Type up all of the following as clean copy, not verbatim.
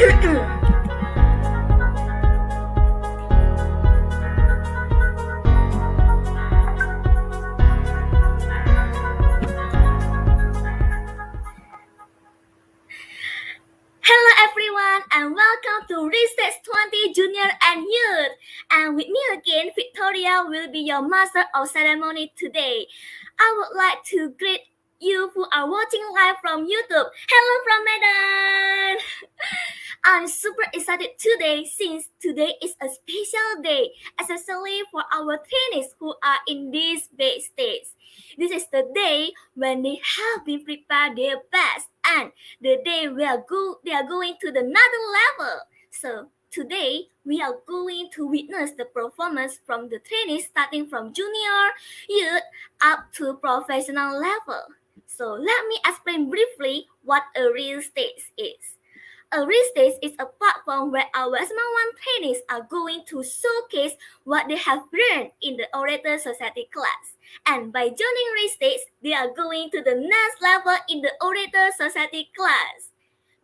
Hello everyone and welcome to Restage 20 Junior and Youth. And with me again, Victoria will be your master of ceremony today. I would like to greet you who are watching live from YouTube. Hello from Medan. I'm super excited today since today is a special day, especially for our trainees who are in this base stage. This is the day when they have been prepared their best and the day they are going to the another level. So today we are going to witness the performance from the trainees starting from junior, youth up to professional level. So let me explain briefly what a real stage is. A real stage is a platform where our SMLONE trainees are going to showcase what they have learned in the Orator Society class. And by joining real stage, they are going to the next level in the Orator Society class.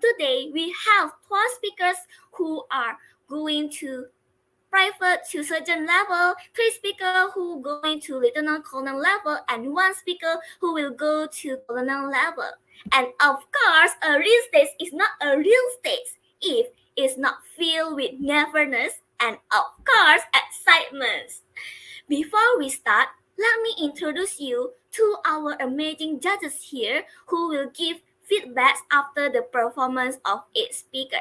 Today, we have 12 speakers who are going to private to sergeant level, 3 speakers who going to lieutenant colonel level, and 1 speaker who will go to colonel level. And of course, a real stage is not a real stage if it's not filled with nervousness and of course excitement. Before we start, let me introduce you to our amazing judges here who will give feedbacks after the performance of each speaker.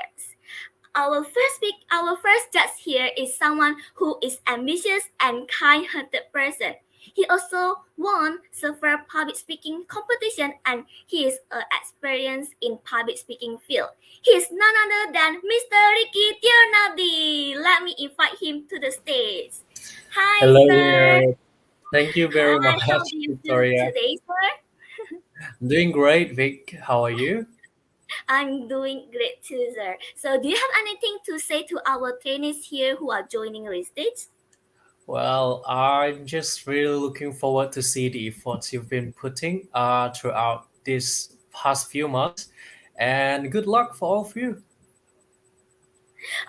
Our first judge here is someone who is ambitious and kind-hearted person. He also won several public speaking competition and he is experienced in public speaking field. He is none other than Mr. Ricky Tiernadi. Let me invite him to the stage. Hi, Hello sir. there. Thank you very Hi, much, how do you feel Victoria. today, sir? I'm doing great, Vic. How are you? I'm doing great too, sir. So do you have anything to say to our trainees here who are joining Restage? Well, I'm just really looking forward to see the efforts you've been putting throughout these past few months, and good luck for all of you.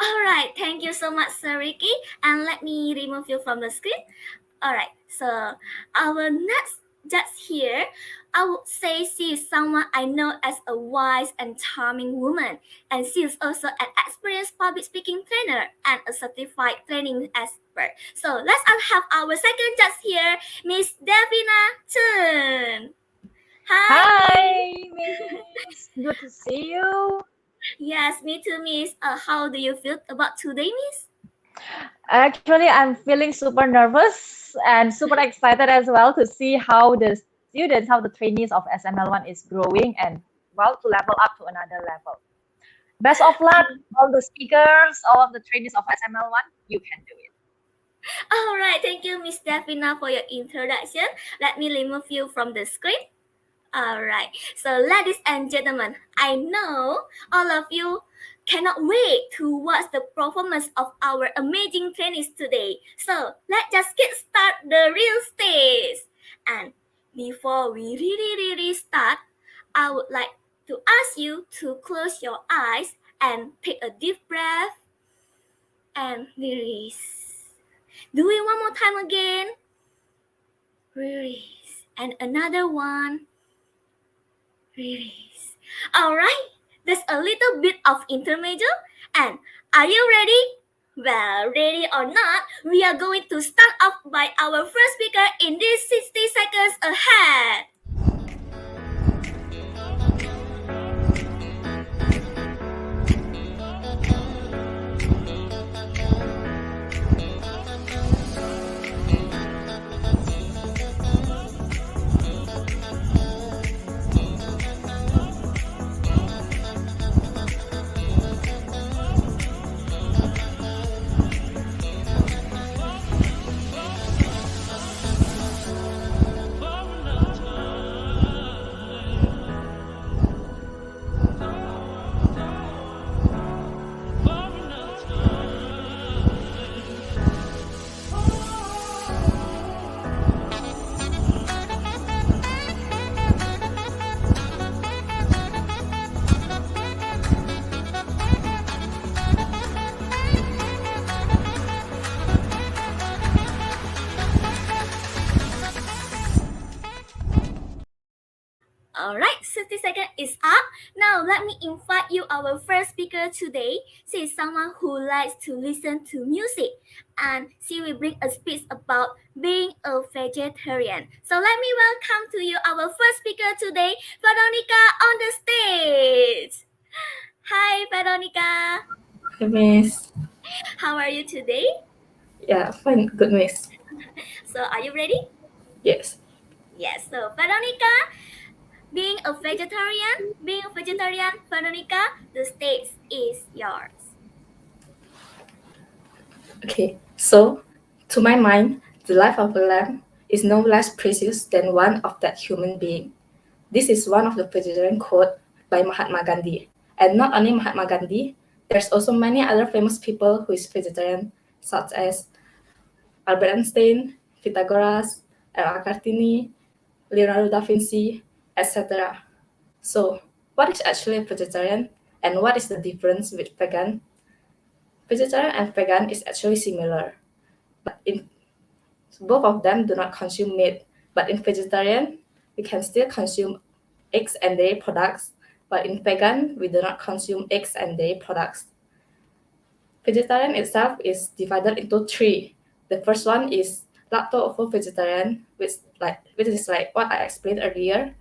All right, thank you so much, Sir Ricky. And let me remove you from the screen. All right, so our next judge here, I would say she is someone I know as a wise and charming woman. And she is also an experienced public speaking trainer and a certified training expert. So let's have our second judge here, Miss Davina Chen. Hi, Miss. Good to see you. Yes, me too, Miss. How do you feel about today, Miss? Actually, I'm feeling super nervous and super excited as well to see how the students, how the trainees of SML1 is growing and to level up to another level. Best of luck, all the speakers, all of the trainees of SML1. You can do it. All right, thank you, Miss Davina, for your introduction. Let me remove you from the screen. All right, so ladies and gentlemen, I know all of you cannot wait to watch the performance of our amazing trainees today. So let's just get started the real stage. And before we really start, I would like to ask you to close your eyes and take a deep breath and release. Do it one more time again. Release. And another one. Release. Alright, there's a little bit of intermezzo. And are you ready? Well, ready or not, we are going to start off by our first speaker in these 60 seconds ahead. Alright, 60 seconds is up. Now let me invite you our first speaker today. She is someone who likes to listen to music and she will bring a speech about being a vegetarian. So let me welcome to you our first speaker today, Veronica on the stage. Hi Veronica. Hi, Miss. How are you today? Yeah, fine. Good, Miss. So are you ready? Yes. Yes, so Veronica, being a vegetarian, Veronica, the stage is yours. Okay. So, to my mind, the life of a lamb is no less precious than one of that human being. This is one of the vegetarian quote by Mahatma Gandhi. And not only Mahatma Gandhi, there's also many other famous people who is vegetarian, such as Albert Einstein, Pythagoras, Al-Cartini, Leonardo da Vinci, etc. So, what is actually a vegetarian, and what is the difference with vegan? Vegetarian and vegan is actually similar, but in both of them do not consume meat. But in vegetarian, we can still consume eggs and dairy products, but in vegan, we do not consume eggs and dairy products. Vegetarian itself is divided into three. The first one is lacto-ovo-vegetarian, which is like what I explained earlier.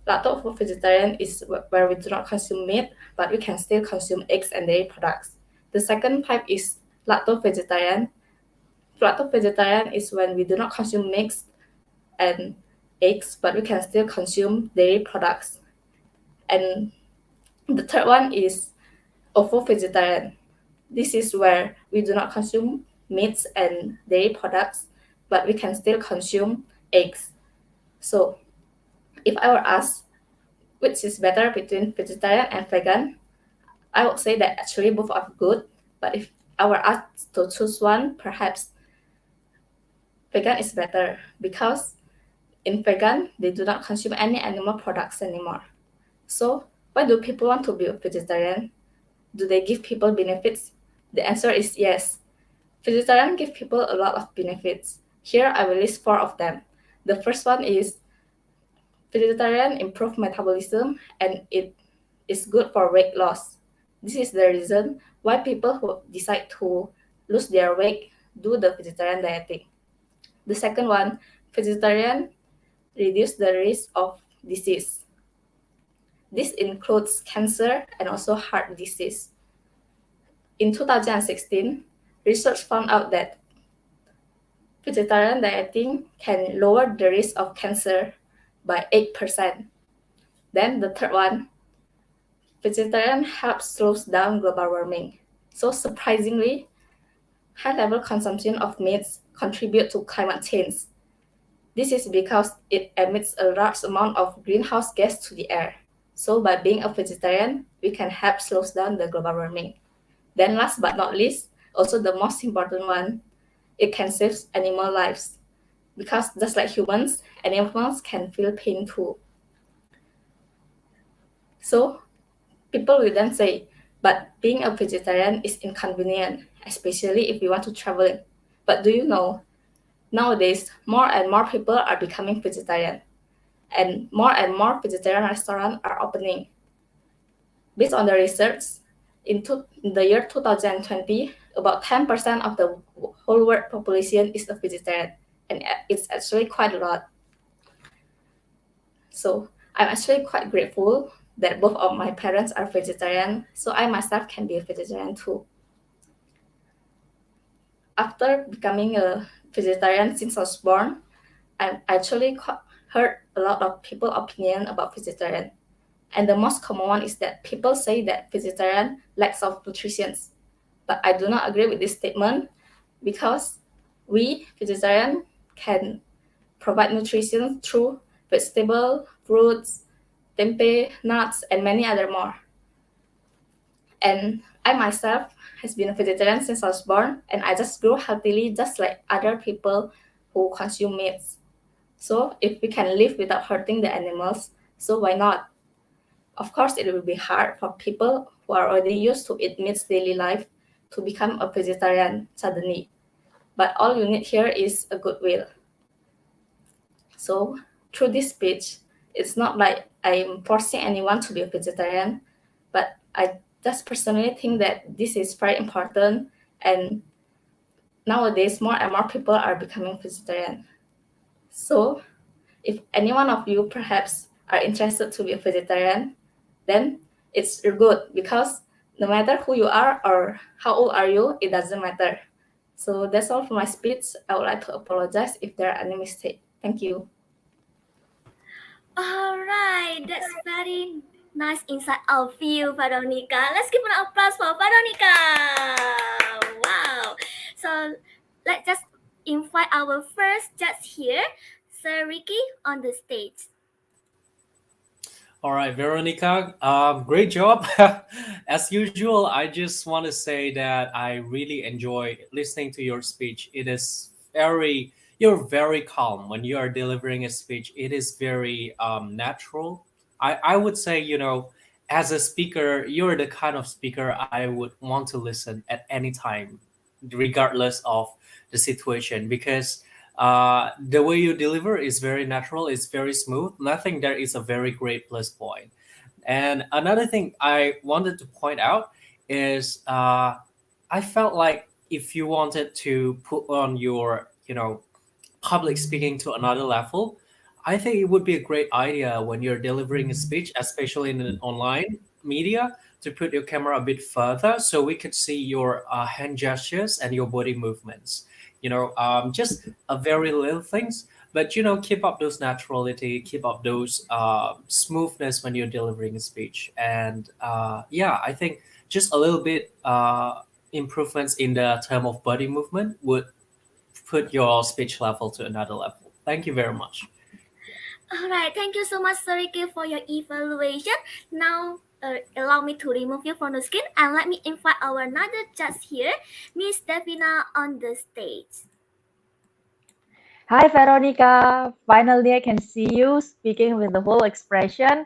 Lacto-ovo-vegetarian is where we do not consume meat, but we can still consume eggs and dairy products. The second type is lacto-vegetarian. Lacto-vegetarian is when we do not consume milk and eggs, but we can still consume dairy products. And the third one is ovo-vegetarian. This is where we do not consume meats and dairy products, but we can still consume eggs. So, if I were asked which is better between vegetarian and vegan, I would say that actually both are good. But if I were asked to choose one, perhaps vegan is better because in vegan they do not consume any animal products anymore. So why do people want to be a vegetarian? Do they give people benefits? The answer is yes. Vegetarian give people a lot of benefits. Here I will list 4 of them. The first one is vegetarian improve metabolism and it is good for weight loss. This is the reason why people who decide to lose their weight do the vegetarian dieting. The second one, vegetarian reduce the risk of disease. This includes cancer and also heart disease. In 2016, research found out that vegetarian dieting can lower the risk of cancer by 8%. Then the third one, vegetarian helps slows down global warming. So surprisingly, high-level consumption of meats contribute to climate change. This is because it emits a large amount of greenhouse gas to the air. So by being a vegetarian, we can help slow down the global warming. Then last but not least, also the most important one, it can save animal lives. Because just like humans, animals can feel pain too. So people will then say, but being a vegetarian is inconvenient, especially if you want to travel. But do you know, nowadays, more and more people are becoming vegetarian. And more vegetarian restaurants are opening. Based on the research, in the year 2020, about 10% of the whole world population is a vegetarian. And it's actually quite a lot. So I'm actually quite grateful that both of my parents are vegetarian, so I myself can be a vegetarian too. After becoming a vegetarian since I was born, I actually heard a lot of people's opinion about vegetarian. And the most common one is that people say that vegetarian lacks of nutrition. But I do not agree with this statement because we, vegetarian, can provide nutrition through vegetable, fruits, tempeh, nuts, and many other more. And I myself has been a vegetarian since I was born, and I just grew healthily just like other people who consume meats. So if we can live without hurting the animals, so why not? Of course, it will be hard for people who are already used to eat meats daily life to become a vegetarian suddenly. But all you need here is a goodwill. So through this speech, it's not like I'm forcing anyone to be a vegetarian, but I just personally think that this is very important, and nowadays more and more people are becoming vegetarian. So if any one of you perhaps are interested to be a vegetarian, then it's good, because no matter who you are or how old are you, it doesn't matter. So that's all for my speech. I would like to apologize if there are any mistakes. Thank you. Alright, that's very nice insight of you, Veronica. Let's give an applause for Veronica. Wow. So let's just invite our first judge here, Sir Ricky, on the stage. All right, Veronica, great job. As usual, I just want to say that I really enjoy listening to your speech. You're very calm when you are delivering a speech. It is very natural. I would say, as a speaker, you're the kind of speaker I would want to listen at any time, regardless of the situation, because the way you deliver is very natural, it's very smooth. Nothing there is a very great plus point. And another thing I wanted to point out is I felt like if you wanted to put on your, public speaking to another level, I think it would be a great idea when you're delivering a speech, especially in an online media, to put your camera a bit further so we could see your hand gestures and your body movements. Just a very little things, but keep up those naturality, keep up those smoothness when you're delivering a speech. And yeah, I think just a little bit improvements in the term of body movement would put your speech level to another level. Thank you very much. Alright, thank you so much, Sir Ricky, for your evaluation. Now, allow me to remove you from the screen and let me invite our another judge here, Miss Davina, on the stage. Hi, Veronica. Finally, I can see you speaking with the whole expression.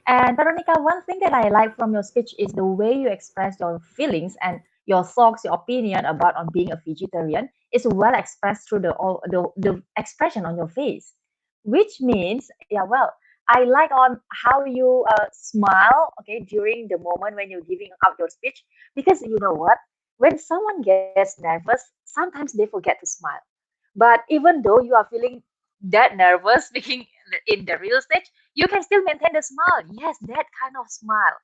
And Veronica, one thing that I like from your speech is the way you express your feelings and your thoughts, your opinion about on being a vegetarian is well expressed through the expression on your face, which means, yeah, well, I like on how you smile, okay, during the moment when you're giving out your speech, because you know what? When someone gets nervous, sometimes they forget to smile. But even though you are feeling that nervous speaking in the real stage, you can still maintain the smile. Yes, that kind of smile.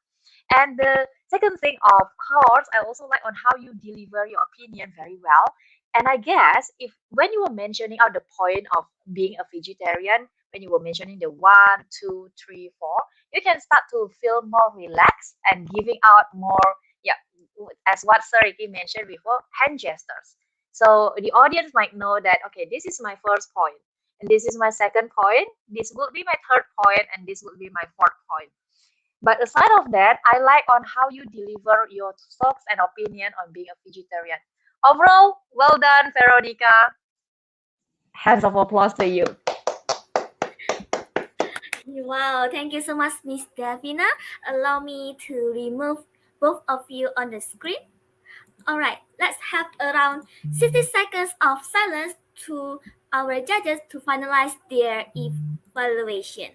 And the second thing, of course, I also like on how you deliver your opinion very well. And I guess if when you were mentioning out the point of being a vegetarian, when you were mentioning the 1, 2, 3, 4, you can start to feel more relaxed and giving out more, yeah, as what Sir Ricky mentioned before, hand gestures. So the audience might know that, okay, this is my first point, and this is my second point, this will be my third point, and this will be my fourth point. But aside of that, I like on how you deliver your thoughts and opinion on being a vegetarian. Overall, well done, Veronica. Hands of applause to you. Wow, thank you so much, Miss Davina. Allow me to remove both of you on the screen. Alright, let's have around 60 seconds of silence to our judges to finalize their evaluation.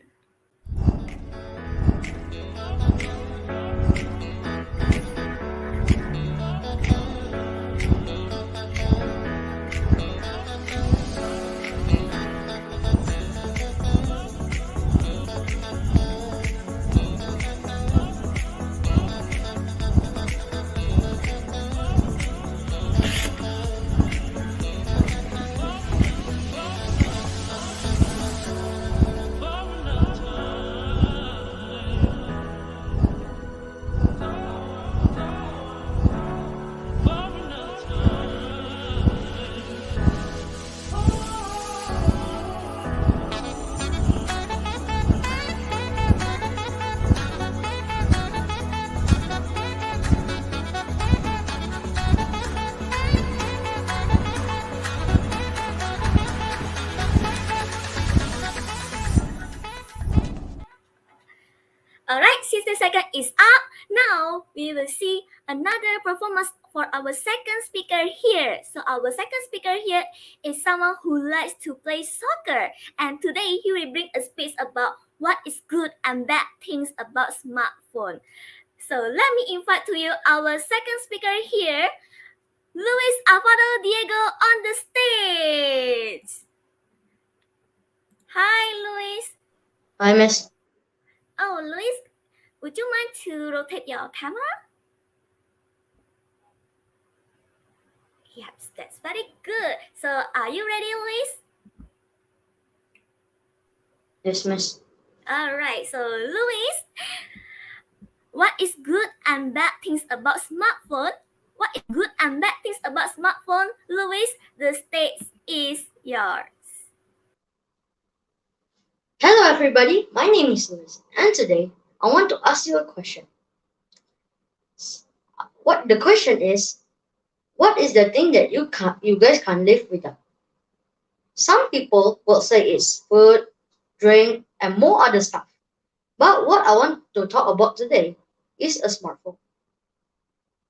Alright, 60 seconds is up. Now we will see another performance for our second speaker here. So our second speaker here is someone who likes to play soccer, and today he will bring a speech about what is good and bad things about smartphone. So let me invite to you our second speaker here, Luis Alvaro Diego on the stage. Hi, Luis. Hi, Miss. Oh, Luis, would you mind to rotate your camera? Yes, that's very good. So, are you ready, Luis? Yes, Miss. All right. So, Luis, what is good and bad things about smartphone? What is good and bad things about smartphone? Luis, the stage is yours. Hello, everybody. My name is Luis, and today I want to ask you a question. What the question is? What is the thing that you guys can't live without? Some people will say it's food, drink, and more other stuff. But what I want to talk about today is a smartphone.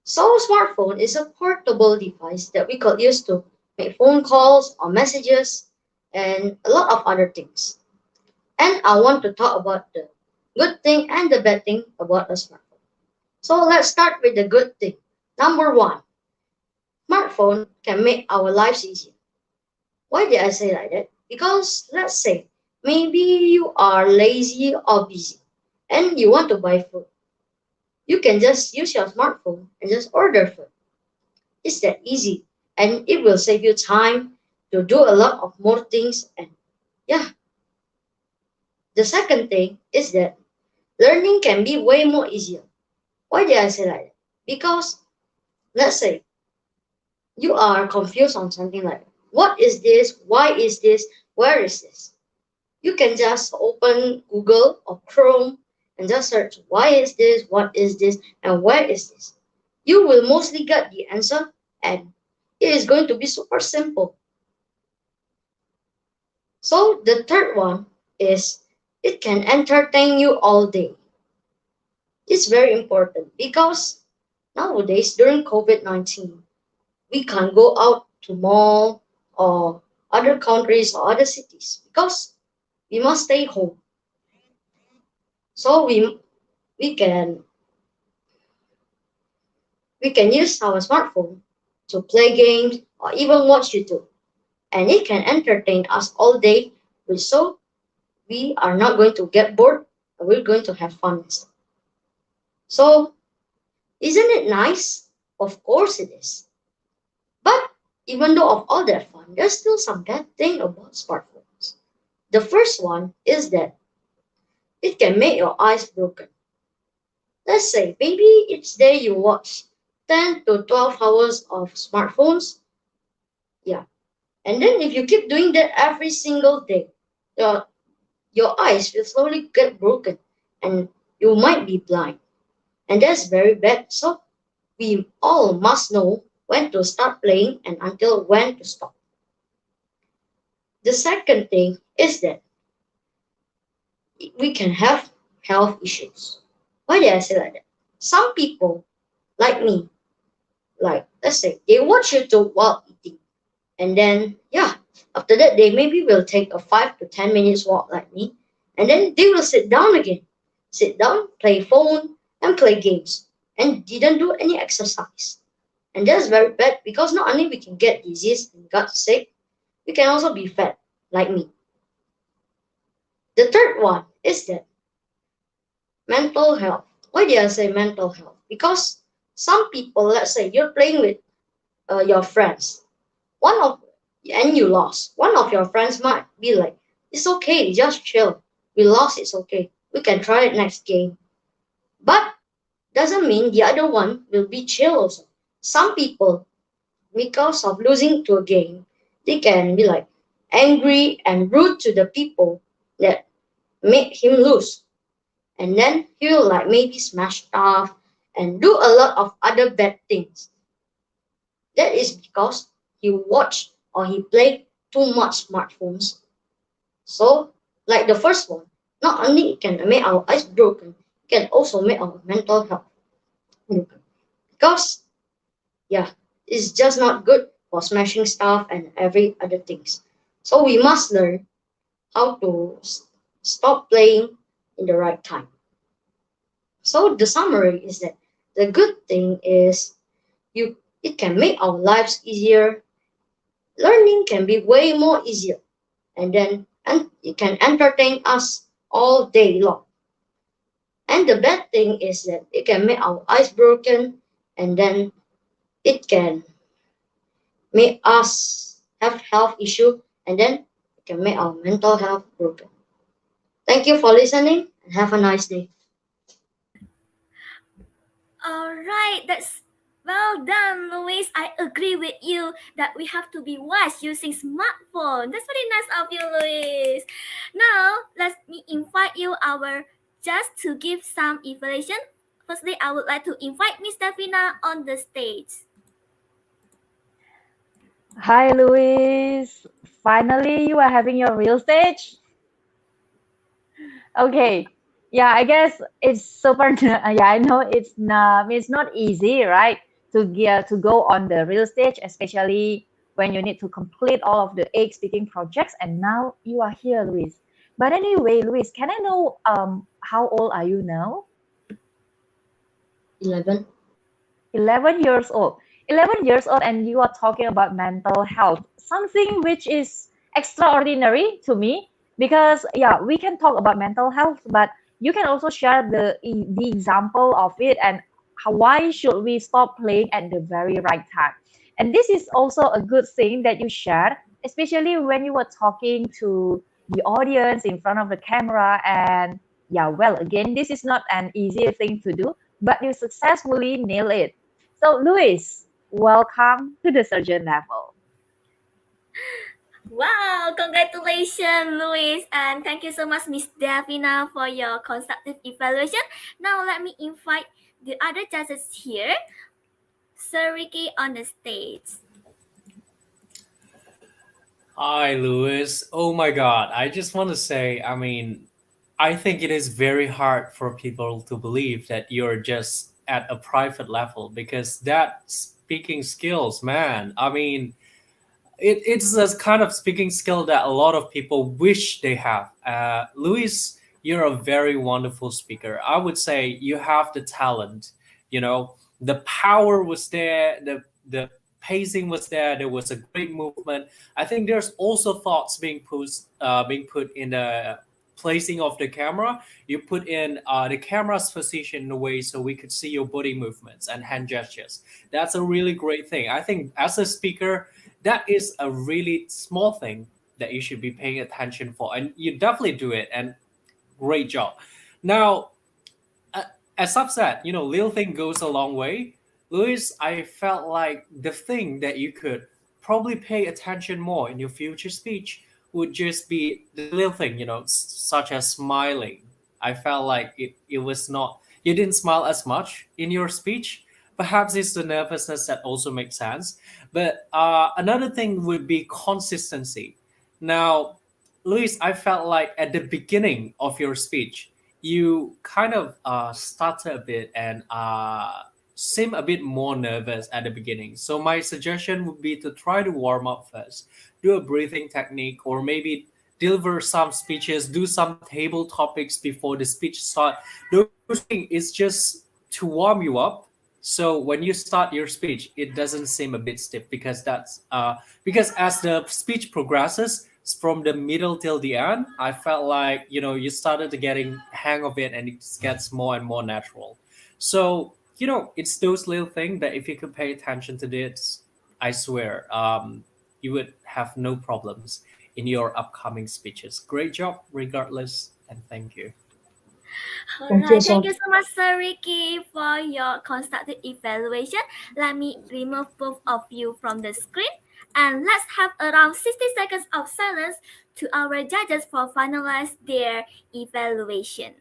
So, a smartphone is a portable device that we could use to make phone calls or messages and a lot of other things. And I want to talk about the good thing and the bad thing about a smartphone. So let's start with the good thing. Number one, smartphone can make our lives easier. Why did I say like that? Because let's say maybe you are lazy or busy and you want to buy food. You can just use your smartphone and just order food. It's that easy and it will save you time to do a lot of more things. And yeah, the second thing is that learning can be way more easier. Why did I say that? Because let's say you are confused on something like what is this, why is this, where is this? You can just open Google or Chrome and just search why is this, what is this, and where is this. You will mostly get the answer and it is going to be super simple. So the third one is it can entertain you all day. It's very important because nowadays during COVID-19, we can't go out to mall or other countries or other cities because we must stay home. So we can use our smartphone to play games or even watch YouTube, and it can entertain us all day. So we are not going to get bored, and we're going to have fun instead. So isn't it nice? Of course it is. But even though of all that fun, there's still some bad thing about smartphones. The first one is that it can make your eyes broken. Let's say maybe each day you watch 10 to 12 hours of smartphones. Yeah. And then if you keep doing that every single day, your, your eyes will slowly get broken and you might be blind. And that's very bad. So we all must know when to start playing and until when to stop. The second thing is that we can have health issues. Why did I say like that? Some people, like me, like let's say they watch YouTube while eating, and then yeah, after that they maybe will take a 5 to 10 minutes walk like me, and then they will sit down again, sit down, play phone, and play games, and didn't do any exercise. And that's very bad because not only we can get disease and get sick, we can also be fat like me. The third one is that mental health. Why did I say mental health? Because some people, let's say you're playing with your friends, one of and you lost. One of your friends might be like, "It's okay, just chill. We lost, it's okay. We can try it next game." But doesn't mean the other one will be chill also. Some people, because of losing to a game, they can be like angry and rude to the people that made him lose. And then he will like maybe smash stuff and do a lot of other bad things. That is because he watched or he played too much smartphones. So, like the first one, not only it can make our eyes broken, it can also make our mental health broken. Because yeah, it's just not good for smashing stuff and every other things. So we must learn how to stop playing in the right time. So the summary is that the good thing is you it can make our lives easier. Learning can be way more easier, and it can entertain us all day long. And the bad thing is that it can make our eyes broken, and then it can make us have health issue, and then it can make our mental health broken. Thank you for listening and have a nice day. Alright, that's well done, Louis. I agree with you that we have to be wise using smartphone. That's very nice of you, Louis. Now, let me invite you our just to give some evaluation. Firstly, I would like to invite Miss Davina on the stage. Hi, Louis. Finally, you are having your real stage. Okay. Yeah, I guess it's super. Yeah, I know it's not easy, right? To go on the real stage, especially when you need to complete all of the eight speaking projects, and now you are here, Louis. But anyway, Louis, can I know how old are you now? 11. 11 years old. 11 years old, and you are talking about mental health, something which is extraordinary to me because, yeah, we can talk about mental health, but you can also share the example of it and why should we stop playing at the very right time. And this is also a good thing that you shared, especially when you were talking to the audience in front of the camera. And yeah, well, again, this is not an easy thing to do, but you successfully nail it. So, Luis, welcome to the surgeon level. Wow, congratulations, Louis, and thank you so much, Miss Davina, for your constructive evaluation. Now, let me invite the other judges here. Sir Ricky on the stage. Hi, Louis. Oh my God. I just want to say, I mean, I think it is very hard for people to believe that you're just at a private level because that speaking skills, man. I mean, it's a kind of speaking skill that a lot of people wish they have. Luis, you're a very wonderful speaker. I would say you have the talent. You know, the power was there. The pacing was there. There was a great movement. I think there's also thoughts being put in the placing of the camera. You put in the camera's position in a way so we could see your body movements and hand gestures. That's a really great thing. I think as a speaker, that is a really small thing that you should be paying attention for, and you definitely do it. And great job. Now, as I've said, little thing goes a long way. Louis, I felt like the thing that you could probably pay attention more in your future speech would just be the little thing, such as smiling. I felt like it was not, you didn't smile as much in your speech. Perhaps it's the nervousness that also makes sense. But another thing would be consistency. Now, Luis, I felt like at the beginning of your speech, you kind of stutter a bit and seem a bit more nervous at the beginning. So my suggestion would be to try to warm up first, do a breathing technique, or maybe deliver some speeches, do some table topics before the speech start. Those things is just to warm you up. So when you start your speech, it doesn't seem a bit stiff because as the speech progresses from the middle till the end, I felt like you started to getting hang of it and it gets more and more natural. So it's those little things that if you could pay attention to this, I swear you would have no problems in your upcoming speeches. Great job, regardless, and thank you. Alright, thank you so much, Sir Ricky, for your constructive evaluation. Let me remove both of you from the screen. And let's have around 60 seconds of silence to our judges for finalize their evaluation.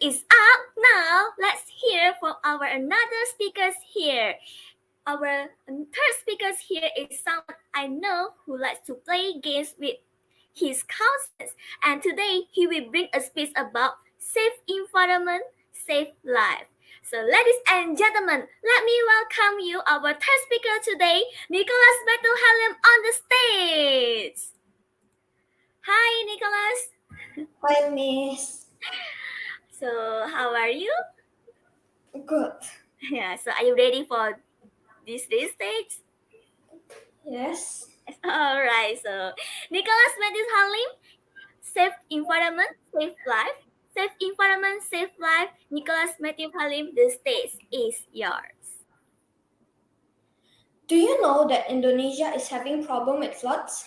is up. Now, let's hear from our another speakers here. Our third speaker here is someone I know who likes to play games with his cousins, and today he will bring a speech about safe environment, safe life. So, ladies and gentlemen, let me welcome you, our third speaker today, Nicholas Halem, on the stage. Hi, Nicholas. Hi, Miss. So, how are you? Good. Yeah. So, are you ready for this stage? Yes. All right. So, Nicholas Halem, safe environment, safe life. Safe environment, safe life. Nicholas Matthew Halim, the stage is yours. Do you know that Indonesia is having problem with floods?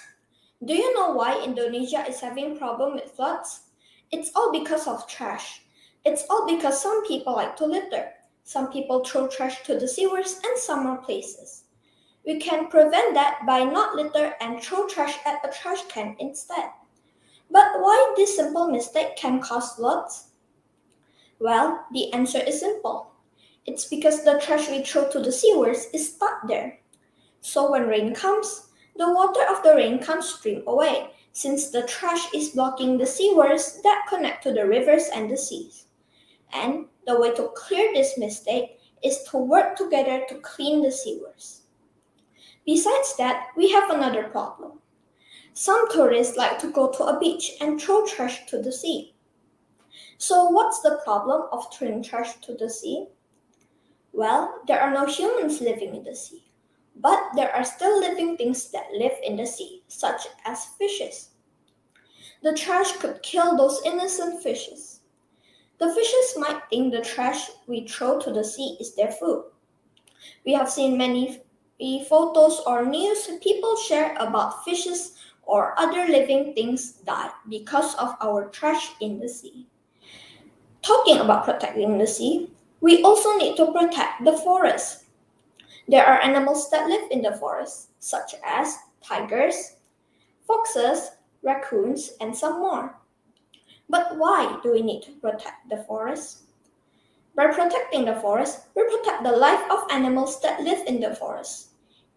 Do you know why Indonesia is having problem with floods? It's all because of trash. It's all because some people like to litter. Some people throw trash to the sewers and summer places. We can prevent that by not litter and throw trash at a trash can instead. But why this simple mistake can cause floods? Well, the answer is simple. It's because the trash we throw to the sewers is stuck there. So when rain comes, the water of the rain can stream away, since the trash is blocking the sewers that connect to the rivers and the seas. And the way to clear this mistake is to work together to clean the sewers. Besides that, we have another problem. Some tourists like to go to a beach and throw trash to the sea. So what's the problem of throwing trash to the sea? Well, there are no humans living in the sea. But there are still living things that live in the sea, such as fishes. The trash could kill those innocent fishes. The fishes might think the trash we throw to the sea is their food. We have seen many photos or news people share about fishes or other living things die because of our trash in the sea. Talking about protecting the sea, we also need to protect the forest. There are animals that live in the forest, such as tigers, foxes, raccoons, and some more. But why do we need to protect the forest? By protecting the forest, we protect the life of animals that live in the forest.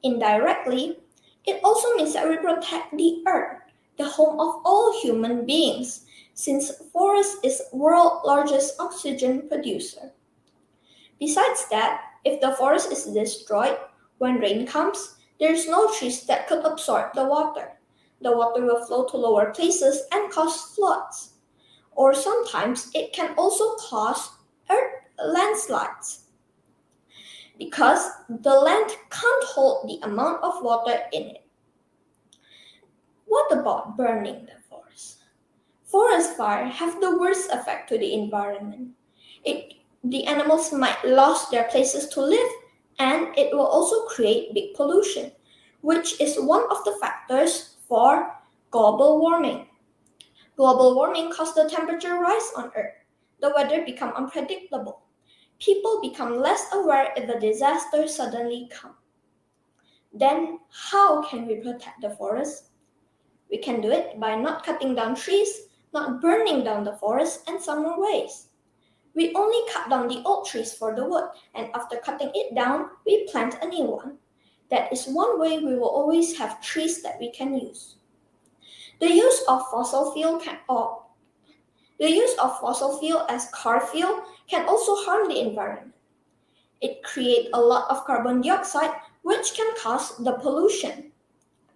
Indirectly, it also means that we protect the earth, the home of all human beings, since forest is the world's largest oxygen producer. Besides that, if the forest is destroyed, when rain comes, there is no trees that could absorb the water. The water will flow to lower places and cause floods. Or sometimes it can also cause landslides because the land can't hold the amount of water in it. What about burning the forest? Forest fires have the worst effect to the environment. The animals might lose their places to live, and it will also create big pollution, which is one of the factors for global warming. Global warming causes the temperature rise on Earth. The weather becomes unpredictable. People become less aware if a disaster suddenly comes. Then, how can we protect the forest? We can do it by not cutting down trees, not burning down the forest, and some more ways. We only cut down the old trees for the wood, and after cutting it down, we plant a new one. That is one way we will always have trees that we can use. The use of fossil fuel as car fuel can also harm the environment. It creates a lot of carbon dioxide, which can cause the pollution.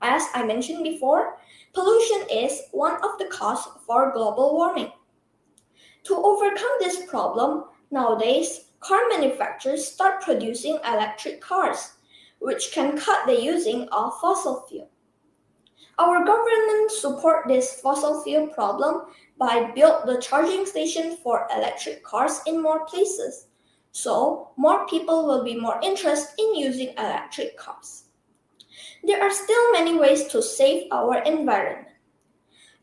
As I mentioned before, pollution is one of the causes for global warming. To overcome this problem, nowadays, car manufacturers start producing electric cars, which can cut the using of fossil fuel. Our government support this fossil fuel problem by build the charging station for electric cars in more places, so more people will be more interested in using electric cars. There are still many ways to save our environment.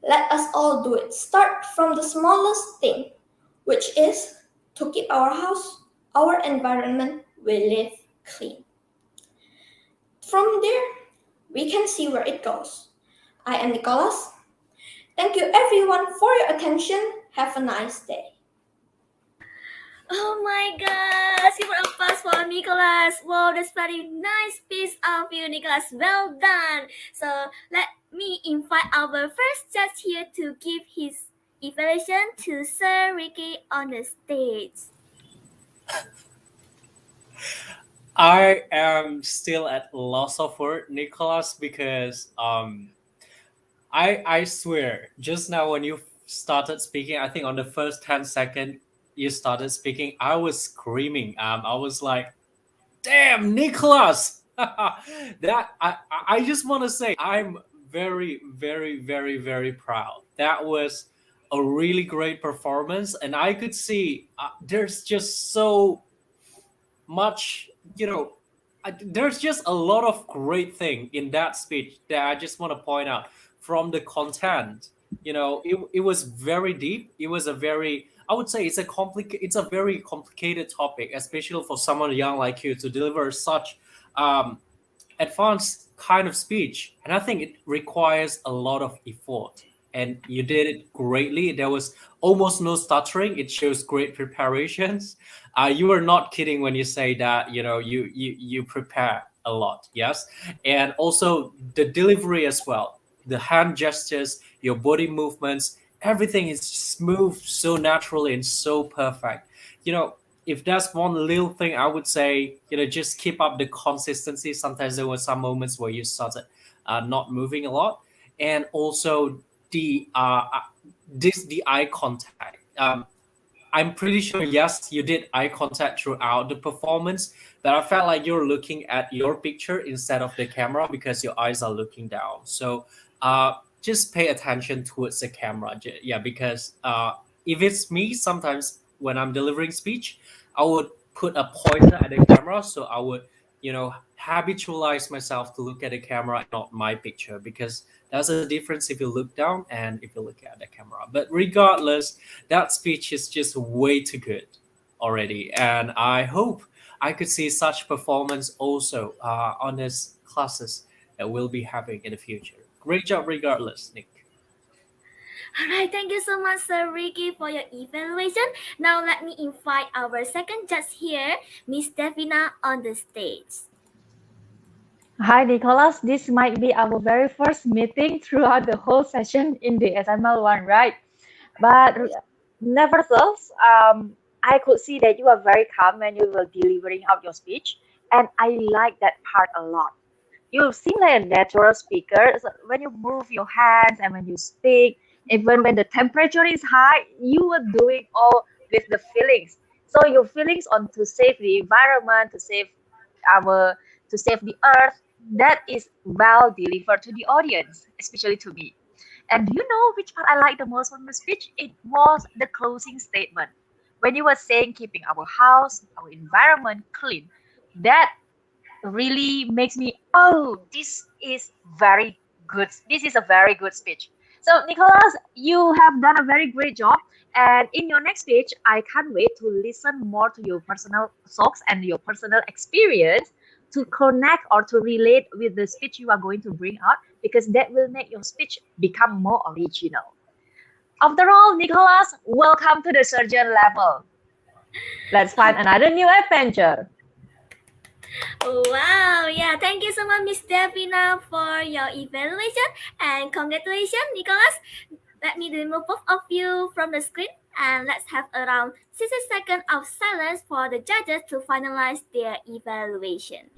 Let us all do it. Start from the smallest thing, which is to keep our house, our environment we live clean. From there, we can see where it goes. I am Nicholas. Thank you everyone for your attention. Have a nice day. Oh my god! Super applause for Nicholas. Wow, that's very nice piece of you, Nicholas. Well done. So let me invite our first judge here to give his evaluation to Sir Ricky on the stage. I am still at loss of word, Nicholas, because I swear, just now when you started speaking, I think on the first 10 seconds you started speaking, I was screaming. I was like, "Damn, Nicholas!" That I just want to say I'm very, very, very, very proud. That was a really great performance, and I could see there's just so much, there's just a lot of great thing in that speech that I just want to point out from the content. It was very deep. It was a very, I would say it's a very complicated topic, especially for someone young like you to deliver such um, advanced kind of speech. And I think it requires a lot of effort. And you did it greatly. There was almost no stuttering. It shows great preparations. You were not kidding when you say that. You prepare a lot. Yes, and also the delivery as well. The hand gestures, your body movements, everything is smooth, so naturally, and so perfect. If that's one little thing, I would say, just keep up the consistency. Sometimes there were some moments where you started not moving a lot, and also the eye contact. I'm pretty sure, yes, you did eye contact throughout the performance, but I felt like you're looking at your picture instead of the camera because your eyes are looking down. So just pay attention towards the camera. Yeah, because if it's me, sometimes when I'm delivering speech, I would put a pointer at the camera. So I would, habitualize myself to look at the camera and not my picture, because there's a difference if you look down and if you look at the camera. But regardless, that speech is just way too good already. And I hope I could see such performance also on these classes that we'll be having in the future. Great job regardless, Nick. Alright, thank you so much, Sir Ricky, for your evaluation. Now let me invite our second judge here, Miss Devina, on the stage. Hi, Nicholas. This might be our very first meeting throughout the whole session in the SML1, right? But nevertheless, I could see that you are very calm when you were delivering out your speech, and I like that part a lot. You seem like a natural speaker. So when you move your hands and when you speak, even when the temperature is high, you are doing all with the feelings. So your feelings on to save the environment, our to save the earth, that is well delivered to the audience, especially to me. And do you know which part I like the most from the speech? It was the closing statement. When you were saying keeping our house, our environment clean, that really makes me, oh, this is very good. This is a very good speech. So, Nicholas, you have done a very great job. And in your next speech, I can't wait to listen more to your personal thoughts and your personal experience to connect or to relate with the speech you are going to bring out, because that will make your speech become more original. After all, Nicholas, welcome to the surgeon level. Let's find another new adventure. Wow, yeah, thank you so much, Miss Devina, for your evaluation, and congratulations, Nicholas. Let me remove both of you from the screen, and let's have around 60 seconds of silence for the judges to finalize their evaluation.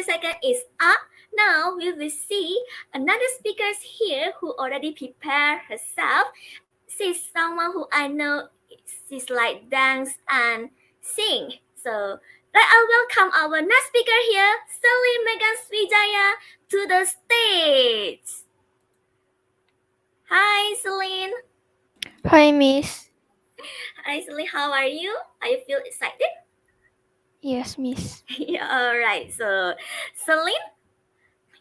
second is up. Now we will see another speaker here who already prepared herself. She's someone who I know she's like dance and sing. So let us welcome our next speaker here, Celine Megan Swijaya, to the stage. Hi, Celine. Hi, Miss. Hi, Celine. How are you? Are you feel excited? Yes, Miss. Yeah, all right. So, Celine,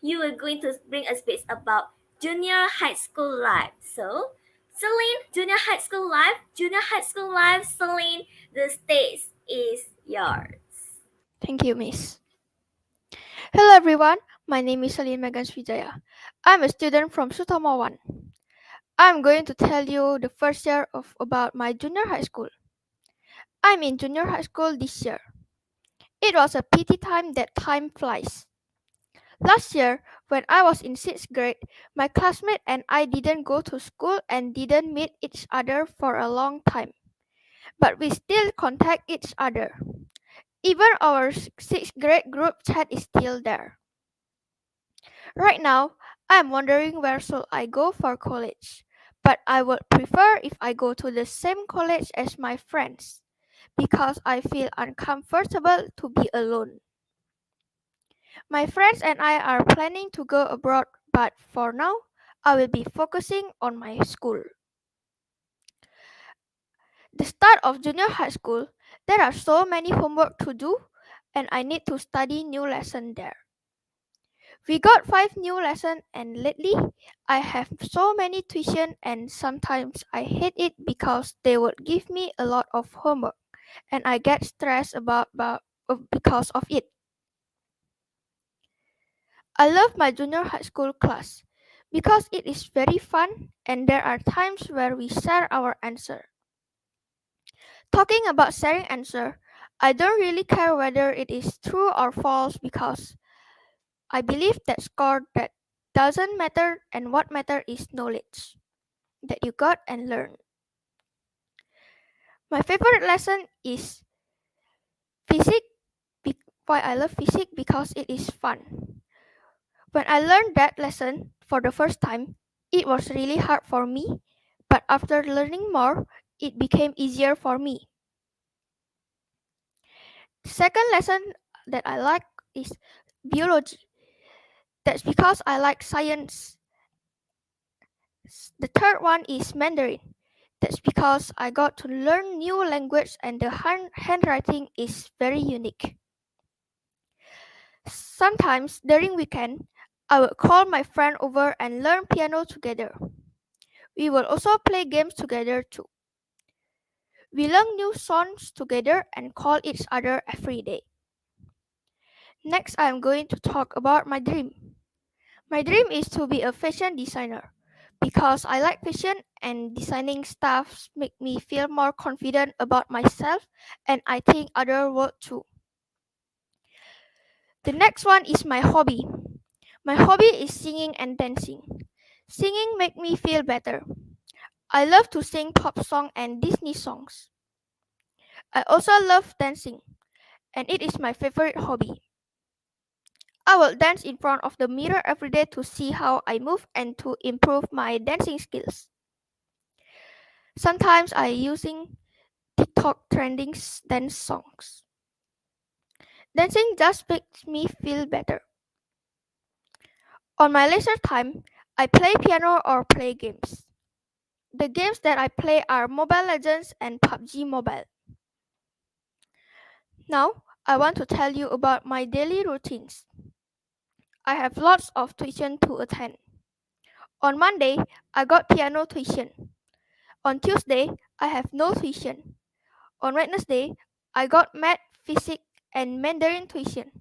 you are going to bring a speech about junior high school life. So, Celine, junior high school life, Celine, the stage is yours. Thank you, Miss. Hello, everyone. My name is Salim Megan Swijaya. I'm a student from Sutama 1. I'm going to tell you the first year of about my junior high school. I'm in junior high school this year. It was a pity time that time flies. Last year, when I was in 6th grade, my classmate and I didn't go to school and didn't meet each other for a long time. But we still contact each other. Even our 6th grade group chat is still there. Right now, I'm wondering where should I go for college. But I would prefer if I go to the same college as my friends because I feel uncomfortable to be alone. My friends and I are planning to go abroad, but for now, I will be focusing on my school. The start of junior high school, there are so many homework to do and I need to study new lesson there. We got 5 new lessons and lately I have so many tuition and sometimes I hate it because they would give me a lot of homework and I get stressed because of it. I love my junior high school class because it is very fun and there are times where we share our answer. Talking about sharing answer, I don't really care whether it is true or false because I believe that score that doesn't matter and what matter is knowledge that you got and learn. My favorite lesson is physics. Why I love physics because it is fun. When I learned that lesson for the first time, it was really hard for me, but after learning more, it became easier for me. The second lesson that I like is biology. That's because I like science. The third one is Mandarin. That's because I got to learn new language and the handwriting is very unique. Sometimes during weekend, I would call my friend over and learn piano together. We will also play games together too. We learn new songs together and call each other every day. Next, I am going to talk about my dream. My dream is to be a fashion designer because I like fashion and designing stuff make me feel more confident about myself and I think others would too. The next one is my hobby. My hobby is singing and dancing. Singing makes me feel better. I love to sing pop songs and Disney songs. I also love dancing and it is my favorite hobby. I will dance in front of the mirror every day to see how I move and to improve my dancing skills. Sometimes I using TikTok trending dance songs. Dancing just makes me feel better. On my leisure time, I play piano or play games. The games that I play are Mobile Legends and PUBG Mobile. Now, I want to tell you about my daily routines. I have lots of tuition to attend. On Monday, I got piano tuition. On Tuesday, I have no tuition. On Wednesday, I got math, physics, and Mandarin tuition.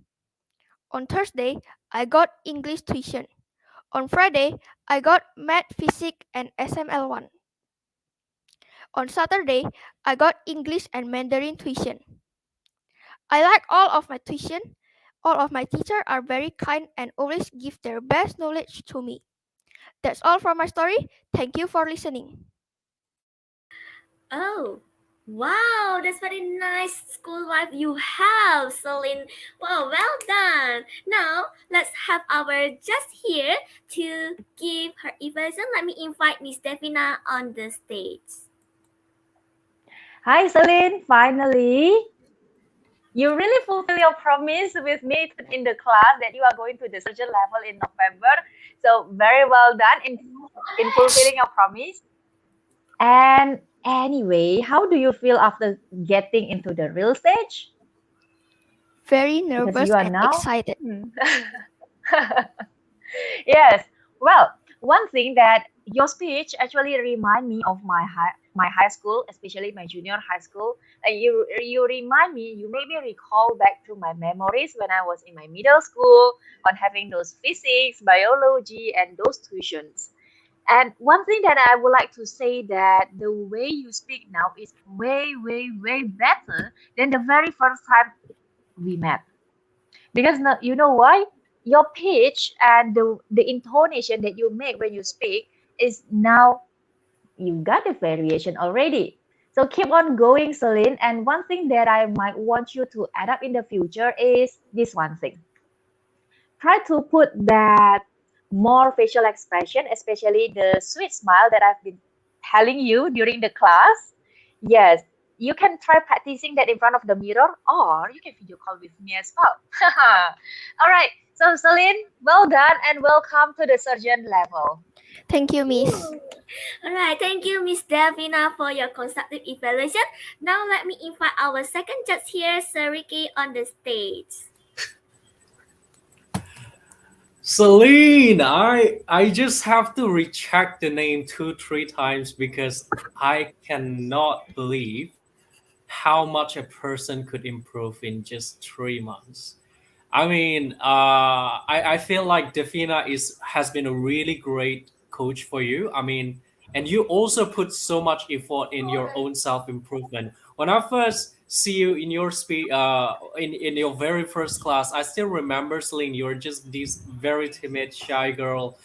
On Thursday, I got English tuition. On Friday, I got math, physics, and SML1. On Saturday, I got English and Mandarin tuition. I like all of my tuition. All of my teachers are very kind and always give their best knowledge to me. That's all for my story. Thank you for listening. Oh, Wow, that's very nice school life you have, Celine. Wow, well done. Now, let's have our just here to give her evaluation. Let me invite Miss Devina on the stage. Hi, Celine. Finally, you really fulfill your promise with me in the class that you are going to the surgeon level in November. So very well done in fulfilling your promise. And anyway, how do you feel after getting into the real stage? Very Because nervous you are and now. excited. Yes. Well, one thing that your speech actually remind me of my high school, especially my junior high school. And you remind me, you made me recall back to my memories when I was in my middle school on having those physics, biology, and those tuitions. And one thing that I would like to say that the way you speak now is way, way, way better than the very first time we met. Because now, you know why? Your pitch and the intonation that you make when you speak is now you got the variation already. So keep on going, Celine. And one thing that I might want you to add up in the future is this one thing. Try to put that more facial expression, especially the sweet smile that I've been telling you during the class. Yes, you can try practicing that in front of the mirror, or you can video call with me as well. All right, so Celine, well done and welcome to the surgeon level. Thank you, Miss. Alright, thank you, Miss Davina, for your constructive evaluation. Now, let me invite our second judge here, Sariki, on the stage. Celine, I just have to recheck the name 2-3 times because I cannot believe how much a person could improve in just 3 months. I mean, I feel like Defina has been a really great coach for you. I mean, and you also put so much effort in your own self improvement. When I first see you in your in your very first class, I still remember, Celine, you're just this very timid, shy girl.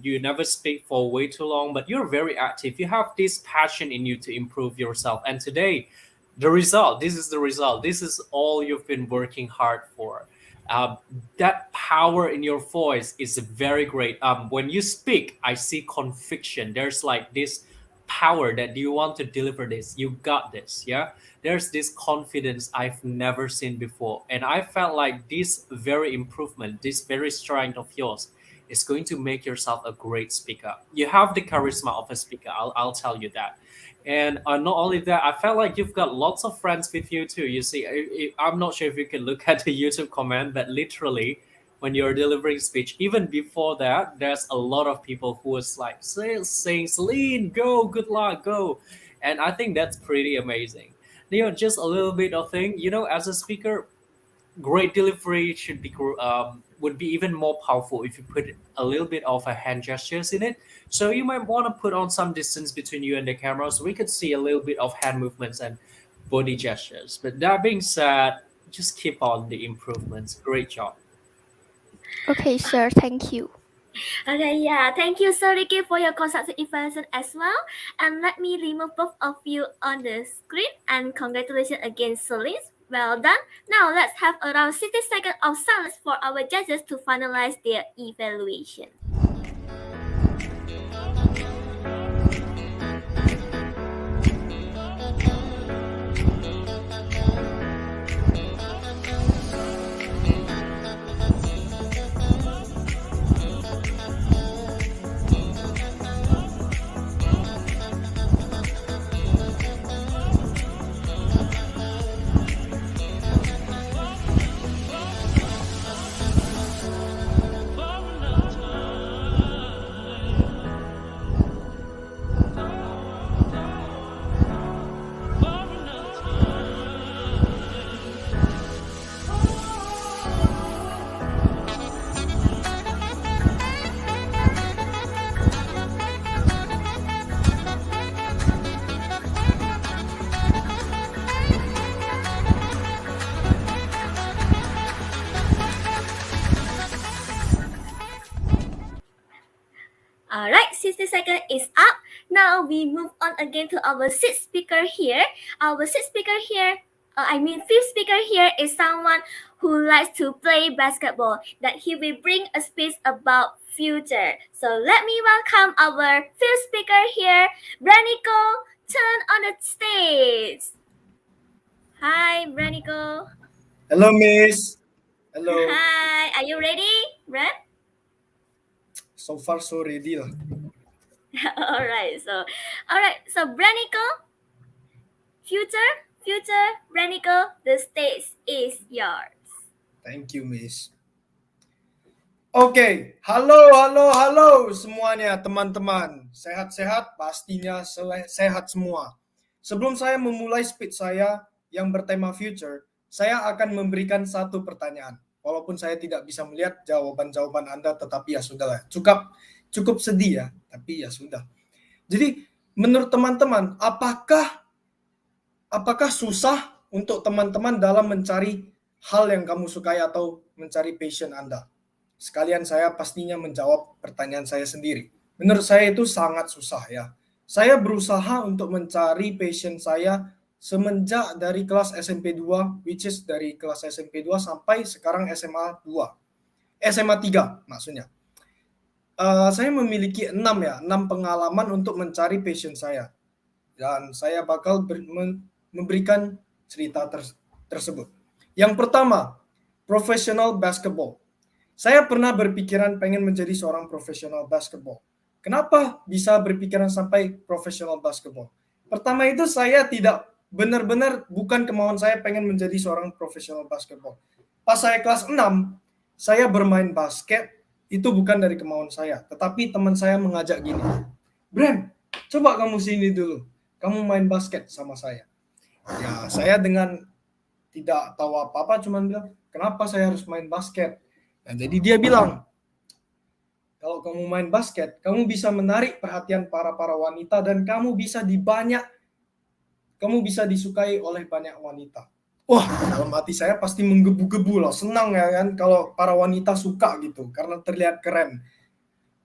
You never speak for way too long, but you're very active. You have this passion in you to improve yourself. And today, the result. This is the result. This is all you've been working hard for. uh, that power in your voice is very great. When you speak, I see conviction. There's like this power that you want to deliver this. You got this. Yeah. There's this confidence I've never seen before. And I felt like this very improvement, this very strength of yours is going to make yourself a great speaker. You have the charisma of a speaker. I'll tell you that. And not only that, I felt like you've got lots of friends with you too. You see, I'm not sure if you can look at the YouTube comment, but literally, when you're delivering speech, even before that, there's a lot of people who was like saying, "Celine, go, good luck, go," and I think that's pretty amazing. Just a little bit of thing. As a speaker, great delivery would be even more powerful if you put a little bit of a hand gestures in it. So you might want to put on some distance between you and the camera so we could see a little bit of hand movements and body gestures. But that being said, just keep on the improvements. Great job. Okay, sir, thank you. Okay, yeah, thank you, Sariki, for your constructive evaluation as well. And let me remove both of you on the screen. And congratulations again, Celine. Well done. Now let's have around 60 seconds of silence for our judges to finalize their evaluation. Alright, 60 seconds is up. Now we move on again to our sixth speaker here. Our fifth speaker here is someone who likes to play basketball, that he will bring a speech about future. So let me welcome our fifth speaker here, Branico. Turn on the stage. Hi, Branico. Hello, Miss. Hello. Hi, are you ready, Bran? So far, so ready lah. Alright, so Branico, future, Branico, the stage is yours. Thank you, Miss. Oke, halo semuanya teman-teman. Sehat-sehat, pastinya sehat semua. Sebelum saya memulai speech saya yang bertema future, saya akan memberikan satu pertanyaan. Walaupun saya tidak bisa melihat jawaban-jawaban Anda, tetapi ya sudahlah. Cukup sedih ya, tapi ya sudah. Jadi, menurut teman-teman, apakah susah untuk teman-teman dalam mencari hal yang kamu sukai atau mencari passion Anda? Sekalian saya pastinya menjawab pertanyaan saya sendiri. Menurut saya itu sangat susah ya. Saya berusaha untuk mencari passion saya semenjak dari kelas SMP 2, which is dari kelas SMP 2 sampai sekarang SMA 3 maksudnya. Saya memiliki 6 pengalaman untuk mencari passion saya. Dan saya bakal memberikan cerita tersebut. Yang pertama, profesional basketball. Saya pernah berpikiran pengen menjadi seorang profesional basketball. Kenapa bisa berpikiran sampai profesional basketball? Pertama itu saya tidak benar-benar bukan kemauan saya pengen menjadi seorang profesional basketball. Pas saya kelas 6, saya bermain basket, itu bukan dari kemauan saya. Tetapi teman saya mengajak gini, Bram, coba kamu sini dulu. Kamu main basket sama saya. Ya, saya dengan tidak tahu apa-apa cuman bilang, kenapa saya harus main basket? Nah, jadi dia bilang, kalau kamu main basket, kamu bisa menarik perhatian para wanita dan kamu bisa disukai oleh banyak wanita. Wah, dalam hati saya pasti menggebu-gebu lah, senang ya kan kalau para wanita suka gitu karena terlihat keren.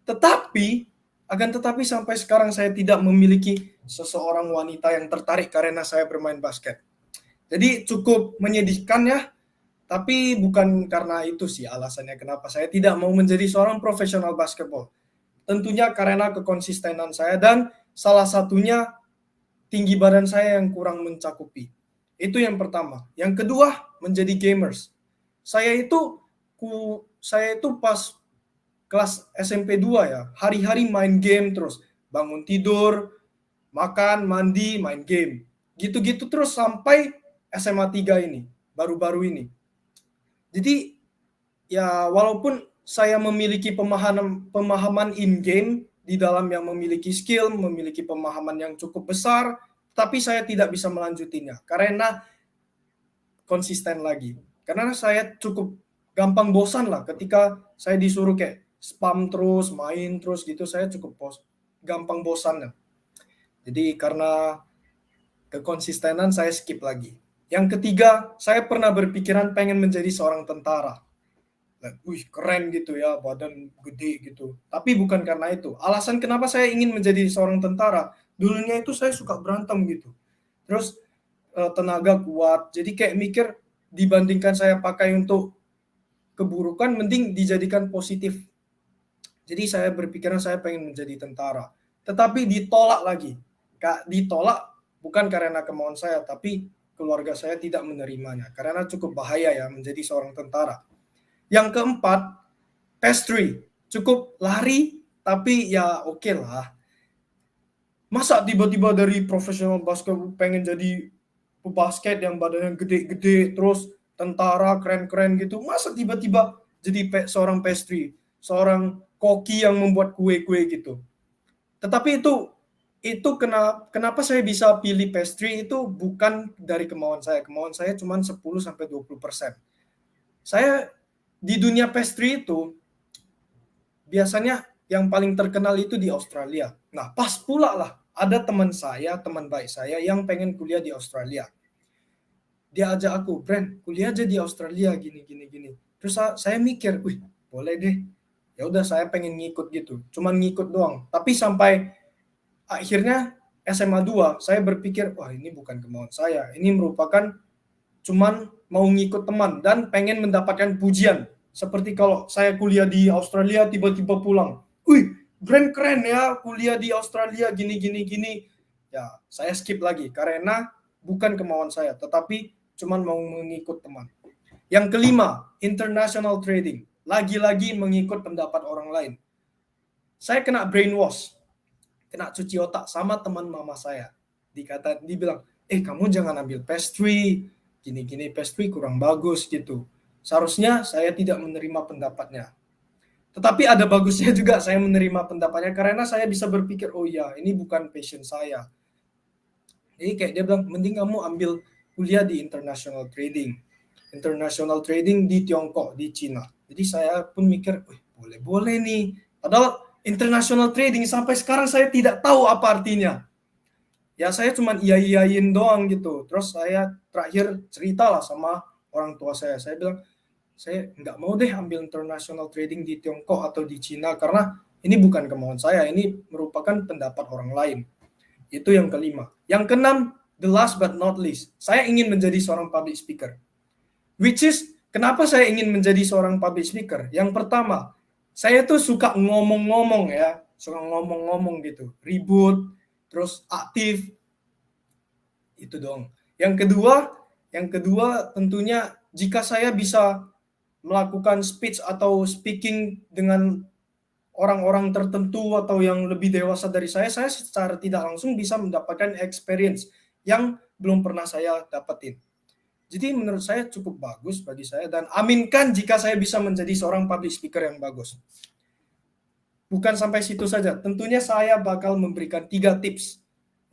Tetapi sampai sekarang saya tidak memiliki seseorang wanita yang tertarik karena saya bermain basket. Jadi cukup menyedihkan ya. Tapi bukan karena itu sih alasannya kenapa saya tidak mau menjadi seorang profesional basketball. Tentunya karena kekonsistenan saya dan salah satunya tinggi badan saya yang kurang mencakupi. Itu yang pertama. Yang kedua, menjadi gamers. Saya itu pas kelas SMP 2 ya, hari-hari main game terus. Bangun tidur, makan, mandi, main game. Gitu-gitu terus sampai SMA 3 ini, baru-baru ini. Jadi ya walaupun saya memiliki pemahaman in-game di dalam yang memiliki skill, memiliki pemahaman yang cukup besar, tapi saya tidak bisa melanjutinya karena konsisten lagi. Karena saya cukup gampang bosan lah ketika saya disuruh kayak spam terus, main terus gitu, saya cukup gampang bosan ya. Jadi karena kekonsistenan saya skip lagi. Yang ketiga, saya pernah berpikiran pengen menjadi seorang tentara. Wih, keren gitu ya, badan gede gitu. Tapi bukan karena itu. Alasan kenapa saya ingin menjadi seorang tentara, dulunya itu saya suka berantem gitu. Terus tenaga kuat. Jadi kayak mikir dibandingkan saya pakai untuk keburukan, mending dijadikan positif. Jadi saya berpikiran saya pengen menjadi tentara. Tetapi ditolak lagi. Ditolak bukan karena kemauan saya, tapi keluarga saya tidak menerimanya karena cukup bahaya ya menjadi seorang tentara. Yang keempat, pastry. Cukup lari, tapi ya oke lah. Masa tiba-tiba dari profesional basket pengen jadi pebasket yang badannya gede-gede, terus tentara keren-keren gitu. Masa tiba-tiba jadi seorang pastry, seorang koki yang membuat kue-kue gitu. Tetapi itu kenapa saya bisa pilih pastry itu bukan dari kemauan saya. Kemauan saya cuma 10-20%. Saya di dunia pastry itu biasanya yang paling terkenal itu di Australia. Nah, pas pula lah ada teman baik saya yang pengen kuliah di Australia. Dia ajak aku, Bren, kuliah aja di Australia gini. Terus saya mikir, wih, boleh deh. Ya udah saya pengen ngikut gitu, cuman ngikut doang. Tapi sampai akhirnya SMA 2 saya berpikir, wah ini bukan kemauan saya, ini merupakan cuman mau ngikut teman dan pengen mendapatkan pujian. Seperti kalau saya kuliah di Australia tiba-tiba pulang, wih keren ya kuliah di Australia gini. Ya saya skip lagi karena bukan kemauan saya, tetapi cuman mau mengikut teman. Yang kelima, international trading. Lagi-lagi mengikut pendapat orang lain. Saya kena brainwash, kena cuci otak sama teman mama saya. Dibilang, kamu jangan ambil pastry, gini pastry kurang bagus gitu. Seharusnya saya tidak menerima pendapatnya. Tetapi ada bagusnya juga saya menerima pendapatnya karena saya bisa berpikir, oh ya ini bukan passion saya. Jadi kayak dia bilang, mending kamu ambil kuliah di international trading. International trading di Tiongkok, di Cina. Jadi saya pun mikir, boleh nih. Padahal international trading sampai sekarang saya tidak tahu apa artinya. Ya saya cuma iya-iyain doang gitu. Terus saya terakhir cerita lah sama orang tua saya. Saya bilang, saya nggak mau deh ambil international trading di Tiongkok atau di Cina karena ini bukan kemauan saya. Ini merupakan pendapat orang lain. Itu yang kelima. Yang keenam, the last but not least. Saya ingin menjadi seorang public speaker. Which is, kenapa saya ingin menjadi seorang public speaker? Yang pertama, saya tuh suka ngomong-ngomong ya. Suka ngomong-ngomong gitu. Ribut, terus aktif. Itu dong. Yang kedua tentunya jika saya bisa melakukan speech atau speaking dengan orang-orang tertentu atau yang lebih dewasa dari saya secara tidak langsung bisa mendapatkan experience yang belum pernah saya dapetin. Jadi menurut saya cukup bagus bagi saya dan aminkan jika saya bisa menjadi seorang public speaker yang bagus. Bukan sampai situ saja, tentunya saya bakal memberikan 3 tips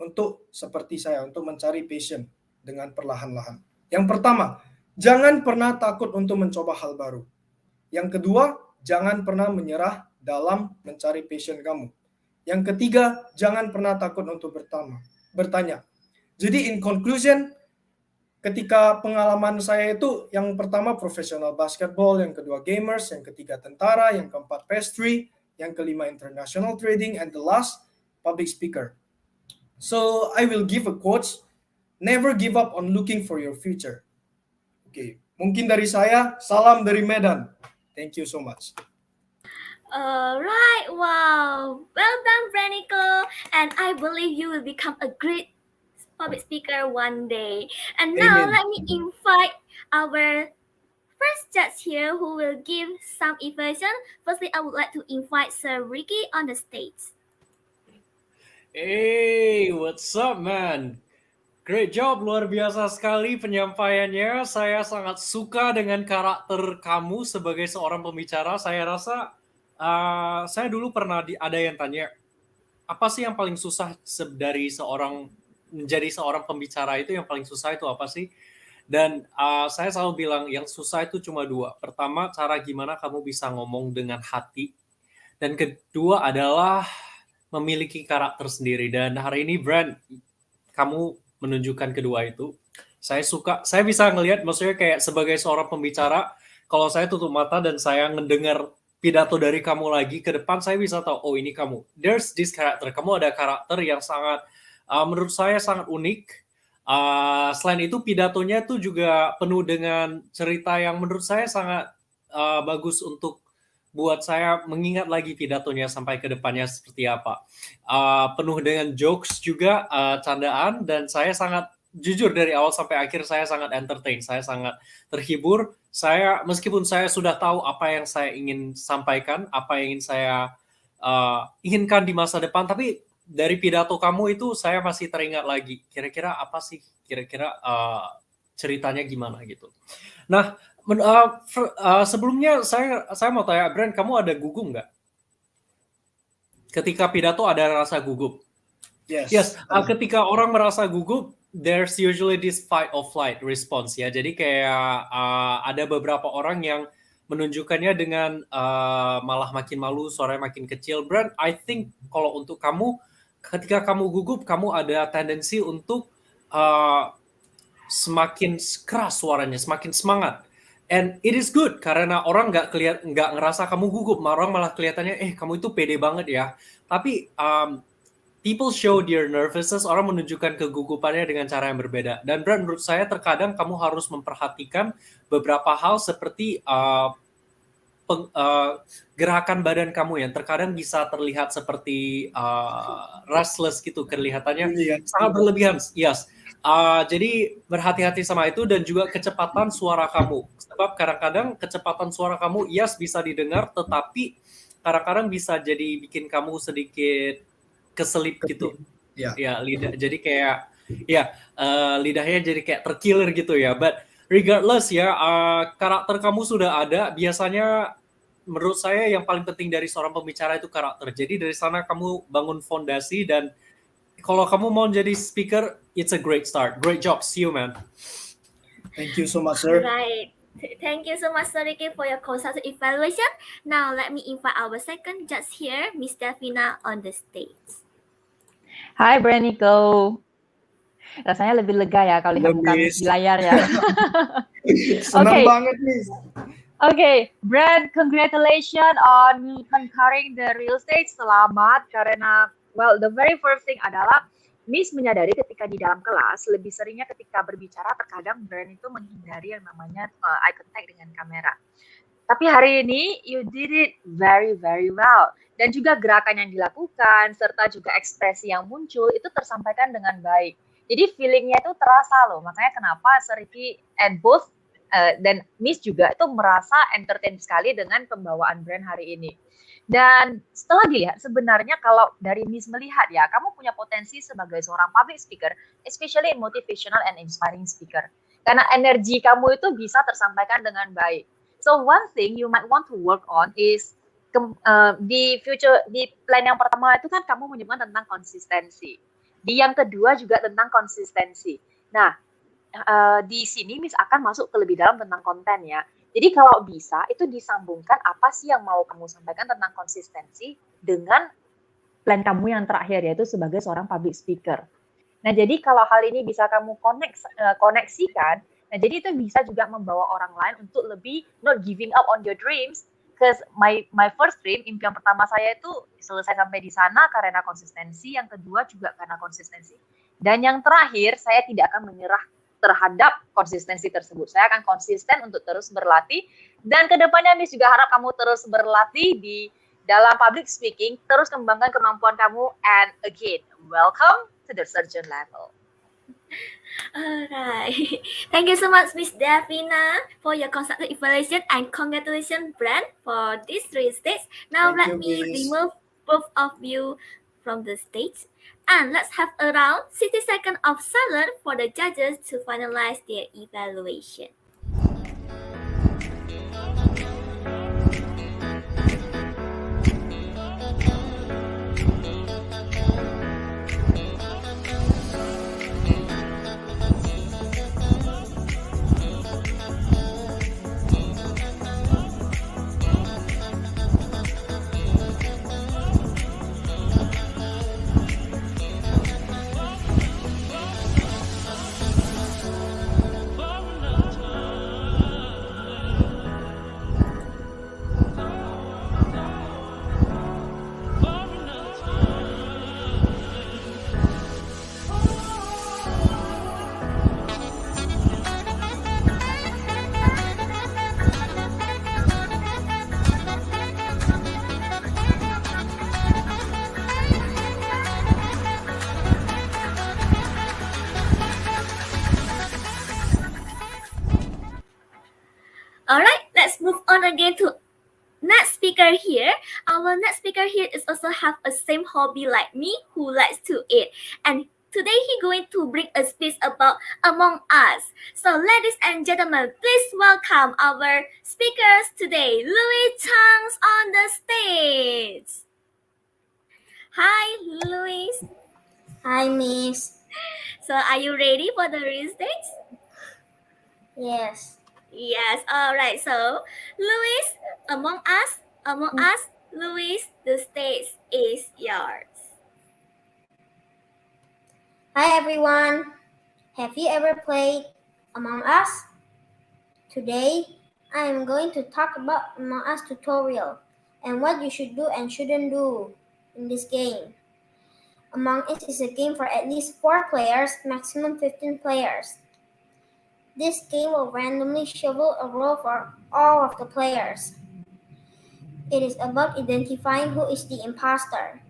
untuk seperti saya, untuk mencari passion dengan perlahan-lahan. Yang pertama, jangan pernah takut untuk mencoba hal baru. Yang kedua, jangan pernah menyerah dalam mencari passion kamu. Yang ketiga, jangan pernah takut untuk bertanya. Jadi in conclusion, ketika pengalaman saya itu yang pertama profesional basketball, yang kedua gamers, yang ketiga tentara, yang keempat pastry, yang kelima international trading, and the last public speaker. So I will give a quote, never give up on looking for your future. Oke, mungkin dari saya, salam dari Medan. Thank you so much. Alright, wow. Well done, Brenico. And I believe you will become a great public speaker one day. And now Amen. let me invite our first judge here who will give some evaluation. Firstly, I would like to invite Sir Ricky on the stage. Hey, what's up, man? Great job, luar biasa sekali penyampaiannya. Saya sangat suka dengan karakter kamu sebagai seorang pembicara. Saya rasa saya dulu pernah ada yang tanya, apa sih yang paling susah dari menjadi seorang pembicara itu, yang paling susah itu apa sih? Dan saya selalu bilang yang susah itu cuma 2. Pertama, cara gimana kamu bisa ngomong dengan hati. Dan kedua adalah memiliki karakter sendiri. Dan hari ini, Brand, kamu menunjukkan kedua itu. Saya bisa ngelihat, maksudnya kayak sebagai seorang pembicara, kalau saya tutup mata dan saya mendengar pidato dari kamu lagi ke depan, saya bisa tahu, oh ini kamu. There's this character. Kamu ada karakter yang sangat, menurut saya sangat unik. Selain itu pidatonya tuh juga penuh dengan cerita yang menurut saya sangat bagus untuk buat saya mengingat lagi pidatonya sampai ke depannya seperti apa. Penuh dengan jokes juga, candaan, dan saya sangat jujur dari awal sampai akhir saya sangat entertain, saya sangat terhibur. Meskipun saya sudah tahu apa yang saya ingin sampaikan, apa yang ingin saya inginkan di masa depan, tapi dari pidato kamu itu saya masih teringat lagi. Kira-kira apa sih? Kira-kira ceritanya gimana gitu. Nah, sebelumnya saya mau tanya, Brand, kamu ada gugup nggak? Ketika pidato ada rasa gugup? Yes. Ketika orang merasa gugup, there's usually this fight or flight response ya. Jadi kayak ada beberapa orang yang menunjukkannya dengan malah makin malu, suaranya makin kecil. Brand, I think kalau untuk kamu, ketika kamu gugup, kamu ada tendensi untuk semakin keras suaranya, semakin semangat. And it is good karena orang nggak ngerasa kamu gugup, orang malah kelihatannya kamu itu pede banget ya. Tapi people show their nervousness, orang menunjukkan kegugupannya dengan cara yang berbeda. Dan Brad, menurut saya terkadang kamu harus memperhatikan beberapa hal seperti gerakan badan kamu yang terkadang bisa terlihat seperti restless gitu, kelihatannya sangat berlebihan. Yes. Jadi berhati-hati sama itu dan juga kecepatan suara kamu. Sebab kadang-kadang kecepatan suara kamu yes bisa didengar, tetapi kadang-kadang bisa jadi bikin kamu sedikit keselip gitu. Ya lidah. Jadi kayak lidahnya jadi kayak terkilir gitu ya. But regardless ya, karakter kamu sudah ada. Biasanya menurut saya yang paling penting dari seorang pembicara itu karakter. Jadi dari sana kamu bangun fondasi dan kalau kamu mau jadi speaker, it's a great start. Great job. See you, man. Thank you so much, sir. Right. Thank you so much, Sir Ricky, for your consultative evaluation. Now, let me invite our second judge here, Miss Davina, on the stage. Hai Branico. Rasanya lebih lega ya kalau lihat muka Miss di layar ya. Senang banget, Miss. Okay, Brad, congratulations on conquering the real estate. Selamat karena, well, the very first thing adalah Miss menyadari ketika di dalam kelas, lebih seringnya ketika berbicara, terkadang Brand itu menghindari yang namanya eye contact dengan kamera. Tapi hari ini, you did it very, very well. Dan juga gerakan yang dilakukan, serta juga ekspresi yang muncul, itu tersampaikan dengan baik. Jadi feelingnya itu terasa loh. Makanya kenapa Sir Ricky and both dan Miss juga itu merasa entertain sekali dengan pembawaan Brand hari ini. Dan setelah dilihat, sebenarnya kalau dari Miss melihat ya, kamu punya potensi sebagai seorang public speaker, especially motivational and inspiring speaker. Karena energi kamu itu bisa tersampaikan dengan baik. So one thing you might want to work on is di plan yang pertama itu kan kamu menyebutkan tentang konsistensi. Di yang kedua juga tentang konsistensi. Nah, di sini Miss akan masuk ke lebih dalam tentang konten ya. Jadi kalau bisa itu disambungkan apa sih yang mau kamu sampaikan tentang konsistensi dengan plan kamu yang terakhir yaitu sebagai seorang public speaker. Nah jadi kalau hal ini bisa kamu koneksikan, nah jadi itu bisa juga membawa orang lain untuk lebih not giving up on your dreams. Because my first dream, impian pertama saya itu selesai sampai di sana karena konsistensi, yang kedua juga karena konsistensi. Dan yang terakhir, saya tidak akan menyerah terhadap konsistensi tersebut. Saya akan konsisten untuk terus berlatih. Dan kedepannya Miss juga harap kamu terus berlatih di dalam public speaking, terus kembangkan kemampuan kamu. And again, welcome to the surgeon level. Alright. Thank you so much, Miss Davina, for your consultative evaluation, and congratulations, Brand, for this 3 stages. Now let me remove both of you from the stage. And let's have around 60 seconds of silence for the judges to finalize their evaluation. Alright, let's move on again to next speaker here. Our next speaker here is also have a same hobby like me, who likes to eat. And today he going to bring a speech about Among Us. So ladies and gentlemen, please welcome our speakers today, Louis Chang's on the stage. Hi, Louis. Hi, Miss. So are you ready for the real stage? Yes. Yes, all right. So, Louis, Among Us, Louis, the stage is yours. Hi, everyone. Have you ever played Among Us? Today, I am going to talk about Among Us tutorial and what you should do and shouldn't do in this game. Among Us is a game for at least 4 players, maximum 15 players. This game will randomly shuffle a role for all of the players. It is about identifying who is the imposter.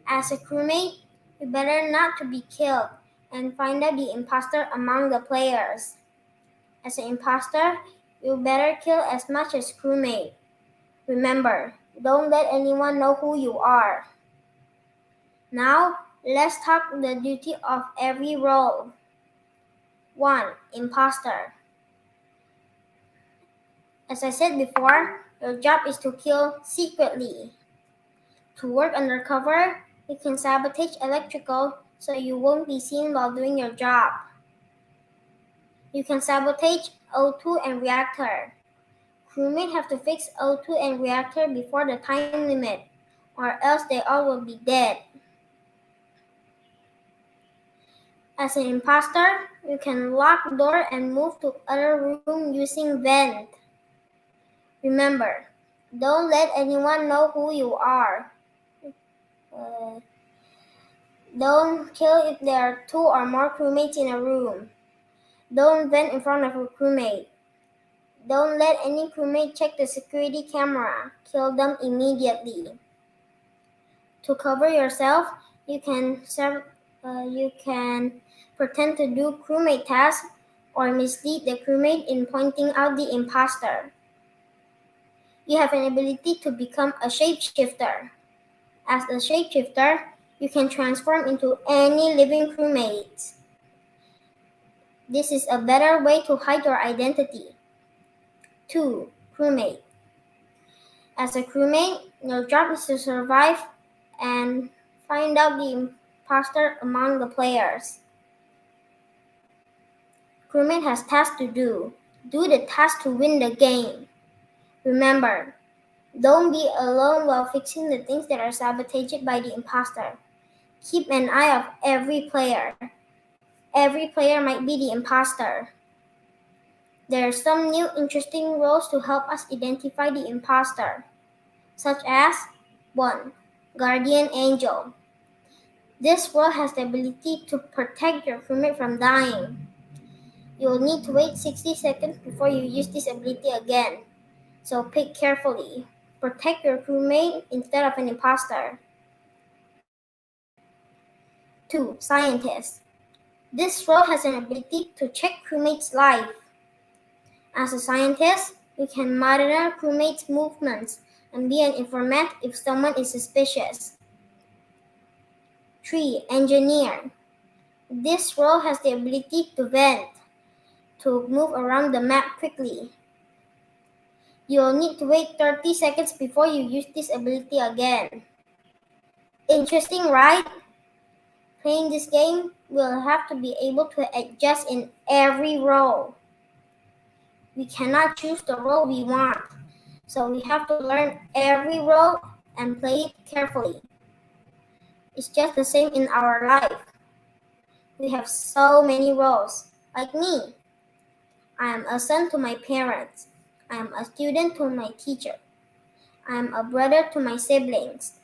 As a crewmate, you better not to be killed and find out the imposter among the players. As an imposter, you better kill as much as crewmate. Remember, don't let anyone know who you are. Now, let's talk the duty of every role. 1. Imposter. As I said before, your job is to kill secretly. To work undercover, you can sabotage electrical so you won't be seen while doing your job. You can sabotage O2 and reactor. Crewmates have to fix O2 and reactor before the time limit, or else they all will be dead. As an imposter, you can lock door and move to other room using vent. Remember, don't let anyone know who you are. Don't kill if there are 2 or more crewmates in a room. Don't vent in front of a crewmate. Don't let any crewmate check the security camera. Kill them immediately. To cover yourself, you can pretend to do crewmate tasks or mislead the crewmate in pointing out the imposter. You have an ability to become a shapeshifter. As a shapeshifter, you can transform into any living crewmate. This is a better way to hide your identity. 2. Crewmate. As a crewmate, your job is to survive and find out the imposter among the players. Crewmate has tasks to do. Do the task to win the game. Remember, don't be alone while fixing the things that are sabotaged by the imposter. Keep an eye on every player. Every player might be the imposter. There are some new interesting roles to help us identify the imposter, such as 1. Guardian Angel. This role has the ability to protect your crewmate from dying. You will need to wait 60 seconds before you use this ability again, so pick carefully. Protect your crewmate instead of an imposter. 2. Scientist. This role has an ability to check crewmates' life. As a scientist, you can monitor crewmates' movements and be an informant if someone is suspicious. 3. Engineer. This role has the ability to vent, to move around the map quickly. You'll need to wait 30 seconds before you use this ability again. Interesting, right? Playing this game, we'll have to be able to adjust in every role. We cannot choose the role we want, so we have to learn every role and play it carefully. It's just the same in our life. We have so many roles, like me. I am a son to my parents. I am a student to my teacher. I am a brother to my siblings.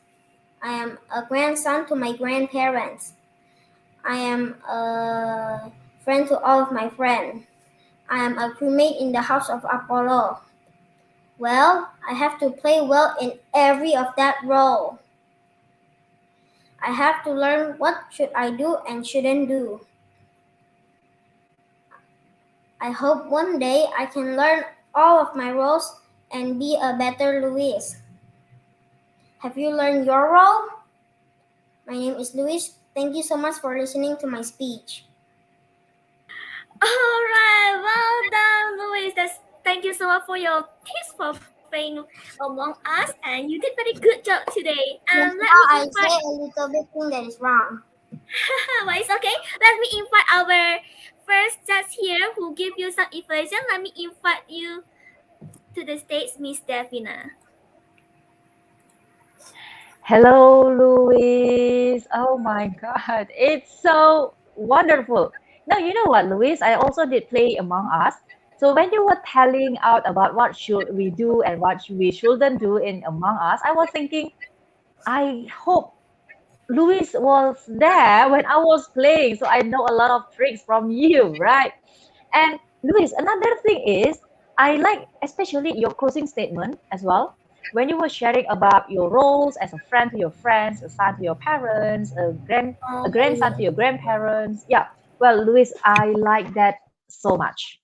I am a grandson to my grandparents. I am a friend to all of my friends. I am a crewmate in the house of Apollo. Well, I have to play well in every of that role. I have to learn what should I do and shouldn't do. I hope one day I can learn all of my roles and be a better Luis. Have you learned your role? My name is Luis. Thank you so much for listening to my speech. Alright, well done, Louis. Thank you so much for your tips for playing Among Us, and you did very good job today. And let me I invite. say a little bit thing that is wrong. But it's okay. Let me invite our first judge here who give you some information. Let me invite you to the stage, Miss Davina. Hello, Luis. Oh my God, it's so wonderful. Now, you know what, Luis? I also did play Among Us. So when you were telling out about what should we do and what we shouldn't do in Among Us, I was thinking, I hope Luis was there when I was playing, so I know a lot of tricks from you, right? And Luis, another thing is, I like especially your closing statement as well. When you were sharing about your roles as a friend to your friends, a son to your parents, a grandson to your grandparents. Yeah. Well, Luis, I like that so much.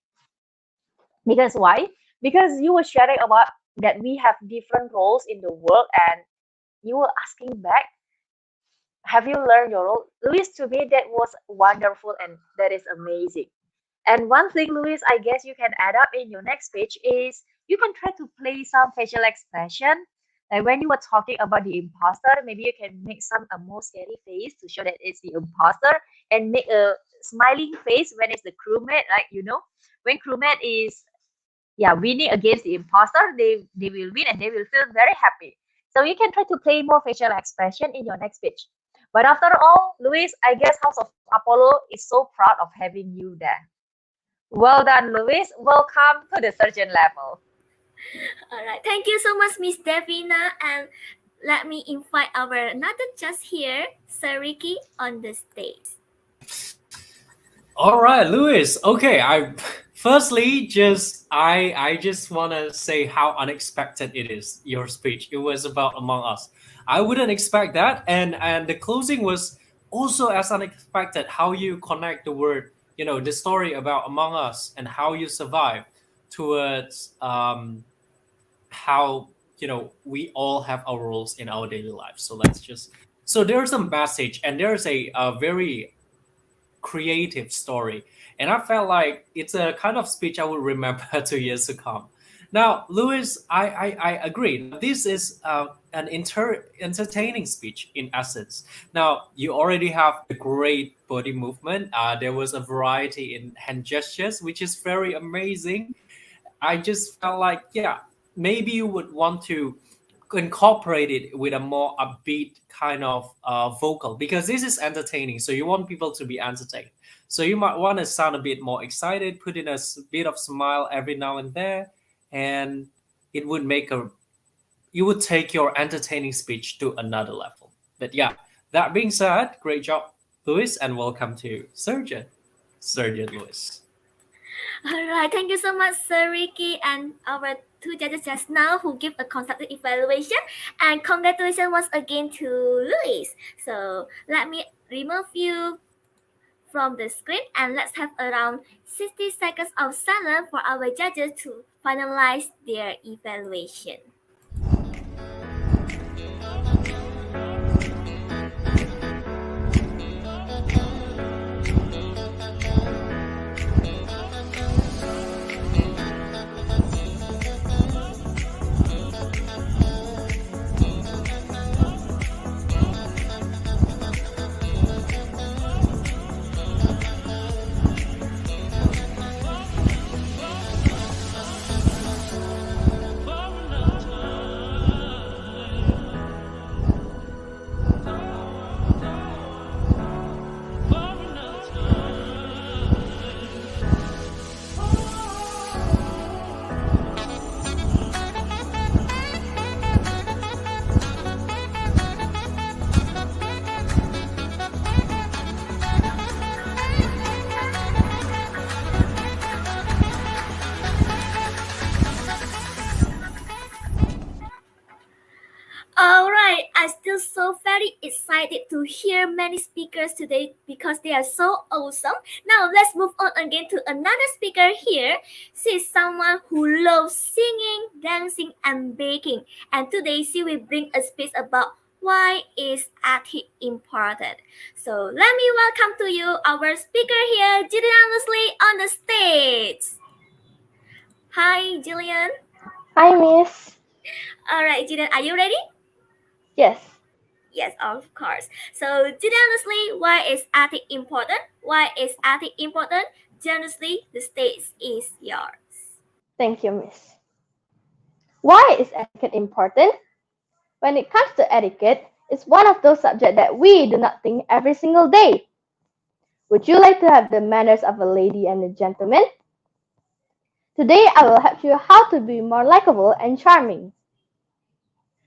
Because why? Because you were sharing about that we have different roles in the world, and you were asking back, have you learned your role? Luis, to me, that was wonderful and that is amazing. And one thing, Luis, I guess you can add up in your next page is you can try to play some facial expression. Like when you were talking about the imposter, maybe you can make some a more scary face to show that it's the imposter, and make a smiling face when it's the crewmate. Like when crewmate is winning against the imposter, they will win and they will feel very happy. So you can try to play more facial expression in your next page. But after all, Luis, I guess House of Apollo is so proud of having you there. Well done, Luis. Welcome to the surgeon level. All right. Thank you so much, Miss Devina. And let me invite our another judge here, Sir Ricky, on the stage. All right, Louis. Okay, I firstly I just want to say how unexpected it is. Your speech. It was about Among Us. I wouldn't expect that, and the closing was also as unexpected. How you connect the word, the story about Among Us and how you survive towards how we all have our roles in our daily life. So there's a message and there's a very creative story. And I felt like it's a kind of speech I would remember 2 years to come. Now, Louis, I agree. This is an entertaining speech in essence. Now, you already have a great body movement. There was a variety in hand gestures, which is very amazing. I just felt like, maybe you would want to incorporate it with a more upbeat kind of vocal because this is entertaining. So you want people to be entertained. So you might want to sound a bit more excited, put in a bit of smile every now and there, and it would you would take your entertaining speech to another level. But that being said, great job, Louis, and welcome to Surgeon Louis. All right. Thank you so much, Sir Ricky, and our two judges just now who give a constructive evaluation. And congratulations once again to Louis. So let me remove you from the screen and let's have around 60 seconds of silence for our judges to finalize their evaluation. Alright, I'm still so very excited to hear many speakers today because they are so awesome. Now let's move on again to another speaker here. She is someone who loves singing, dancing, and baking. And today she will bring a speech about why is ethics important. So let me welcome to you our speaker here, Jillian Leslie, on the stage. Hi, Jillian. Hi, Miss. Alright, Jillian, are you ready? Yes. Yes, of course. So, honestly, why is ethics important? Why is ethics important? Honestly, the stage is yours. Thank you, Miss. Why is etiquette important? When it comes to etiquette, it's one of those subjects that we do not think every single day. Would you like to have the manners of a lady and a gentleman? Today I will help you how to be more likable and charming.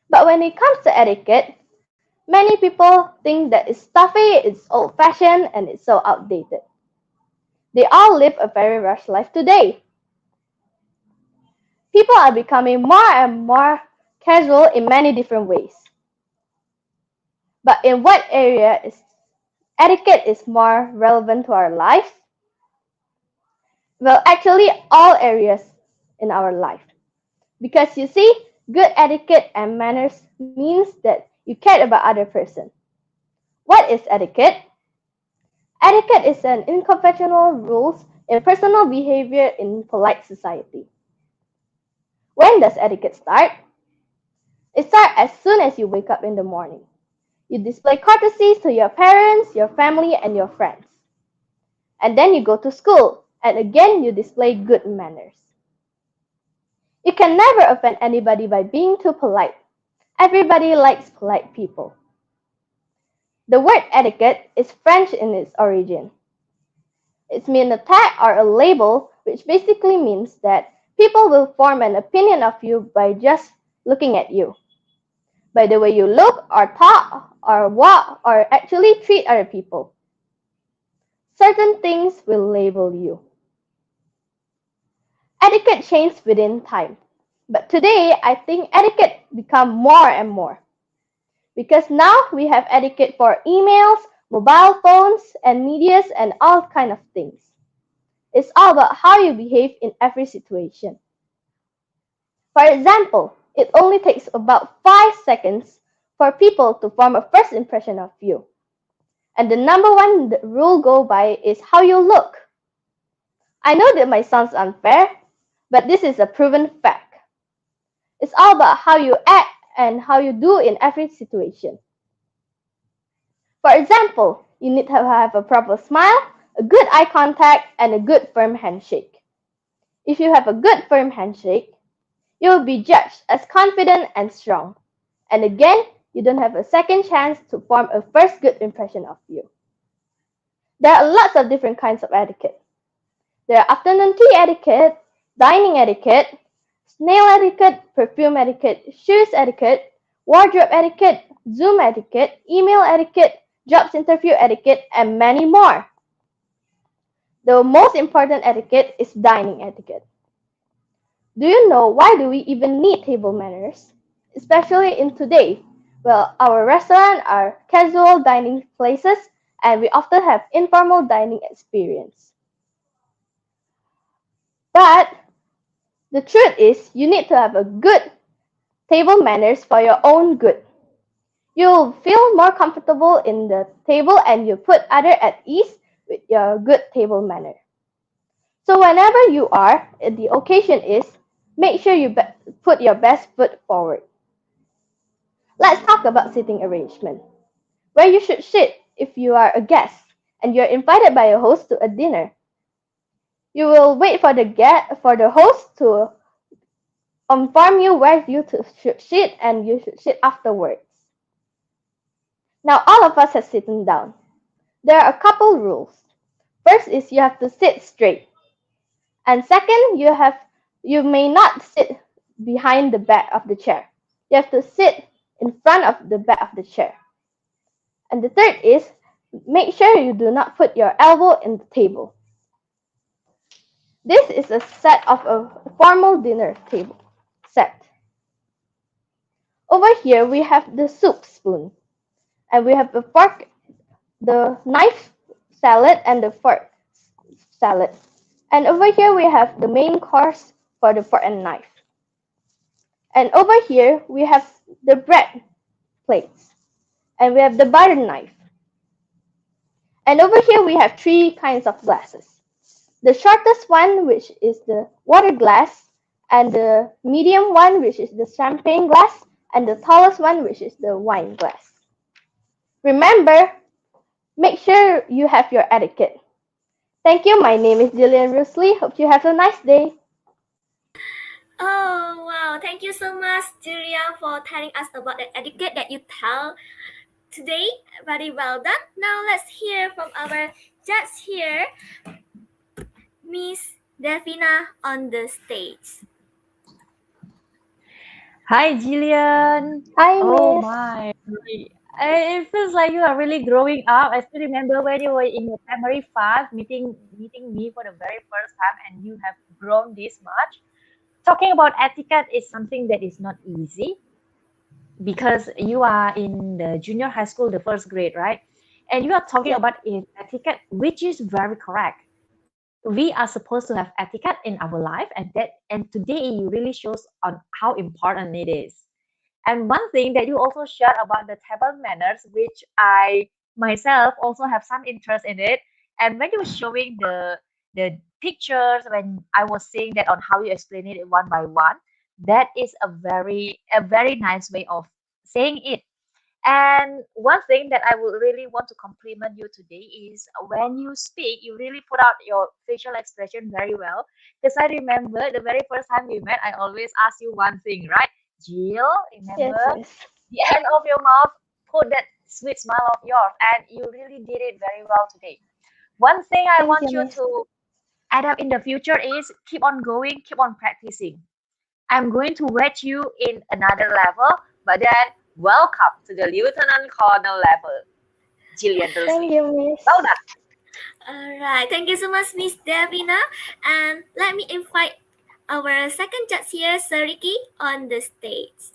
But when it comes to etiquette, many people think that it's stuffy, it's old-fashioned, and it's so outdated. They all live a very rushed life today. People are becoming more and more casual in many different ways. But in what area is etiquette is more relevant to our lives? Well, actually, all areas in our life. Because you see, good etiquette and manners means that you care about other person. What is etiquette? Etiquette is an unconventional rules in personal behavior in polite society. When does etiquette start? It starts as soon as you wake up in the morning. You display courtesies to your parents, your family, and your friends. And then you go to school, and again you display good manners. You can never offend anybody by being too polite. Everybody likes polite people. The word etiquette is French in its origin. It means a tag or a label, which basically means that people will form an opinion of you by just looking at you, by the way you look or talk or walk or actually treat other people. Certain things will label you. Etiquette changes within time, but today I think etiquette become more and more. Because now we have etiquette for emails, mobile phones, and medias and all kind of things. It's all about how you behave in every situation. For example, it only takes about 5 seconds for people to form a first impression of you. And the number one rule go by is how you look. I know that might sound unfair, but this is a proven fact. It's all about how you act and how you do in every situation. For example, you need to have a proper smile, a good eye contact, and a good firm handshake. If you have a good firm handshake, you will be judged as confident and strong. And again, you don't have a second chance to form a first good impression of you. There are lots of different kinds of etiquette. There are afternoon tea etiquette, dining etiquette, nail etiquette, perfume etiquette, shoes etiquette, wardrobe etiquette, Zoom etiquette, email etiquette, jobs interview etiquette, and many more. The most important etiquette is dining etiquette. Do you know why do we even need table manners? Especially in today. Well, our restaurants are casual dining places and we often have informal dining experience. But the truth is you need to have a good table manners for your own good. You'll feel more comfortable in the table and you put others at ease with your good table manner. So whenever you are, the occasion is, make sure you put your best foot forward. Let's talk about seating arrangement. Where you should sit if you are a guest and you're invited by a host to a dinner. You will wait for the host to inform you where you should sit and you should sit afterwards. Now all of us have sitting down. There are a couple rules. First is you have to sit straight. And second, you may not sit behind the back of the chair. You have to sit in front of the back of the chair. And the third is make sure you do not put your elbow in the table. This is a set of a formal dinner table set. Over here we have the soup spoon. And we have the fork, the knife salad, and the fork salad. And over here we have the main course for the fork and knife. And over here we have the bread plates. And we have the butter knife. And over here we have 3 kinds of glasses. The shortest one, which is the water glass, and the medium one, which is the champagne glass, and the tallest one, which is the wine glass. Remember, make sure you have your etiquette. Thank you. My name is Jillian Rusley. Hope you have a nice day. Oh, wow. Thank you so much, Julia, for telling us about the etiquette that you tell today. Very well done. Now let's hear from our judge here, Miss Davina on the stage. Hi, Jillian. Hi, Oh Miss. my. It feels like you are really growing up. I still remember when you were in your primary five meeting me for the very first time, and you have grown this much. Talking about etiquette is something that is not easy because you are in the junior high school, the first grade, right? And you are talking Yes. about etiquette, which is very correct. We are supposed to have etiquette in our life, and today you really shows on how important it is. And one thing that you also shared about the table manners, which I myself also have some interest in it. And when you were showing the pictures, when I was seeing that on how you explain it one by one, that is a very nice way of saying it. And one thing that I would really want to compliment you today is when you speak, you really put out your facial expression very well. Because I remember the very first time we met, I always ask you one thing, right? Jill, Yes, remember Miss. the end of your mouth, put that sweet smile of yours, and you really did it very well today. One thing I Thank you, want you Miss. to add up in the future is keep on going, keep on practicing. I'm going to rate you in another level, but then welcome to the Lieutenant Colonel level. Jillian Thank Rusmi. you, Miss. Well done. Alright, thank you so much, Miss Davina. And let me invite our second judge here, Sir Ricky, on the stage.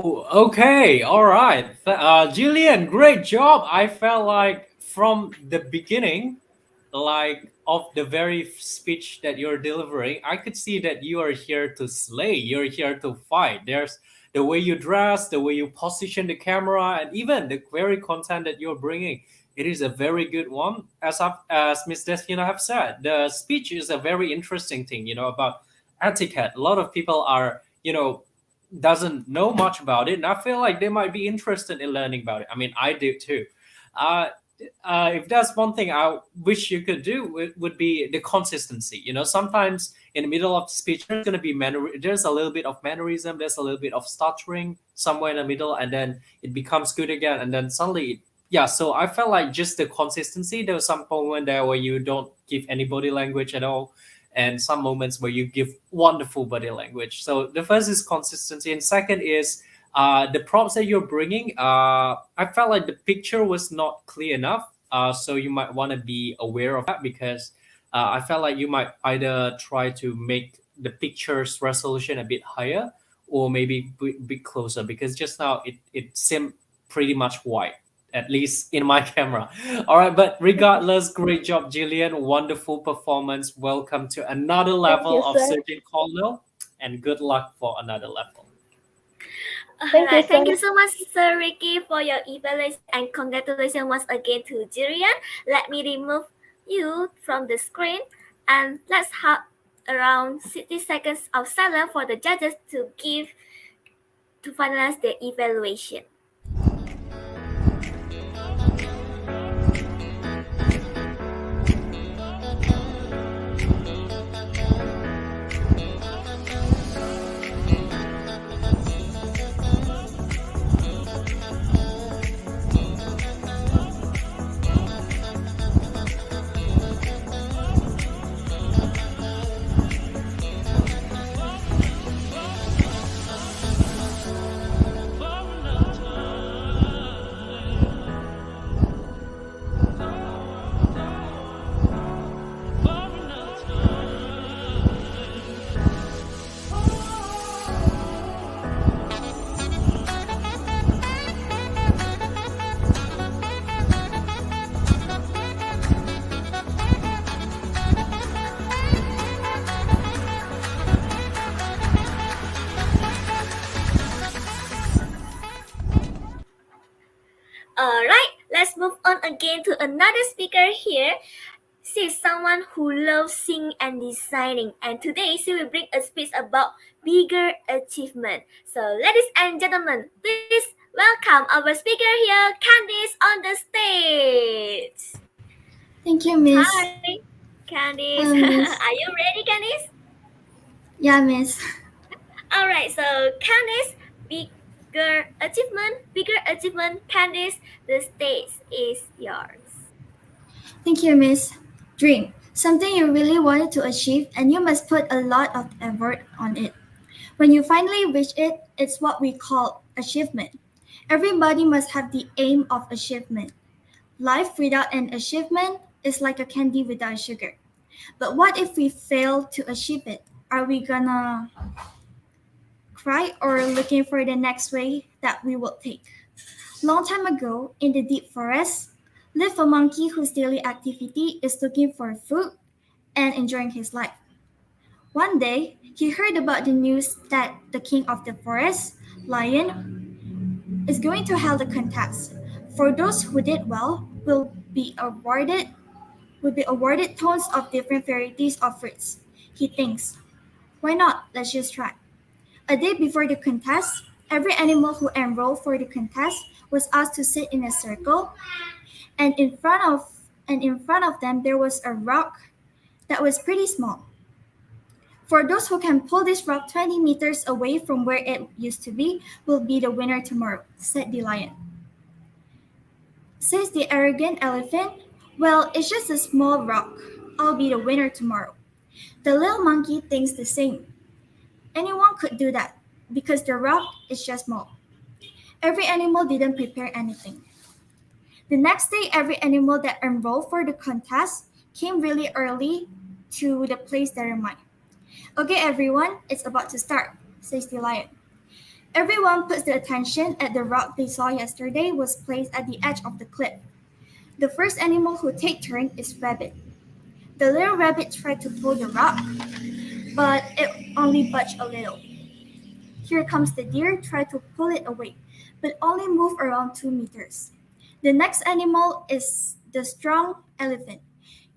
Oh, okay, all right. Jillian, great job. I felt like from the beginning, like of the very speech that you're delivering, I could see that you are here to slay. You're here to fight. There's the way you dress, the way you position the camera, and even the very content that you're bringing. It is a very good one. As Miss Despina have said, the speech is a very interesting thing. About etiquette. A lot of people are doesn't know much about it, and I feel like they might be interested in learning about it. I mean, I do too. uh, if there's one thing I wish you could do, would be the consistency. Sometimes in the middle of the speech, there's going to be there's a little bit of mannerism, there's a little bit of stuttering somewhere in the middle, and then it becomes good again, and then suddenly, yeah. So I felt like just the consistency. There was some moment there where you don't give any body language at all, and some moments where you give wonderful body language. So the first is consistency, and second is the prompts that you're bringing. I felt like the picture was not clear enough. So you might want to be aware of that, because I felt like you might either try to make the picture's resolution a bit higher, or maybe a bit closer, because just now it seemed pretty much white, at least in my camera. All right, but regardless, great job, Jillian. Wonderful performance. Welcome to another Thank you, level of sir. Surgeon Colonel, and good luck for another level. Thank you, Alright, thank sir. you so much, Sir Ricky, for your evaluation, and congratulations once again to Jillian. Let me remove you from the screen, and let's have around 60 seconds of silence for the judges to finalize the evaluation. Alright, let's move on again to another speaker here. She is someone who loves singing and designing, and today she will bring a speech about bigger achievement. So, ladies and gentlemen, please welcome our speaker here, Candice, on the stage. Thank you, Miss. Hi, Candice. Hello, Miss. Are you ready, Candice? Yeah, Miss. Alright, so Candice, bigger achievement, Candice, the stage is yours. Thank you, Miss. Dream. Something you really wanted to achieve, and you must put a lot of effort on it. When you finally reach it, it's what we call achievement. Everybody must have the aim of achievement. Life without an achievement is like a candy without sugar. But what if we fail to achieve it? Are we gonna cry or looking for the next way that we will take? Long time ago, in the deep forest, lived a monkey whose daily activity is looking for food and enjoying his life. One day, he heard about the news that the king of the forest, lion, is going to hold a contest. For those who did well, will be awarded tons of different varieties of fruits. He thinks, why not? Let's just try. A day before the contest, every animal who enrolled for the contest was asked to sit in a circle, and in front of them there was a rock that was pretty small. For those who can pull this rock 20 meters away from where it used to be will be the winner tomorrow, said the lion. Says the arrogant elephant, well, it's just a small rock. I'll be the winner tomorrow. The little monkey thinks the same. Anyone could do that because the rock is just small. Every animal didn't prepare anything. The next day, every animal that enrolled for the contest came really early to the place they might. Okay, everyone, it's about to start, says the lion. Everyone puts their attention at the rock they saw yesterday was placed at the edge of the cliff. The first animal who take turn is rabbit. The little rabbit tried to pull the rock, but it only budged a little. Here comes the deer, tried to pull it away, but only moved around 2 meters. The next animal is the strong elephant.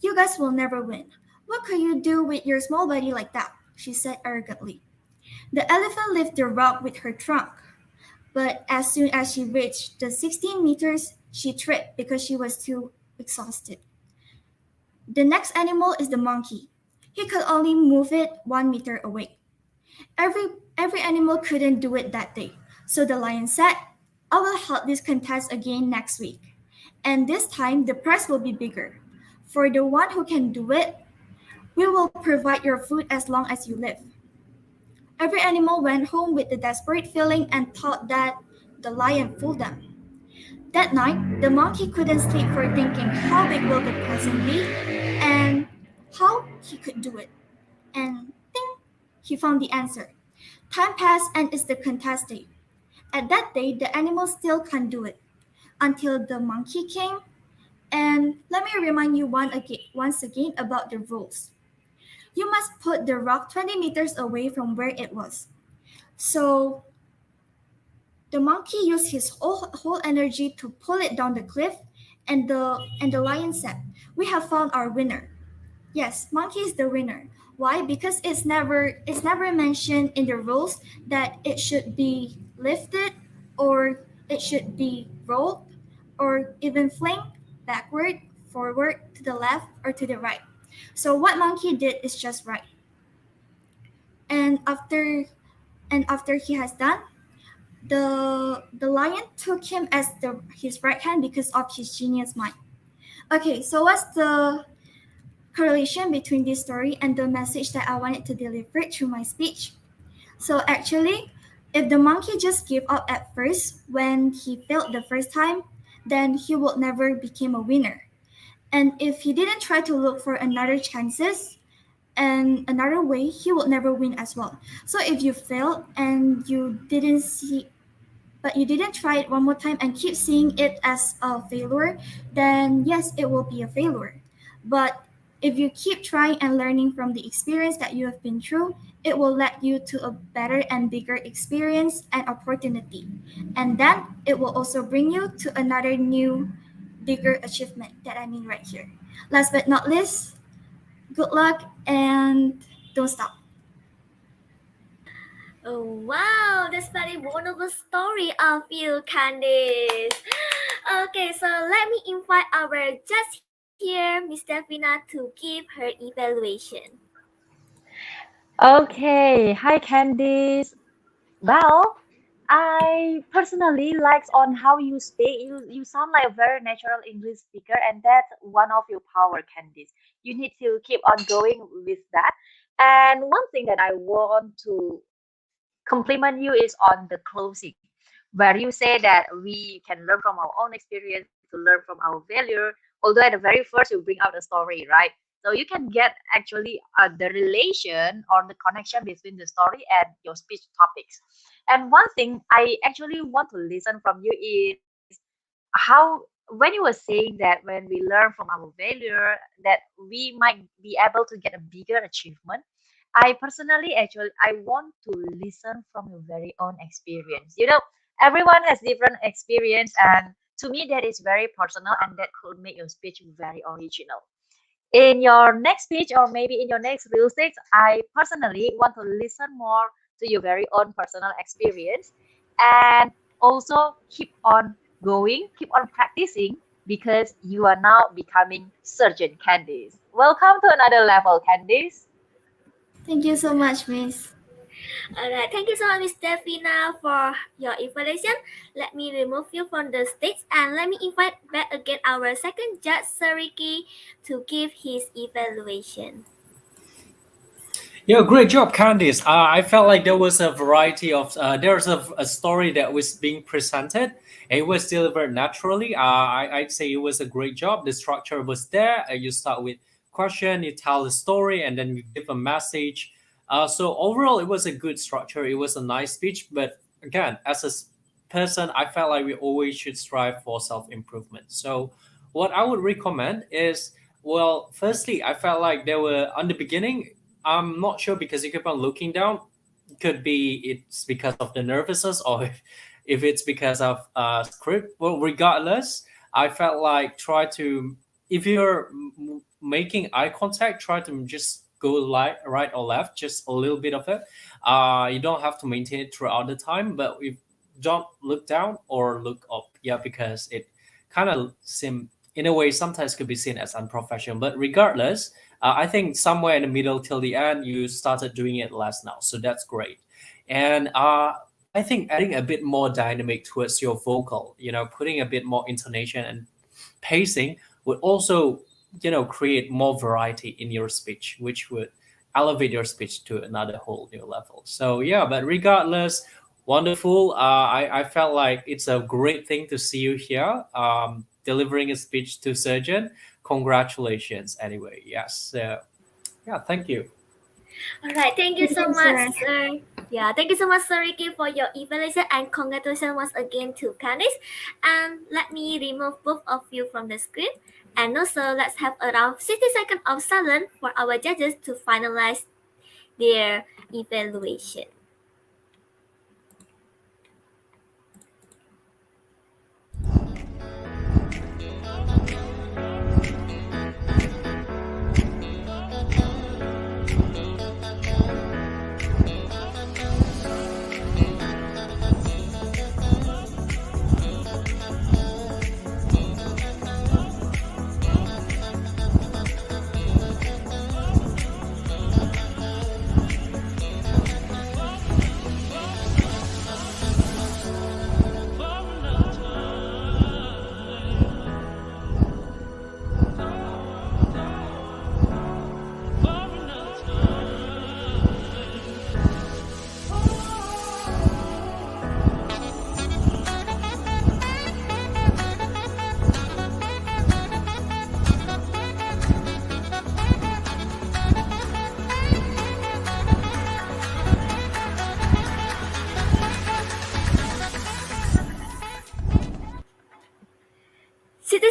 You guys will never win. What could you do with your small body like that? She said arrogantly. The elephant lifted the rock with her trunk, but as soon as she reached the 16 meters, she tripped because she was too exhausted. The next animal is the monkey. He could only move it 1 meter away. Every animal couldn't do it that day, so the lion said, I will hold this contest again next week, and this time the prize will be bigger. For the one who can do it, we will provide your food as long as you live. Every animal went home with a desperate feeling and thought that the lion fooled them. That night, the monkey couldn't sleep for thinking how big will the present be and how he could do it. And ding, he found the answer. Time passed and it's the contest day. At that day, the animals still can't do it until the monkey came. And let me remind you once again about the rules. You must put the rock 20 meters away from where it was. So the monkey used his whole energy to pull it down the cliff, and the lion said, "We have found our winner." Yes, monkey is the winner. Why? Because it's never mentioned in the rules that it should be lifted or it should be rolled or even flinged backward, forward, to the left or to the right. So what monkey did is just right. And after he has done, the lion took him as his right hand because of his genius mind. Okay, so what's the correlation between this story and the message that I wanted to deliver through my speech? So actually, if the monkey just gave up at first when he failed the first time, then he would never become a winner. And if he didn't try to look for another chances and another way, he would never win as well. So if you failed and you didn't try it one more time and keep seeing it as a failure, then yes, it will be a failure. But if you keep trying and learning from the experience that you have been through, it will lead you to a better and bigger experience and opportunity. And then it will also bring you to another new, bigger achievement that I mean right here. Last but not least, good luck and don't stop. Oh wow, that's very wonderful story of you, Candice. Okay, so let me invite our judge here, Miss Davina, to give her evaluation. Okay, hi Candice. Well, I personally likes on how you speak. You sound like a very natural English speaker, and that's one of your power, Candice. You need to keep on going with that. And one thing that I want to compliment you is on the closing, where you say that we can learn from our own experience to learn from our failure. Although at the very first you bring out a story, right? So you can get actually the relation or the connection between the story and your speech topics. And one thing I actually want to listen from you is how when you were saying that when we learn from our failure that we might be able to get a bigger achievement. I personally actually I want to listen from your very own experience. Everyone has different experience, and to me that is very personal and that could make your speech very original. In your next speech or maybe in your next real estate, I personally want to listen more to your very own personal experience, and also keep on going, keep on practicing, because you are now becoming Surgeon Candice. Welcome to another level, Candice. Thank you so much, Miss. Alright, thank you so much, Miss Devina, for your evaluation. Let me remove you from the stage and let me invite back again our second judge, Sariki, to give his evaluation. Yeah, great job, Candice. I felt like there was a variety of there's a story that was being presented. It was delivered naturally. I'd say it was a great job. The structure was there. You start with question, you tell the story, and then you give a message. So overall, it was a good structure. It was a nice speech. But again, as a person, I felt like we always should strive for self improvement. So what I would recommend is, well, firstly, I felt like there were on the beginning. I'm not sure because you keep on looking down. Could be it's because of the nervousness, or if it's because of script. Well, regardless, I felt like try to if you're making eye contact, try to just go right or left, just a little bit of it. You don't have to maintain it throughout the time, but if don't look down or look up, yeah, because it kind of seem in a way sometimes could be seen as unprofessional. But regardless, I think somewhere in the middle till the end, you started doing it less now. So that's great. And I think adding a bit more dynamic towards your vocal, putting a bit more intonation and pacing would also, create more variety in your speech, which would elevate your speech to another whole new level. So yeah, but regardless, wonderful. I felt like it's a great thing to see you here, delivering a speech to surgeon. Congratulations anyway. Yes, yeah, thank you. Alright, thank you Thank so you, much, sir. sir. Yeah, thank you so much, Sariki, for your evaluation, and congratulations once again to Candice. And let me remove both of you from the script. And also, let's have around 60 seconds of silence for our judges to finalize their evaluation.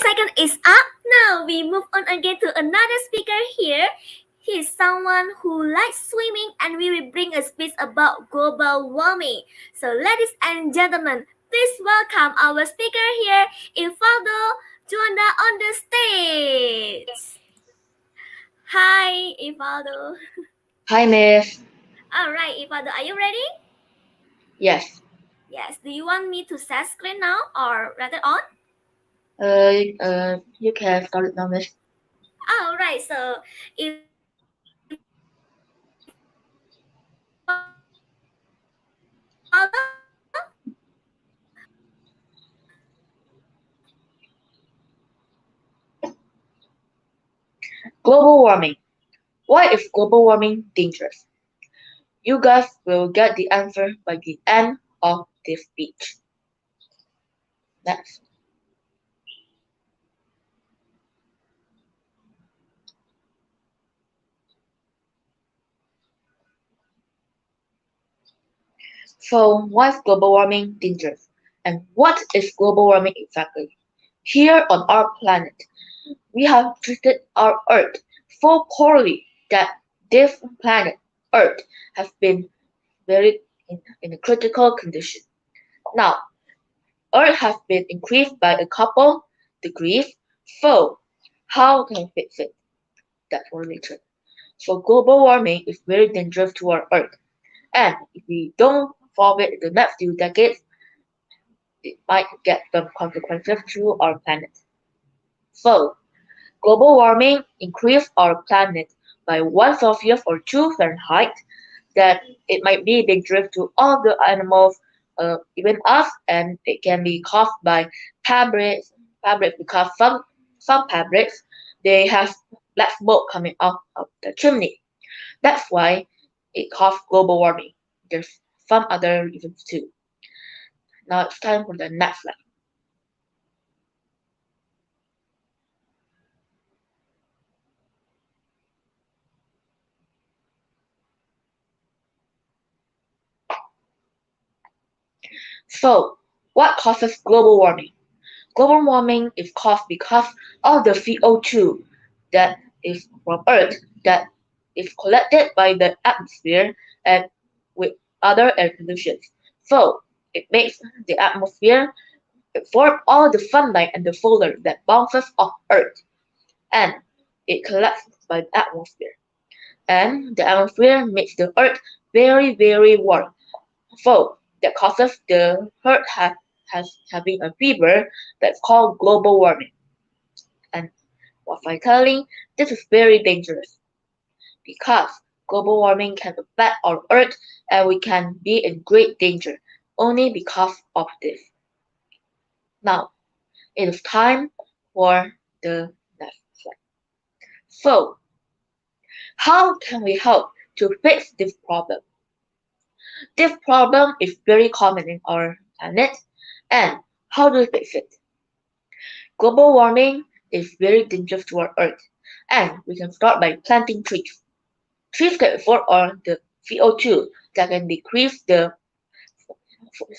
Second is up. Now we move on again to another speaker here. He's someone who likes swimming, and we will bring a speech about global warming. So ladies and gentlemen, please welcome our speaker here, Ivaldo Juanda on the stage. Hi, Ivaldo. Hi, Miss. Alright, Ivaldo, are you ready? Yes. Yes. Do you want me to set screen now or rather on? You can start it now, Miss. Alright, so Ivaldo, Global warming. Why is global warming dangerous? You guys will get the answer by the end of this speech. Next. So, why is global warming dangerous? And what is global warming exactly? Here on our planet, we have treated our Earth so poorly that this planet, Earth, has been very in a critical condition. Now, Earth has been increased by a couple degrees, so how can we fix it? That's for later. So global warming is very dangerous to our Earth, and if we don't solve it in the next few decades, it might get some consequences to our planet. So, global warming increased our planet by 1 Celsius or 2 Fahrenheit, that it might be dangerous to all the animals, even us, and it can be caused by fabrics, because some fabrics they have black smoke coming out of the chimney. That's why it caused global warming. There's some other reasons too. Now it's time for the next slide. So, what causes global warming? Global warming is caused because of the CO2 that is from Earth that is collected by the atmosphere and with other air pollutions. So, it makes the atmosphere absorb all the sunlight and the solar that bounces off Earth, and it collects by the atmosphere. And the atmosphere makes the Earth very, very warm. So that causes the Earth has having a fever that's called global warming. And what I'm telling, this is very dangerous because global warming can affect our Earth and we can be in great danger only because of this. Now, it is time for the next slide. So, how can we help to fix this problem? This problem is very common in our planet, and how do we fix it? Global warming is very dangerous to our Earth, and we can start by planting trees. Trees can absorb all the CO2 that can decrease the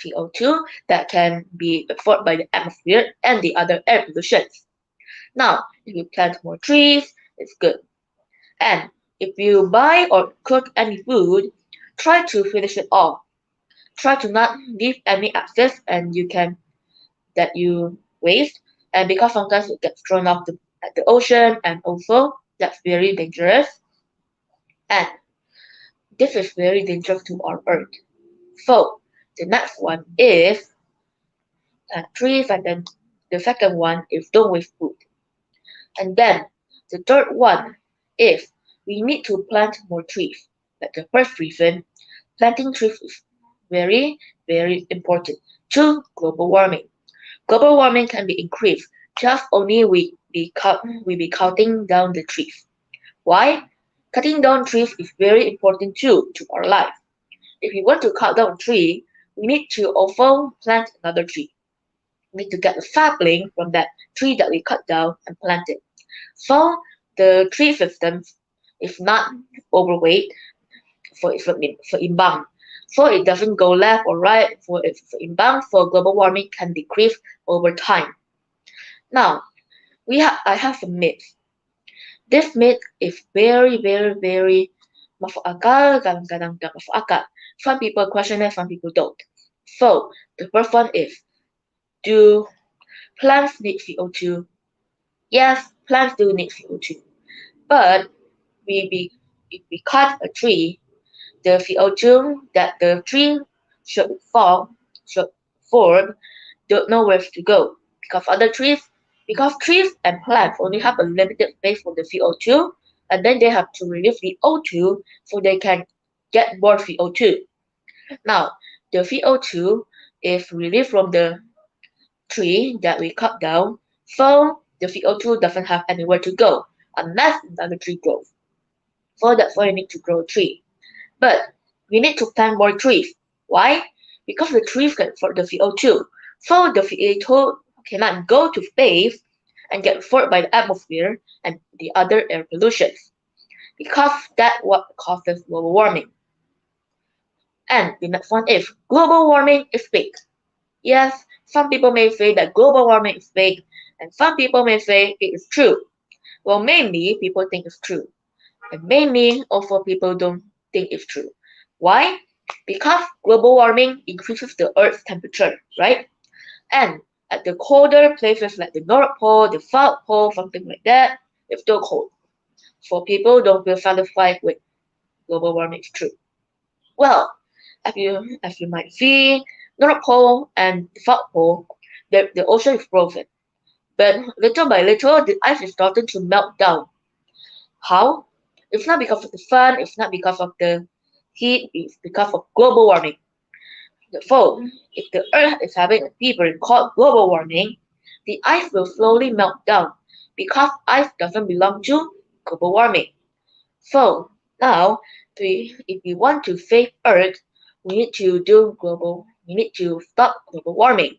CO2 that can be absorbed by the atmosphere and the other air pollutions. Now, if you plant more trees, it's good. And if you buy or cook any food, try to finish it all. Try to not leave any excess and that you waste, and because sometimes it gets thrown off at the ocean, and also that's very dangerous, and this is very dangerous to our Earth. So the next one is plant trees, and then the second one is don't waste food, and then the third one is we need to plant more trees. Like the first reason, planting trees is very, very important to global warming. Global warming can be increased just only we be cutting down the trees. Why? Cutting down trees is very important too to our life. If we want to cut down a tree, we need to also plant another tree. We need to get a sapling from that tree that we cut down and plant it. So the tree system is not overweight for imbang. So it doesn't go left or right for imbang, so global warming can decrease over time. Now, I have some myths. This myth is very, very, very masuk akal, kadang-kadang tidak masuk akal. Some people question it, some people don't. So, the first one is, do plants need CO2? Yes, plants do need CO2. But if we cut a tree, the CO2 that the tree should form don't know where to go because trees and plants only have a limited space for the CO2, and then they have to release the O2 so they can get more CO2. Now, the CO2 is released from the tree that we cut down, so the CO2 doesn't have anywhere to go. unless another tree grows. So that's why you need to grow a tree. But we need to plant more trees. Why? Because the trees can absorb the CO2. So the CO2 cannot go to space and get absorbed by the atmosphere and the other air pollutions. Because that's what causes global warming. And the next one is global warming is fake. Yes, some people may say that global warming is fake, and some people may say it is true. Well, mainly people think it's true, and mainly also people don't think it's true. Why? Because global warming increases the Earth's temperature, right? And at the colder places like the North Pole, the South Pole, something like that, it's still cold. So people don't feel satisfied with global warming is true. Well, as you might see, North Pole and South Pole, the ocean is frozen. But little by little, the ice is starting to melt down. How? It's not because of the sun, it's not because of the heat, it's because of global warming. So, if the Earth is having a fever called global warming, the ice will slowly melt down because ice doesn't belong to global warming. So, now, if we want to save Earth, we need to stop global warming.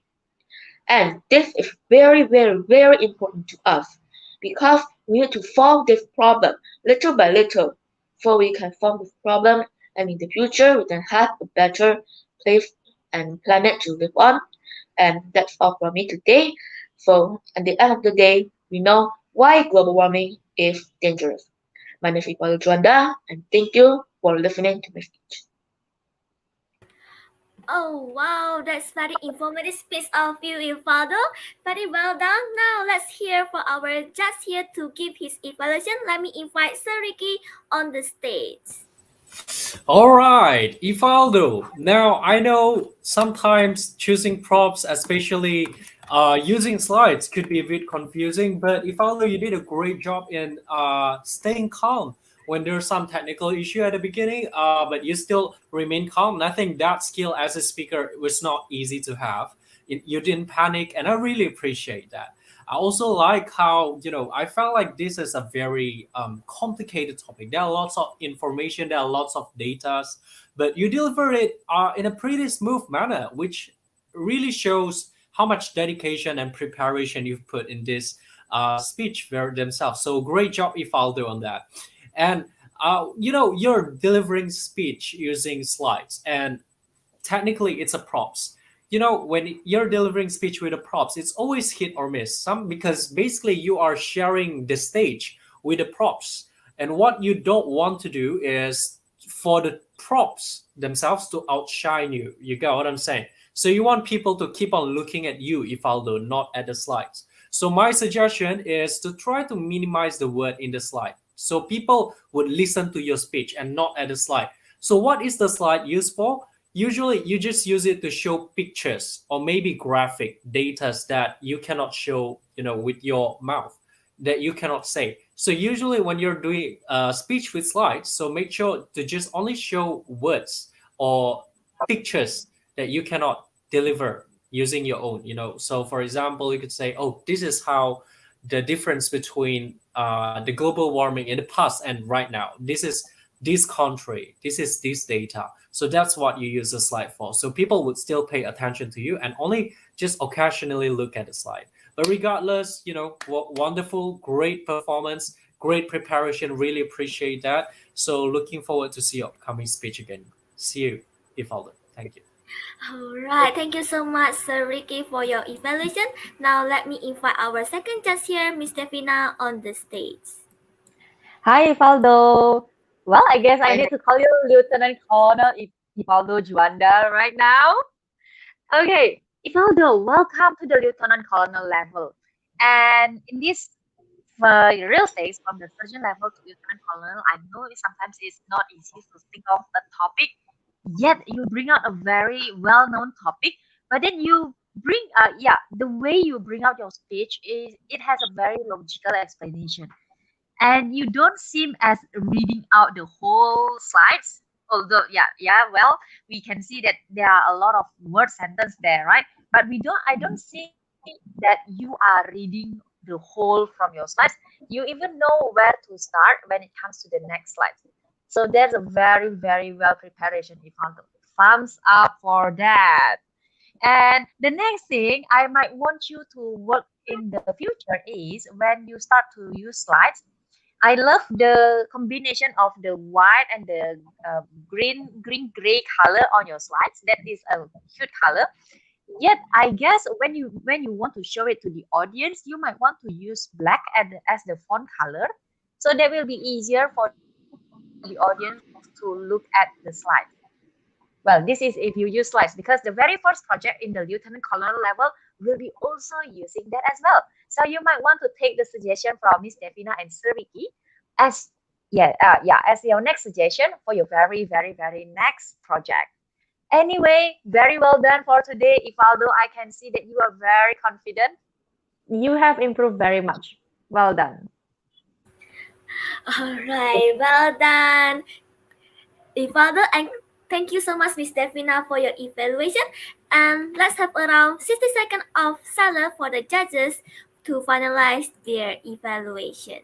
And this is very, very, very important to us because we need to solve this problem little by little so we can solve this problem and in the future we can have a better place and planet to live on. And that's all from me today. So at the end of the day, we know why global warming is dangerous. My name is Ipalo Juanda and thank you for listening to my speech. Oh wow, that's very informative speech of you, Infaldo. Very well done. Now let's hear for our judge here to give his evaluation. Let me invite Sir Ricky on the stage. All right, Ifaldo. Now I know sometimes choosing props, especially using slides, could be a bit confusing. But Ifaldo, you did a great job in staying calm when there's some technical issue at the beginning. But you still remain calm. And I think that skill as a speaker was not easy to have. You didn't panic, and I really appreciate that. I also like how, I felt like this is a very complicated topic. There are lots of information, there are lots of data, but you deliver it in a pretty smooth manner, which really shows how much dedication and preparation you've put in this speech themselves. So great job, Ifaldo, on that. And, you're delivering speech using slides, and technically it's a props. When you're delivering speech with the props, it's always hit or miss, some because basically you are sharing the stage with the props, and what you don't want to do is for the props themselves to outshine you. You get what I'm saying? So you want people to keep on looking at you, Ifaldo, not at the slides. So my suggestion is to try to minimize the word in the slide so people would listen to your speech and not at the slide. So what is the slide used for? Usually you just use it to show pictures or maybe graphic data that you cannot show, with your mouth, that you cannot say. So usually when you're doing speech with slides, so make sure to just only show words or pictures that you cannot deliver using your own. So for example, you could say, oh, this is how the difference between the global warming in the past and right now. This is this country, this is this data. So that's what you use the slide for. So people would still pay attention to you and only just occasionally look at the slide. But regardless, wonderful, great performance, great preparation. Really appreciate that. So looking forward to see your upcoming speech again. See you, Ifaldo. Thank you. All right, thank you so much, Sir Ricky, for your evaluation. Now let me invite our second judge here, Miss Devina, on the stage. Hi, Ifaldo. Well, I guess I need to call you Lieutenant Colonel Ifaldo Juanda right now. Okay, Ifaldo, welcome to the Lieutenant Colonel level. And in this real stage, from the sergeant level to Lieutenant Colonel, I know sometimes it's not easy to think of a topic, yet you bring out a very well-known topic, but then you bring, the way you bring out your speech is, it has a very logical explanation. And you don't seem as reading out the whole slides, although well, we can see that there are a lot of word sentence there, right? But I don't see that you are reading the whole from your slides. You even know where to start when it comes to the next slide. So there's a very, very well preparation, Ivaldo. Thumbs up for that. And the next thing I might want you to work in the future is when you start to use slides. I love the combination of the white and the green gray color on your slides. That is a cute color. Yet I guess when you want to show it to the audience, you might want to use black as the font color, so that will be easier for the audience to look at the slide. Well, this is if you use slides, because the very first project in the lieutenant colonel level will be also using that as well. So you might want to take the suggestion from Miss Devina and Sir Vicky as as your next suggestion for your very, very, very next project. Anyway, very well done for today, Ivaldo. I can see that you are very confident. You have improved very much. Well done. All right, well done, Ivaldo, and thank you so much, Miss Devina, for your evaluation. And let's have around 60 seconds of silence for the judges to finalize their evaluation.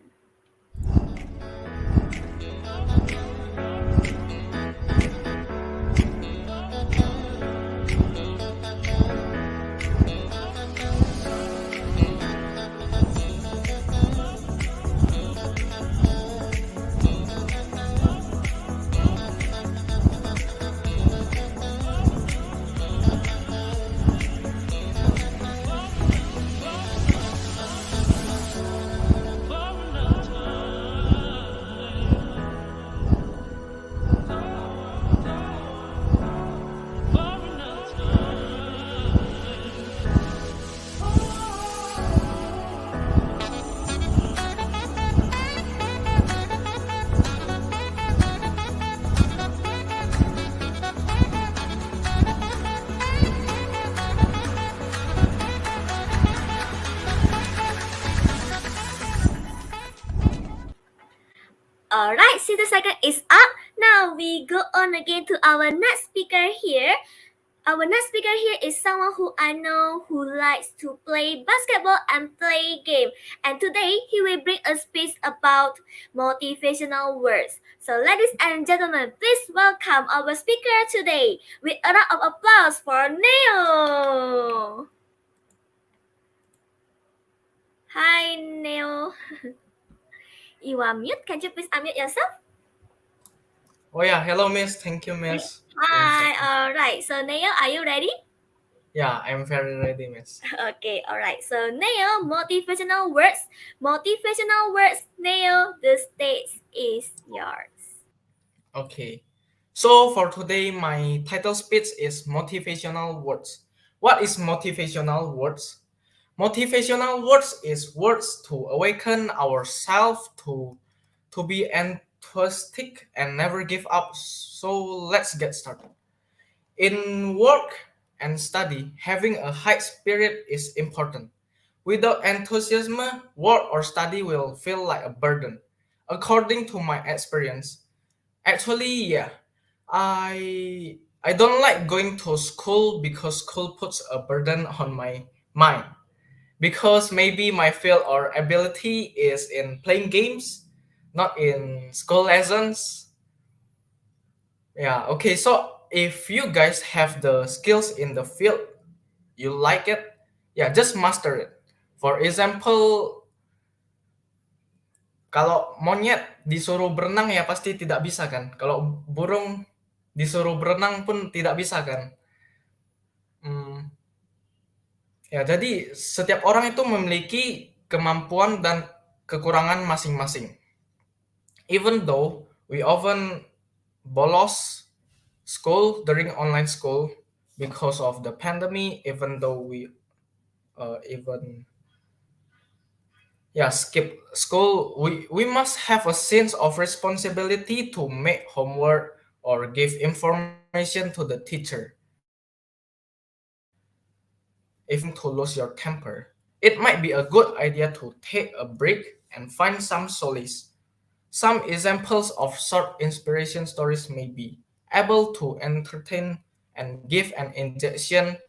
Alright, 60 seconds is up. Now we go on again to our next speaker here. Our next speaker here is someone who I know who likes to play basketball and play game. And today he will bring a speech about motivational words. So ladies and gentlemen, please welcome our speaker today with a round of applause for Neo. Hi Neo. You are mute. Can you please unmute yourself? Oh yeah, hello Miss. Thank you, Miss. Hi. All right. So Neo, are you ready? Yeah, I'm very ready, Miss. Okay. All right. So Neo, motivational words. Motivational words. Neo, the stage is yours. Okay. So for today, my title speech is motivational words. What is motivational words? Motivational words is words to awaken ourselves to be enthusiastic and never give up. So let's get started. In work and study, having a high spirit is important. Without enthusiasm, work or study will feel like a burden. According to my experience, actually, yeah, I don't like going to school because school puts a burden on my mind. Because maybe my field or ability is in playing games, not in school lessons. Yeah, okay, so if you guys have the skills in the field, you like it, yeah, just master it. For example, kalau monyet disuruh berenang ya pasti tidak bisa kan. Kalau burung disuruh berenang pun tidak bisa kan. Ya, jadi setiap orang itu memiliki kemampuan dan kekurangan masing-masing. Even though we often bolos school during online school because of the pandemic, even though we skip school, we must have a sense of responsibility to make homework or give information to the teacher. If you to lose your temper, it might be a good idea to take a break and find some solace. Some examples of short inspiration stories may be able to entertain and give an injection.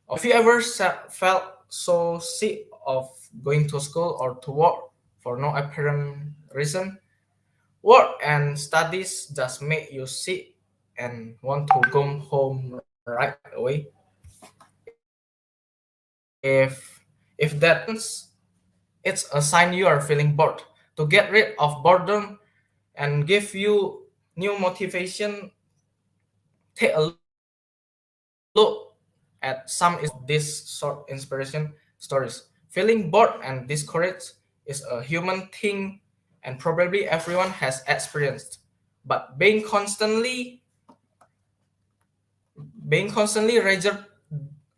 Have you ever felt so sick of going to school or to work for no apparent reason? Work and studies just make you sick and want to go home right away. If that happens, it's a sign you are feeling bored. To get rid of boredom and give you new motivation, take a look at some of these short inspiration stories. Feeling bored and discouraged is a human thing and probably everyone has experienced. But being constantly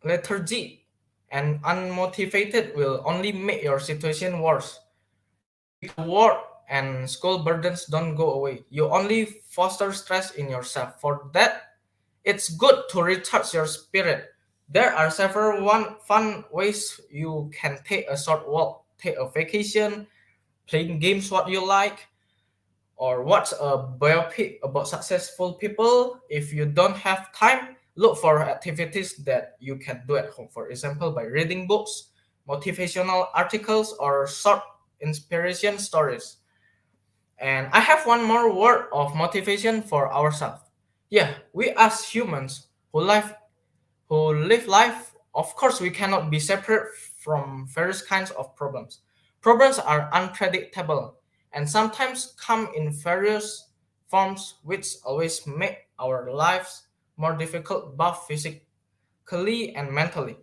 lethargic and unmotivated will only make your situation worse. Because work and school burdens don't go away. You only foster stress in yourself. For that, it's good to recharge your spirit. There are several fun ways you can take a short walk, take a vacation, playing games what you like, or watch a biopic about successful people. If you don't have time, look for activities that you can do at home. For example, by reading books, motivational articles, or short inspiration stories. And I have one more word of motivation for ourselves. Yeah, we as humans who live life, of course, we cannot be separate from various kinds of problems. Problems are unpredictable and sometimes come in various forms, which always make our lives more difficult, both physically and mentally.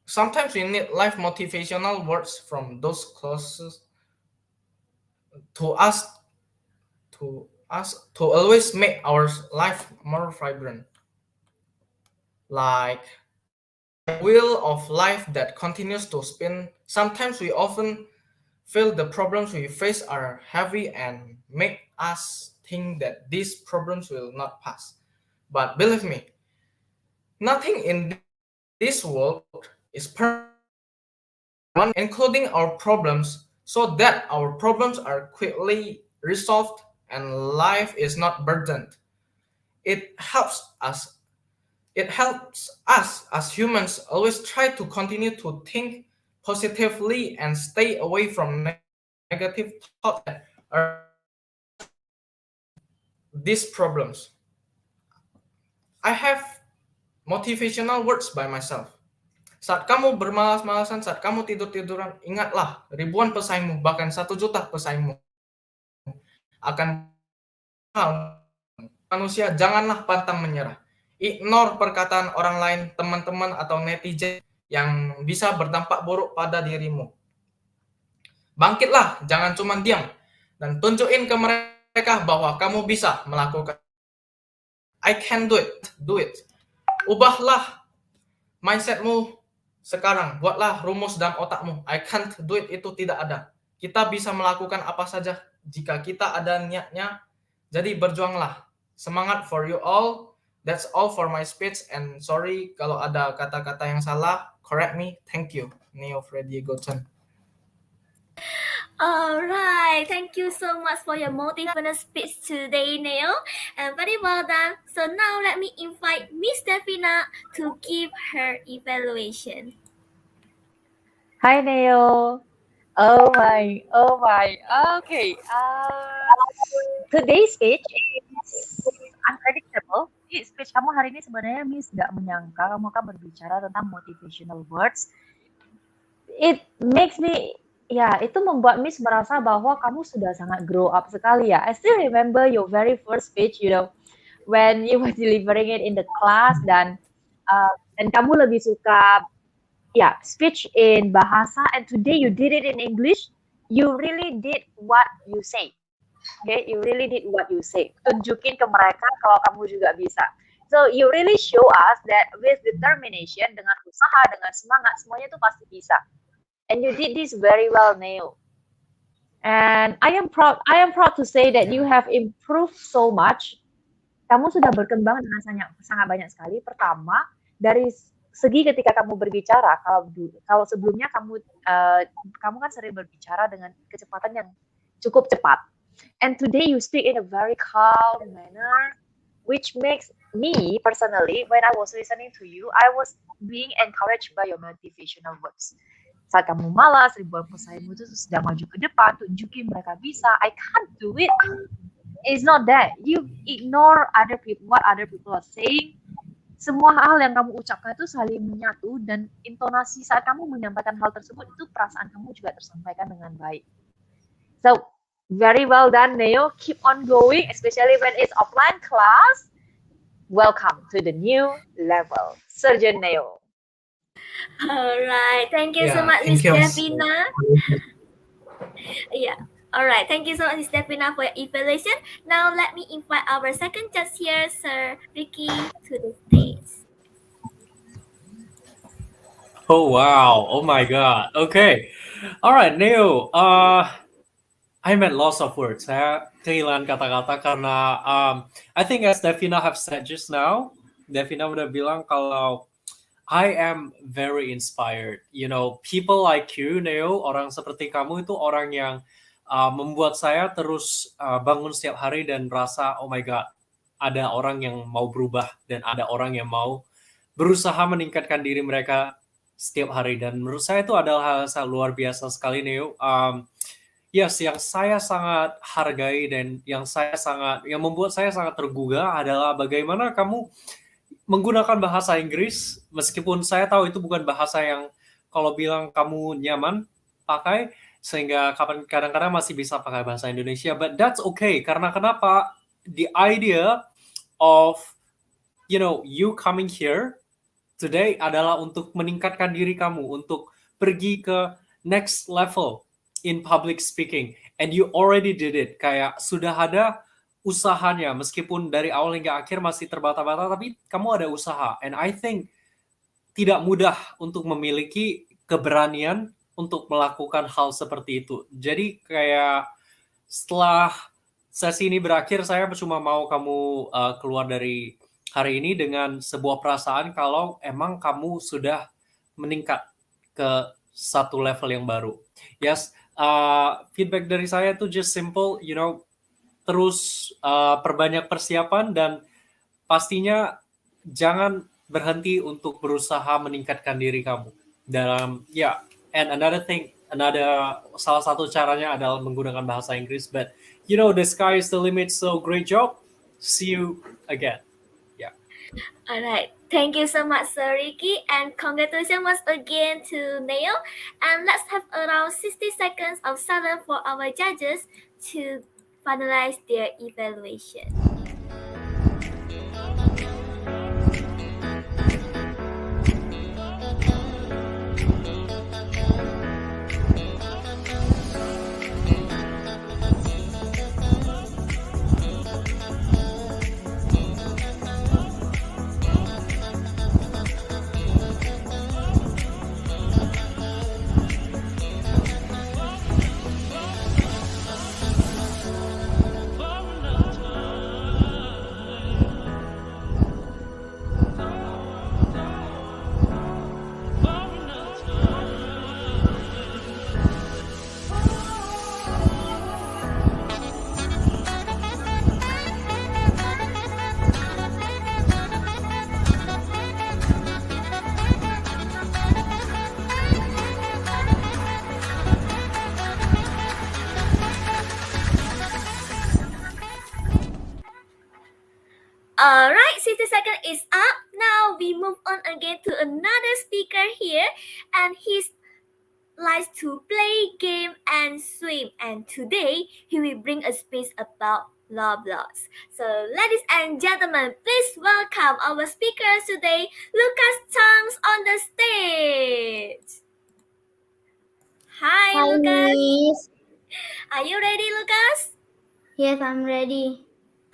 Sometimes we need life motivational words from those closest to us to always make our life more vibrant. Like wheel of life that continues to spin. Sometimes we often feel the problems we face are heavy and make us think that these problems will not pass. But believe me, nothing in this world is permanent, including our problems, so that our problems are quickly resolved and life is not burdened. It helps us It helps us as humans always try to continue to think positively and stay away from negative thoughts that are these problems. I have motivational words by myself. Saat kamu bermalas-malasan, saat kamu tidur-tiduran, ingatlah ribuan pesaingmu, bahkan 1 juta pesaingmu akan manusia, janganlah pantang menyerah. Ignore perkataan orang lain, teman-teman atau netizen yang bisa berdampak buruk pada dirimu. Bangkitlah, jangan cuma diam. Dan tunjukin ke mereka bahwa kamu bisa melakukan. I can do it. Ubahlah mindsetmu sekarang. Buatlah rumus dalam otakmu. I can't do it itu tidak ada. Kita bisa melakukan apa saja jika kita ada niatnya. Jadi berjuanglah. Semangat for you all. That's all for my speech and sorry kalau ada kata-kata yang salah. Correct me. Thank you. Neo Freddy Goten. Alright, thank you so much for your motivational speech today, Neil, and very well done. So now let me invite Miss Delphina to give her evaluation. Hi, Neo. Oh my. Okay. Today's speech is unpredictable. Jadi speech kamu hari ini sebenarnya Miss nggak menyangka kamu akan berbicara tentang motivational words. It makes me, itu membuat Miss merasa bahwa kamu sudah sangat grow up sekali ya. I still remember your very first speech, when you were delivering it in the class dan kamu lebih suka speech in bahasa, and today you did it in English. You really did what you say. Okay, you really did what you say. Tunjukin ke mereka kalau kamu juga bisa. So you really show us that with determination, dengan usaha, dengan semangat, semuanya itu pasti bisa. And you did this very well, Neo. And I am proud to say that you have improved so much. Kamu sudah berkembang dengan sangat banyak sekali. Pertama, dari segi ketika kamu berbicara, kalau sebelumnya kamu kan sering berbicara dengan kecepatan yang cukup cepat. And today you speak in a very calm manner, which makes me personally, when I was listening to you, I was being encouraged by your motivational words. Saat kamu malas, ribuan pesaingmu itu sedang maju ke depan, tunjukin mereka bisa. I can't do it. It's not that. You ignore other people, what other people are saying. Semua hal yang kamu ucapkan itu saling menyatu, dan intonasi saat kamu menyampaikan hal tersebut itu perasaan kamu juga tersampaikan dengan baik. So, very well done, Neo. Keep on going, especially when it's offline class. Welcome to the new level. Surgeon Neo. Alright, thank you so much, Miss Devina. Yeah. Alright, thank you so much, Miss Devina, for your evaluation. Now let me invite our second judge here, Sir Ricky, to the stage. Oh wow! Oh my God! Okay, all right, Neo. I'm at loss of words. Saya kehilangan kata-kata karena I think as Devina have said just now, Devina udah bilang kalau I am very inspired. You know, people like you, Neo, orang seperti kamu itu orang yang membuat saya terus bangun setiap hari dan rasa, oh my God, ada orang yang mau berubah dan ada orang yang mau berusaha meningkatkan diri mereka setiap hari. Dan menurut saya itu adalah hal yang luar biasa sekali, Neo. Yes, yang saya sangat hargai dan yang membuat saya sangat tergugah adalah bagaimana kamu menggunakan bahasa Inggris, meskipun saya tahu itu bukan bahasa yang kalau bilang kamu nyaman pakai, sehingga kadang-kadang masih bisa pakai bahasa Indonesia, but that's okay. Karena kenapa? The idea of, you coming here today adalah untuk meningkatkan diri kamu, untuk pergi ke next level in public speaking, and you already did it. Kayak sudah ada usahanya, meskipun dari awal hingga akhir masih terbata-bata, tapi kamu ada usaha. And I think tidak mudah untuk memiliki keberanian untuk melakukan hal seperti itu. Jadi kayak setelah sesi ini berakhir, saya cuma mau kamu keluar dari hari ini dengan sebuah perasaan kalau emang kamu sudah meningkat ke satu level yang baru. Yes, feedback dari saya itu just simple, terus perbanyak persiapan dan pastinya jangan berhenti untuk berusaha meningkatkan diri kamu dalam and salah satu caranya adalah menggunakan bahasa Inggris, but the sky is the limit, so great job, see you again. Alright, thank you so much, Sir Ricky, and congratulations once again to Neil. And let's have around 60 seconds of silence for our judges to finalize their evaluation. Alright, 60 seconds is up. Now we move on again to another speaker here, and he likes to play game and swim, and today he will bring a speech about love loss. So ladies and gentlemen, please welcome our speakers today, Lucas Chunks on the stage. Hi Lucas. Miss. Are you ready, Lucas? Yes, I'm ready.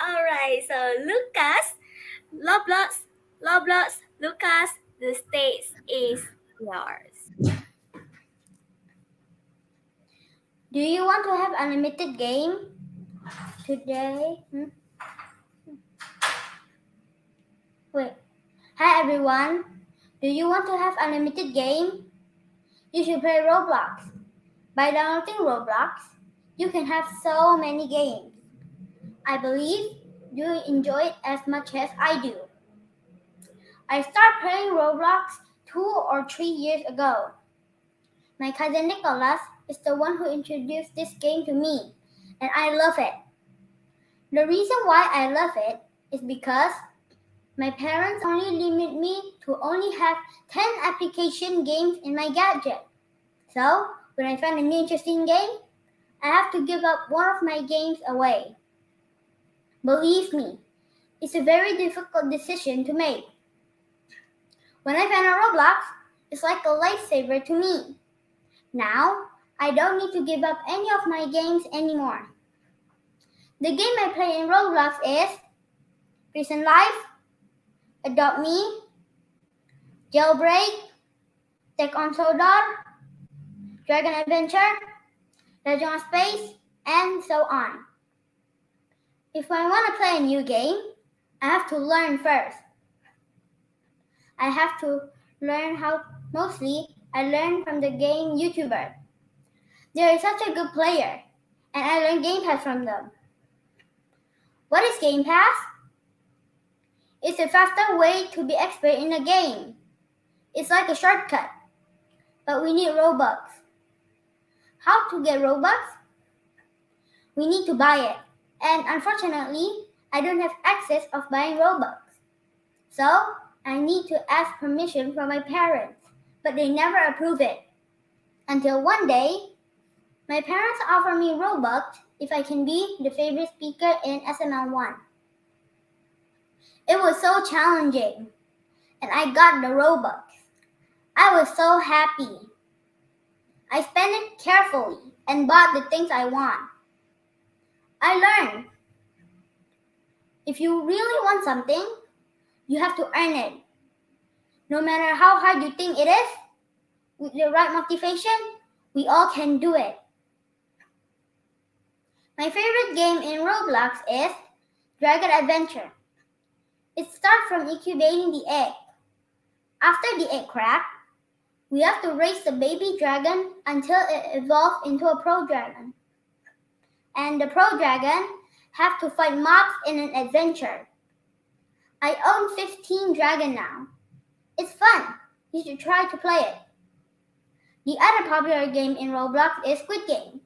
Alright, so Lucas, Loblox, Lucas, the stage is yours. Do you want to have unlimited game today? Wait. Hi everyone. Do you want to have unlimited game? You should play Roblox. By downloading Roblox, you can have so many games. I believe Do you enjoy it as much as I do? I started playing Roblox 2 or 3 years ago. My cousin Nicholas is the one who introduced this game to me, and I love it. The reason why I love it is because my parents only limit me to only have 10 application games in my gadget. So, when I find a new interesting game, I have to give up one of my games away. Believe me, it's a very difficult decision to make. When I find a Roblox, it's like a lifesaver to me. Now, I don't need to give up any of my games anymore. The game I play in Roblox is Prison Life, Adopt Me, Jailbreak, Take on Soldar, Dragon Adventure, Legend of Space, and so on. If I want to play a new game, I have to learn first. I have to learn mostly I learn from the game YouTuber. They are such a good player, and I learn Game Pass from them. What is Game Pass? It's a faster way to be expert in a game. It's like a shortcut, but we need Robux. How to get Robux? We need to buy it, and unfortunately, I don't have access of buying Robux. So, I need to ask permission from my parents, but they never approve it. Until one day, my parents offer me Robux if I can be the favorite speaker in SML1. It was so challenging, and I got the Robux. I was so happy. I spent it carefully and bought the things I want. I learned. If you really want something, you have to earn it. No matter how hard you think it is, with the right motivation, we all can do it. My favorite game in Roblox is Dragon Adventure. It starts from incubating the egg. After the egg cracks, we have to raise the baby dragon until it evolves into a pro dragon. And the pro dragon have to fight mobs in an adventure. I own 15 dragons now. It's fun. You should try to play it. The other popular game in Roblox is Squid Game.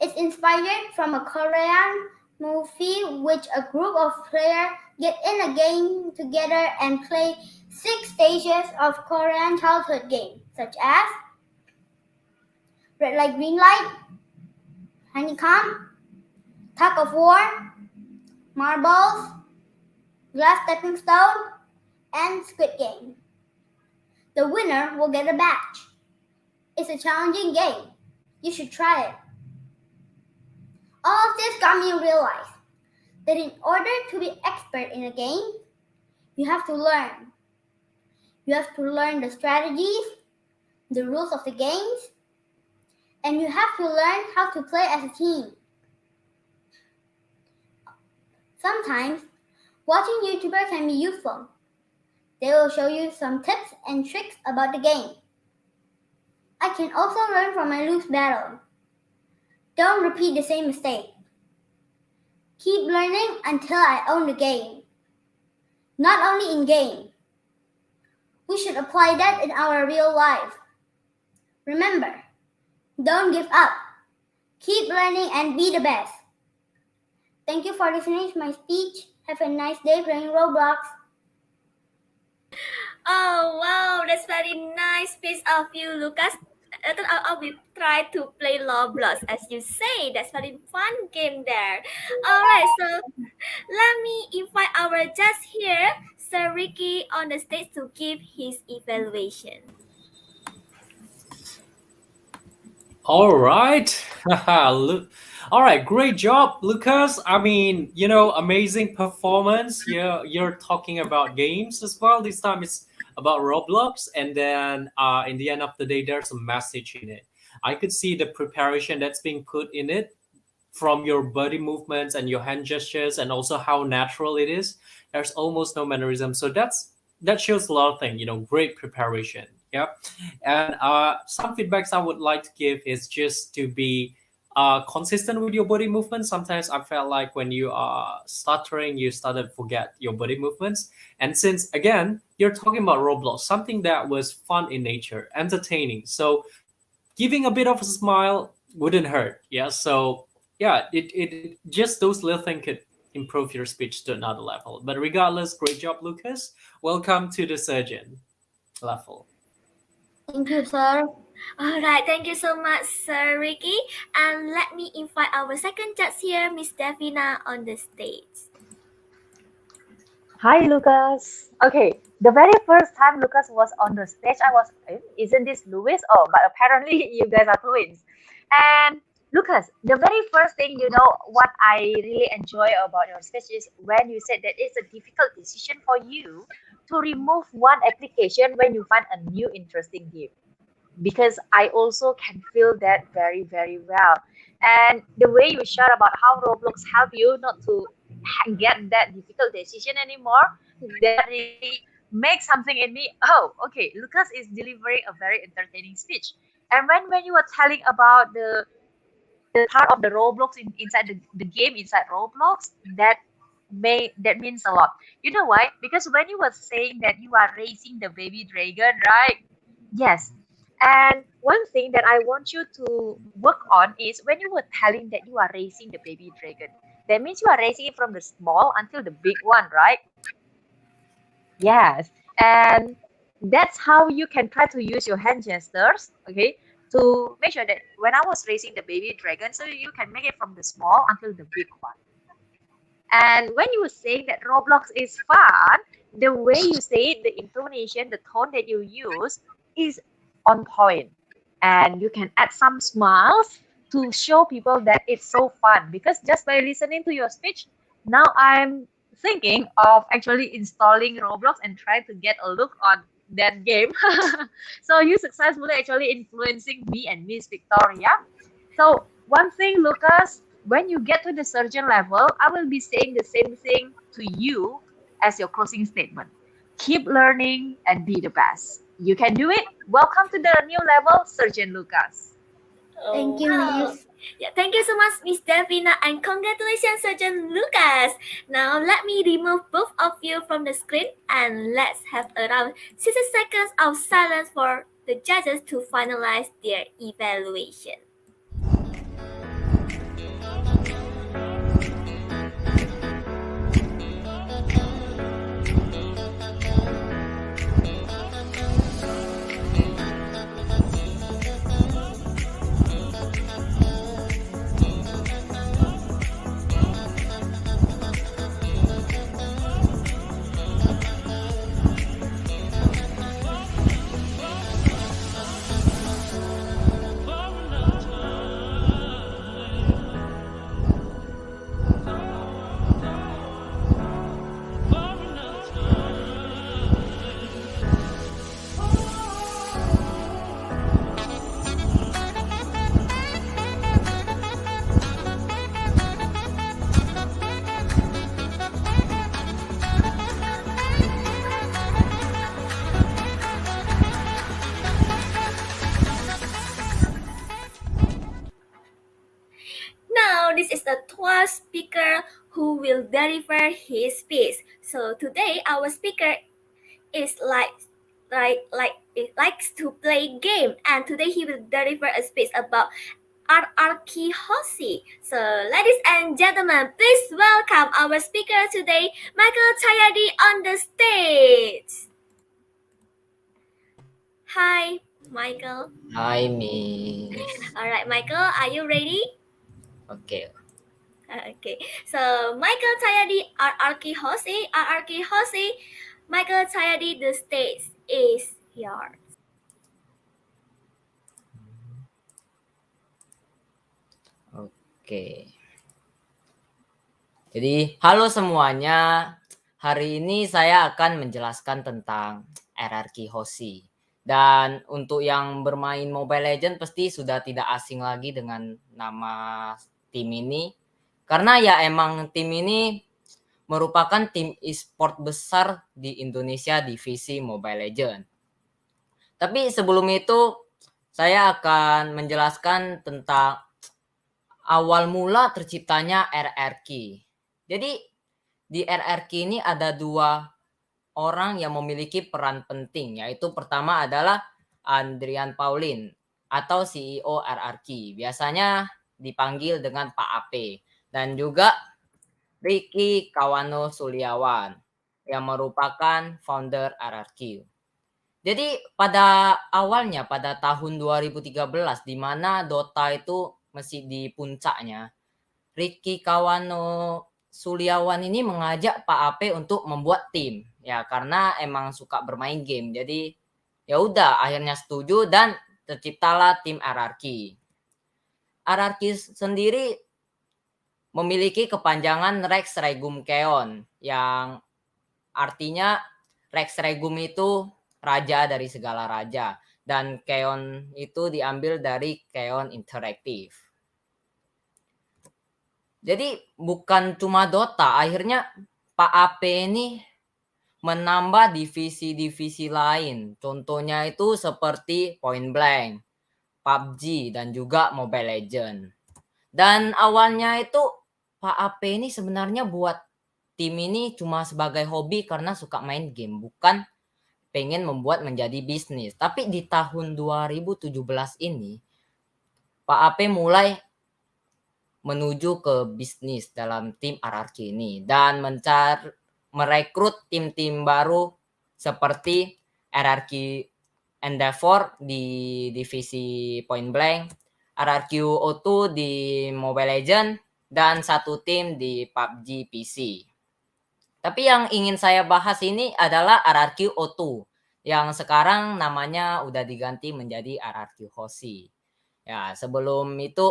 It's inspired from a Korean movie which a group of players get in a game together and play 6 stages of Korean childhood games such as Red Light, Green Light, Honeycomb, Tug of War, Marbles, Glass Stepping Stone, and Squid Game. The winner will get a badge. It's a challenging game. You should try it. All of this got me realize that in order to be expert in a game, you have to learn. You have to learn the strategies, the rules of the games, and you have to learn how to play as a team. Sometimes, watching YouTubers can be useful. They will show you some tips and tricks about the game. I can also learn from my lose battle. Don't repeat the same mistake. Keep learning until I own the game. Not only in game. We should apply that in our real life. Remember, don't give up. Keep learning and be the best. Thank you for listening to my speech. Have a nice day playing Roblox. Oh wow, that's very nice piece of you, Lucas. I will try to play Roblox as you say. That's very fun game there. Alright, so let me invite our judge here, Sir Ricky, on the stage to give his evaluation. All right. All right, great job, Lucas. I mean, amazing performance. Yeah, you're talking about games as well. This time it's about Roblox, and then in the end of the day, there's a message in it. I could see the preparation that's being put in it from your body movements and your hand gestures, and also how natural it is. There's almost no mannerism, so that shows a lot of things. Great preparation. Yeah, and some feedbacks I would like to give is just to be consistent with your body movements. Sometimes I felt like when you are stuttering, you started to forget your body movements. And since again you're talking about Roblox, something that was fun in nature, entertaining, so giving a bit of a smile wouldn't hurt. Yeah. So yeah, it just those little things could improve your speech to another level. But regardless, great job, Lucas. Welcome to the surgeon level. Thank you, sir. All right, thank you so much, Sir Ricky. And let me invite our second judge here, Miss Davina, on the stage. Hi, Lucas. Okay, the very first time Lucas was on the stage, I was, isn't this Louis? Oh, but apparently you guys are twins. And Lucas, the very first thing, what I really enjoy about your speech is when you said that it's a difficult decision for you to remove one application when you find a new interesting game. Because I also can feel that very, very well. And the way you share about how Roblox help you not to get that difficult decision anymore, that really makes something in me. Oh, okay, Lucas is delivering a very entertaining speech. And when you were telling about the part of the Roblox inside the game inside Roblox, that means a lot. You know why? Because when you were saying that you are raising the baby dragon, right? Yes. And one thing that I want you to work on is when you were telling that you are raising the baby dragon, that means you are raising it from the small until the big one, right? Yes. And that's how you can try to use your hand gestures, okay, to make sure that when I was raising the baby dragon, so you can make it from the small until the big one. And when you were saying that Roblox is fun, the way you say it, the intonation, the tone that you use is on point. And you can add some smiles to show people that it's so fun. Because just by listening to your speech, now I'm thinking of actually installing Roblox and trying to get a look on that game. So you successfully actually influencing me and Miss Victoria. So one thing, Lucas, when you get to the surgeon level, I will be saying the same thing to you as your closing statement. Keep learning and be the best. You can do it. Welcome to the new level, Surgeon Lucas. Thank you, Miss. Yeah, thank you so much, Miss Davina, and congratulations, Surgeon Lucas. Now let me remove both of you from the screen and let's have around 60 seconds of silence for the judges to finalize their evaluation. Now, this is the 12th speaker who will deliver his speech. So today, our speaker is it likes to play game, and today he will deliver a speech about hierarchy. So, ladies and gentlemen, please welcome our speaker today, Michael Chayadi, on the stage. Hi, Michael. Hi, Miss. All right, Michael, are you ready? Okay. Okay, so Michael Chayadi, RRQ Hosi, Michael Chayadi, the stage is yours. Oke. Jadi, halo semuanya. Hari ini saya akan menjelaskan tentang hierarki Hoshi. Dan untuk yang bermain Mobile Legends pasti sudah tidak asing lagi dengan nama tim ini. Karena ya emang tim ini merupakan tim e-sport besar di Indonesia divisi Mobile Legends. Tapi sebelum itu saya akan menjelaskan tentang awal mula terciptanya RRQ. Jadi di RRQ ini ada 2 orang yang memiliki peran penting, yaitu pertama adalah Adrian Paulin atau CEO RRQ. Biasanya dipanggil dengan Pak AP, dan juga Ricky Kawano Suliawan yang merupakan founder RRQ. Jadi pada awalnya pada tahun 2013 di mana Dota itu masih di puncaknya, Ricky Kawano Suliawan ini mengajak Pak AP untuk membuat tim. Ya karena emang suka bermain game. Jadi ya udah akhirnya setuju dan terciptalah tim RRQ. RRQ sendiri memiliki kepanjangan Rex Regum Keon yang artinya Rex Regum itu raja dari segala raja, dan Keon itu diambil dari Keon Interaktif. Jadi bukan cuma Dota, akhirnya Pak AP ini menambah divisi-divisi lain. Contohnya itu seperti Point Blank, PUBG, dan juga Mobile Legends. Dan awalnya itu Pak AP ini sebenarnya buat tim ini cuma sebagai hobi karena suka main game, bukan pengen membuat menjadi bisnis. Tapi di tahun 2017 ini, Pak AP mulai menuju ke bisnis dalam tim RRQ ini dan merekrut tim-tim baru seperti RRQ Endeavor di divisi Point Blank, RRQ O2 di Mobile Legends, dan satu tim di PUBG PC. Tapi yang ingin saya bahas ini adalah RRQ O2 yang sekarang namanya udah diganti menjadi RRQ Hoshi. Ya, sebelum itu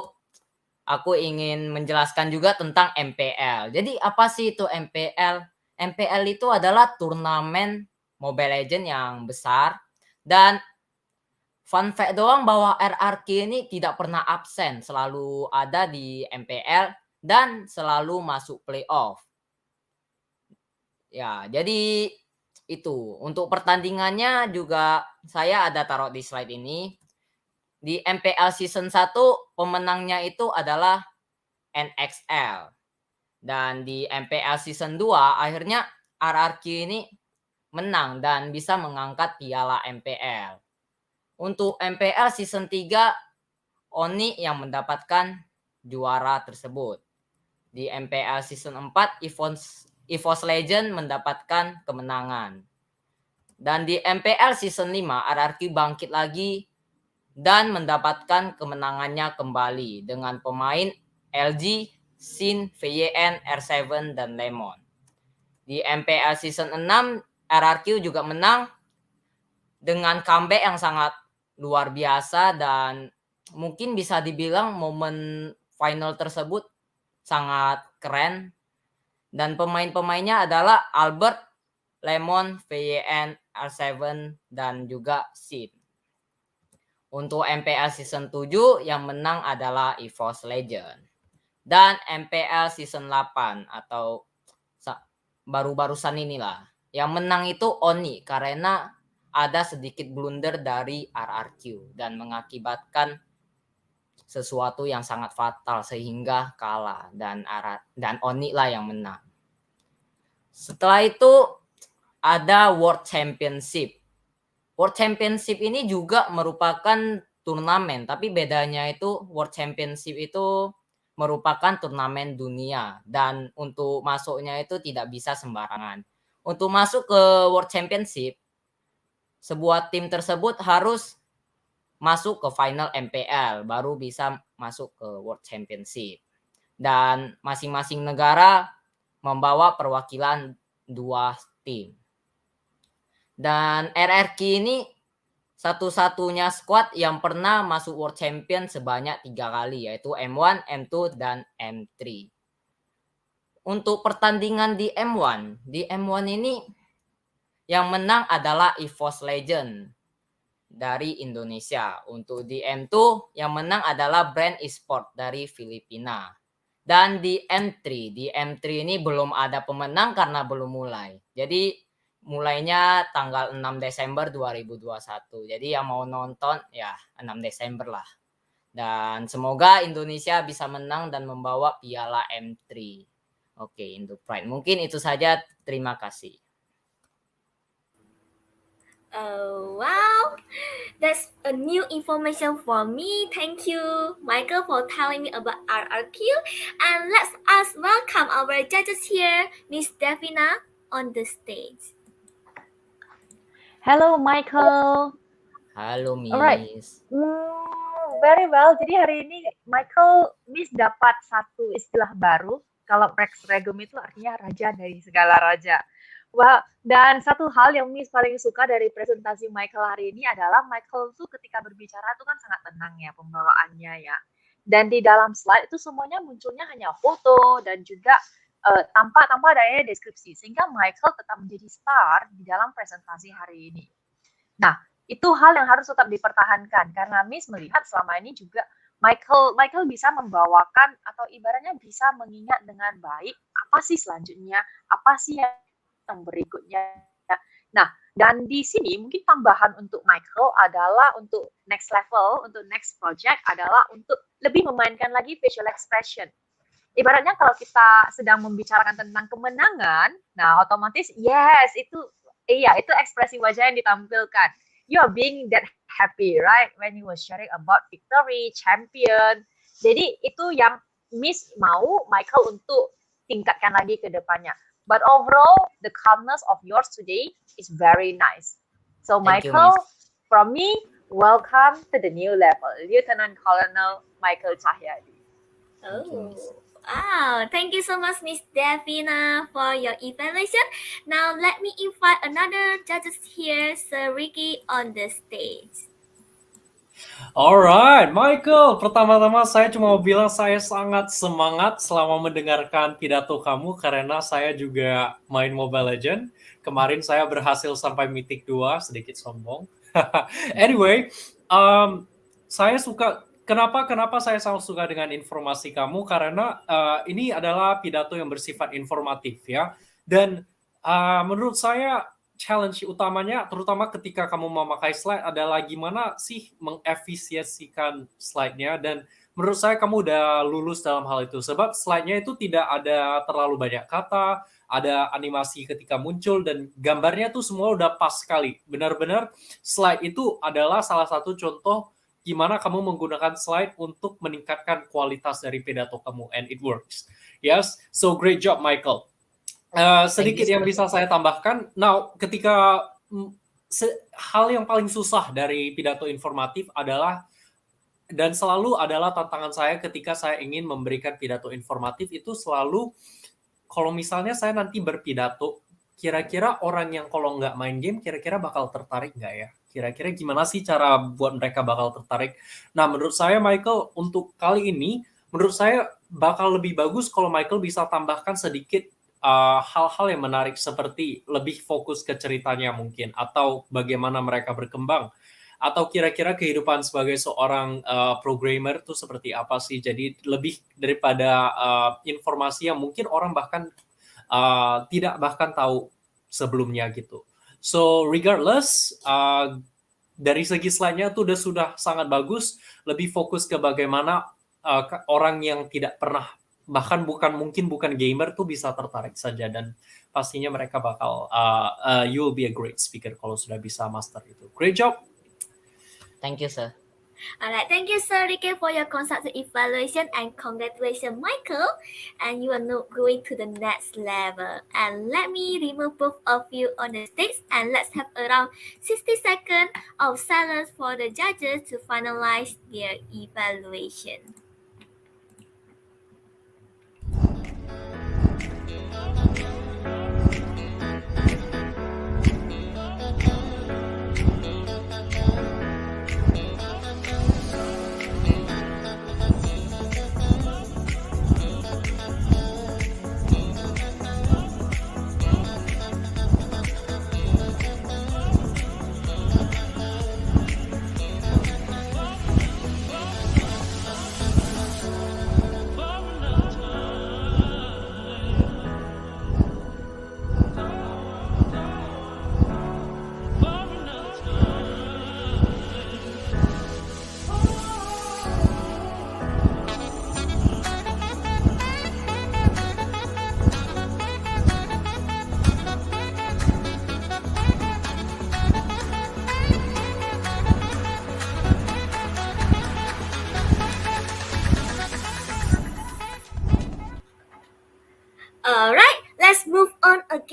aku ingin menjelaskan juga tentang MPL. Jadi apa sih itu MPL? MPL itu adalah turnamen Mobile Legends yang besar, dan fun fact doang bahwa RRQ ini tidak pernah absen, selalu ada di MPL dan selalu masuk playoff. Ya, jadi itu. Untuk pertandingannya juga saya ada taruh di slide ini. Di MPL Season 1 pemenangnya itu adalah NXL. Dan di MPL Season 2 akhirnya RRQ ini menang dan bisa mengangkat piala MPL. Untuk MPL Season 3 Oni yang mendapatkan juara tersebut. Di MPL Season 4 EVOS Legend mendapatkan kemenangan. Dan di MPL Season 5 RRQ bangkit lagi dan mendapatkan kemenangannya kembali dengan pemain LG, Sin, VYN, R7, dan Lemon. Di MPL Season 6 RRQ juga menang dengan comeback yang sangat luar biasa, dan mungkin bisa dibilang momen final tersebut sangat keren. Dan pemain-pemainnya adalah Albert, Lemon, VYN, R7, dan juga Sid. Untuk MPL Season 7 yang menang adalah EVOS Legend. Dan MPL Season 8 atau baru-barusan inilah, yang menang itu Oni karena ada sedikit blunder dari RRQ dan mengakibatkan sesuatu yang sangat fatal sehingga kalah, dan Oni lah yang menang. Setelah itu ada World Championship. World Championship ini juga merupakan turnamen, tapi bedanya itu World Championship itu merupakan turnamen dunia, dan untuk masuknya itu tidak bisa sembarangan. Untuk masuk ke World Championship, sebuah tim tersebut harus masuk ke final MPL baru bisa masuk ke World Championship. Dan masing-masing negara membawa perwakilan 2 tim. Dan RRQ ini satu-satunya squad yang pernah masuk World Champion sebanyak 3 kali, yaitu M1, M2, dan M3. Untuk pertandingan di M1 ini yang menang adalah EVOS Legend dari Indonesia. Untuk di M2 yang menang adalah Brand Esport dari Filipina. Dan di M3 ini belum ada pemenang karena belum mulai. Jadi mulainya tanggal 6 Desember 2021. Jadi yang mau nonton ya 6 Desember lah. Dan semoga Indonesia bisa menang dan membawa piala M3. Oke, Indo Pride. Mungkin itu saja. Terima kasih. Oh, wow, that's a new information for me. Thank you, Michael, for telling me about RRQ. And let's us welcome our judges here, Miss Davina, on the stage. Hello, Michael. Halo, Miss. Alright. Very well. Jadi hari ini Miss dapat satu istilah baru. Kalau Rex Regum itu artinya raja dari segala raja. Wah, dan satu hal yang Miss paling suka dari presentasi Michael hari ini adalah Michael tuh ketika berbicara tuh kan sangat tenang ya pembawaannya ya. Dan di dalam slide itu semuanya munculnya hanya foto dan juga tanpa adanya deskripsi sehingga Michael tetap menjadi star di dalam presentasi hari ini. Nah, itu hal yang harus tetap dipertahankan karena Miss melihat selama ini juga Michael bisa membawakan atau ibaratnya bisa mengingat dengan baik apa sih selanjutnya, apa sih yang berikutnya. Nah, dan di sini mungkin tambahan untuk Michael adalah untuk next level, untuk next project adalah untuk lebih memainkan lagi facial expression. Ibaratnya kalau kita sedang membicarakan tentang kemenangan, nah otomatis yes itu ekspresi wajah yang ditampilkan. You are being that happy, right? When you were sharing about victory, champion. Jadi itu yang Miss mau Michael untuk tingkatkan lagi ke depannya. But overall, the calmness of yours today is very nice. So Thank you, Michael, Miss. from me, welcome to the new level. Lieutenant Colonel Michael Cahyadi. Oh, wow. Thank you so much, Miss Davina, for your evaluation. Now, let me invite another judges here, Sir Ricky, on the stage. Alright, Michael. Pertama-tama saya cuma mau bilang saya sangat semangat selama mendengarkan pidato kamu karena saya juga main Mobile Legends. Kemarin saya berhasil sampai Mythic 2, sedikit sombong. Anyway, saya suka. Kenapa saya sangat suka dengan informasi kamu? Karena ini adalah pidato yang bersifat informatif ya. Dan menurut saya challenge utamanya, terutama ketika kamu memakai slide, adalah gimana sih mengefisiensikan slide-nya. Dan menurut saya kamu udah lulus dalam hal itu. Sebab slide-nya itu tidak ada terlalu banyak kata, ada animasi ketika muncul, dan gambarnya tuh semua udah pas sekali. Benar-benar slide itu adalah salah satu contoh gimana kamu menggunakan slide untuk meningkatkan kualitas dari pidato kamu. And it works. Yes, so great job, Michael. Sedikit yang bisa saya tambahkan. Now, ketika hal yang paling susah dari pidato informatif adalah, dan selalu adalah tantangan saya ketika saya ingin memberikan pidato informatif, itu selalu kalau misalnya saya nanti berpidato, kira-kira orang yang kalau nggak main game, kira-kira bakal tertarik nggak ya? Kira-kira gimana sih cara buat mereka bakal tertarik? Nah, menurut saya, Michael, untuk kali ini, menurut saya bakal lebih bagus kalau Michael bisa tambahkan sedikit hal-hal yang menarik seperti lebih fokus ke ceritanya mungkin, atau bagaimana mereka berkembang, atau kira-kira kehidupan sebagai seorang programmer itu seperti apa sih. Jadi lebih daripada informasi yang mungkin orang bahkan tidak bahkan tahu sebelumnya gitu. So regardless, dari segi slide-nya tuh sudah sangat bagus, lebih fokus ke bagaimana orang yang tidak pernah, bahkan bukan gamer tuh bisa tertarik saja, dan pastinya mereka bakal you will be a great speaker kalau sudah bisa master itu. Great job. Thank you, sir. Alright, thank you, Sir Ricky, for your constructive evaluation, and congratulations, Michael. And you are now going to the next level. And let me remove both of you on the stage, and let's have around 60 seconds of silence for the judges to finalize their evaluation.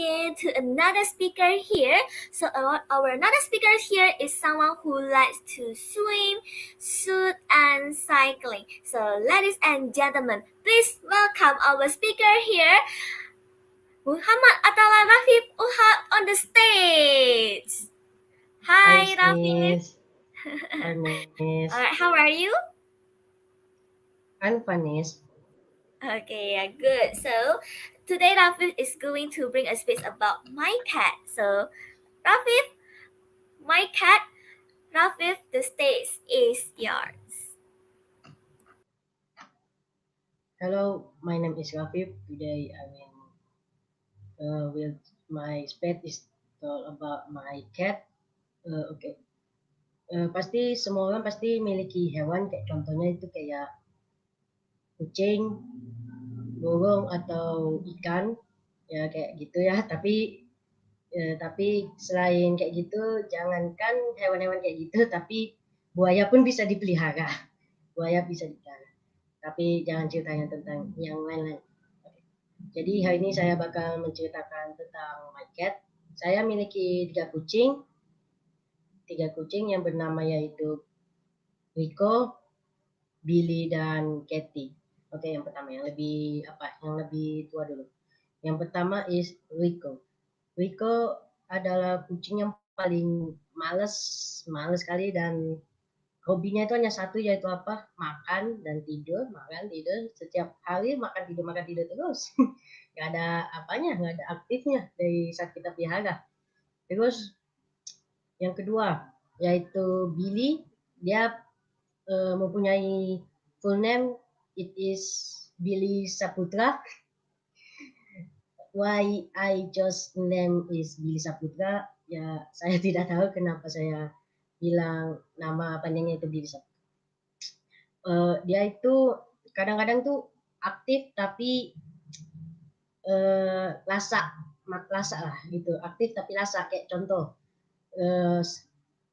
again to another speaker here. So our another speaker here is someone who likes to swim, shoot, and cycling. So ladies and gentlemen, please welcome our speaker here, Muhammad Atala Rafif Uhab on the stage. Hi, Rafif. Hi, Miss. Alright, how are you? I'm fine, Miss. Okay, good. So today Rafif is going to bring a speech about my cat. So Rafif, my cat, Rafif, the stage is yours. Hello, my name is Rafif. Today will my speech is talk about my cat. Okay. Pasti semua orang pasti miliki hewan kayak contohnya itu kayak kucing, burung atau ikan ya kayak gitu ya. Tapi selain kayak gitu, jangankan hewan-hewan kayak gitu, tapi buaya pun bisa dipelihara. Buaya bisa dipelihara. Tapi jangan ceritanya tentang yang lain-lain. Jadi hari ini saya bakal menceritakan tentang my cat. Saya miliki tiga kucing yang bernama yaitu Rico, Billy, dan Katie. Oke, yang pertama yang lebih tua dulu. Yang pertama is Rico. Rico adalah kucing yang paling males sekali dan hobinya itu hanya satu yaitu apa? Makan dan tidur, setiap hari makan tidur terus. Nggak ada apanya, nggak ada aktifnya dari saat kita pelihara. Terus yang kedua yaitu Billy, dia mempunyai full name, it is Billy Saputra. Why I just name is Billy Saputra? Ya saya tidak tahu kenapa saya bilang nama panjangnya itu Billy Saputra. Dia itu kadang-kadang tuh aktif tapi lasak lah gitu, aktif tapi lasak kayak contoh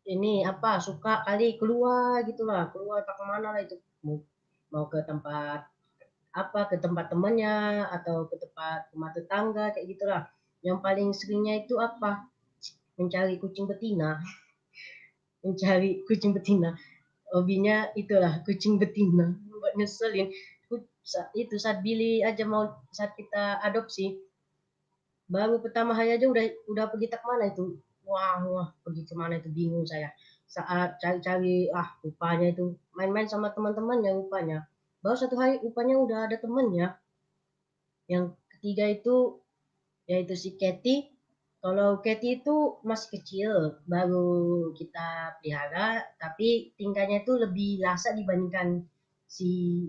ini apa suka kali keluar gitulah, keluar tak kemana lah itu, mau ke tempat temannya atau ke tempat rumah tetangga kayak gitulah. Yang paling seringnya itu apa, mencari kucing betina. Hobinya itulah kucing betina, buat ngeselin. Itu saat kita adopsi, baru pertama hari aja udah pergi tak mana itu. Wah, pergi kemana itu bingung saya. Saat cari-cari, rupanya itu main-main sama teman-temannya rupanya. Baru satu hari rupanya udah ada temannya. Yang ketiga itu yaitu si Katie. Kalau Katie itu masih kecil, baru kita pelihara, tapi tingkahnya itu lebih lasak dibandingkan si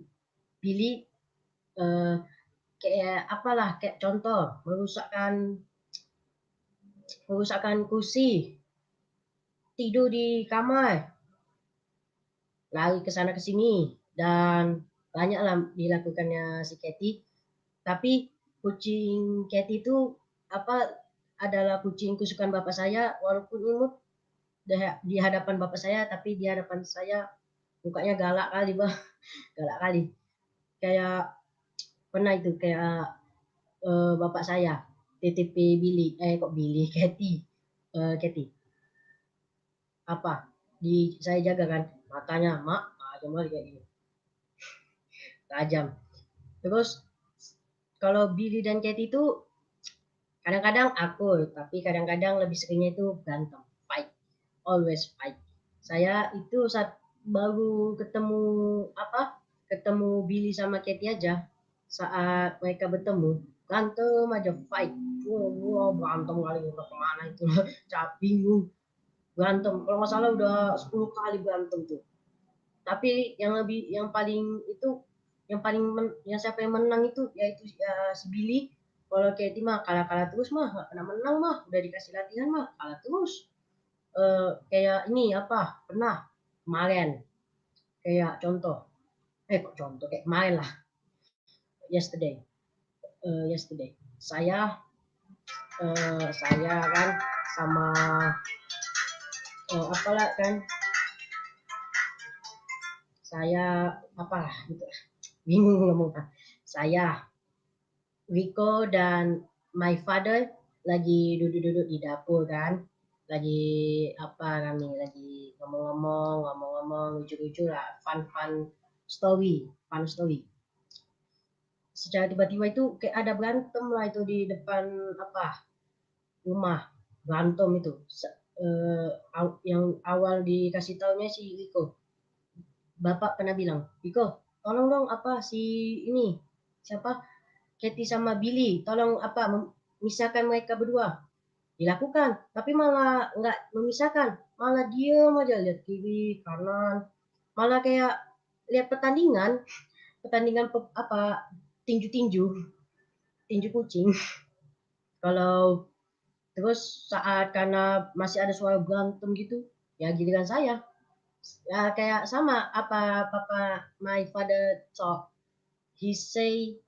Billy. Kayak contoh merusakkan kursi, tidur di kamar, lari ke sana ke sini, dan banyaklah dilakukannya si Katie. Tapi kucing Katie itu adalah kucing kesukaan bapak saya, walaupun imut di hadapan bapak saya, tapi di hadapan saya mukanya galak kali, galak kali. Kayak pernah itu bapak saya titip Katie. Saya jaga kan, matanya tajam kali kayak gini, tajam. Terus kalau Billy dan Katie itu kadang-kadang akur, tapi kadang-kadang lebih seringnya itu berantem, fight, always fight. Saya itu saat baru ketemu Billy sama Katie aja, saat mereka bertemu berantem aja, fight. Berantem kali kemana itu, bingung berantem. Kalau nggak salah udah 10 kali berantem tuh. Tapi yang siapa yang menang itu yaitu si Billy. Kalau Katie mah kalah terus mah, nggak pernah menang mah, udah dikasih latihan mah kalah terus. Kayak ini pernah kemarin kayak kayak kemarin lah, yesterday saya kan sama saya gitu, bingung ngomong. Saya, Rico, dan my father lagi duduk-duduk di dapur kan, lagi lagi ngomong-ngomong lucu-lucu lah, fun story. Secara tiba-tiba itu kayak ada berantem lah itu di depan rumah, berantem itu. Yang awal dikasih taunya si Riko. Bapak pernah bilang, Riko, tolong dong siapa Katie sama Billy, tolong memisahkan mereka berdua. Dilakukan, tapi malah nggak memisahkan, malah diem aja lihat kiri kanan, malah kayak lihat pertandingan tinju kucing. Kalau terus karena masih ada suara berantem gitu, ya giliran saya. Ya kayak sama papa my father talk, he say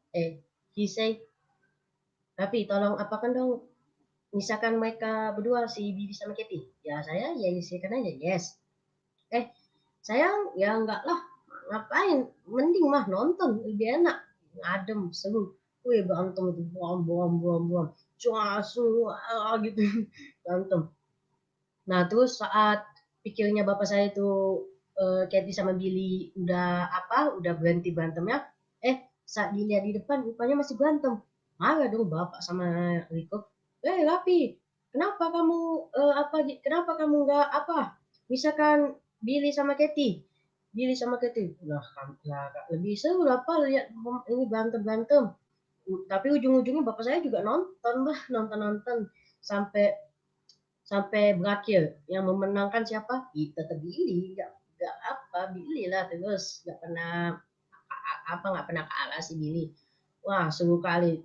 tapi tolong apakan dong misalkan mereka berdua si Bibi sama Katie. Ya saya ya isikan aja yes. Sayang ya enggak lah, ngapain, mending mah nonton lebih enak, ngadem seru. Wih berantem itu buam cuasu gitu berantem. Nah terus saat pikirnya bapak saya itu Katie sama Billy udah berhenti berantemnya, saat dilihat di depan rupanya masih berantem. Marah dong bapak sama Riko. Rapi, kenapa kamu kenapa kamu nggak misalkan Billy sama Katie lah lebih seru lah Pak lihat ini berantem tapi ujung-ujungnya bapak saya juga nonton sampai berakhir. Yang memenangkan siapa? Tetap Billy, nggak Billy lah terus nggak pernah kalah si Billy. Wah seru kali.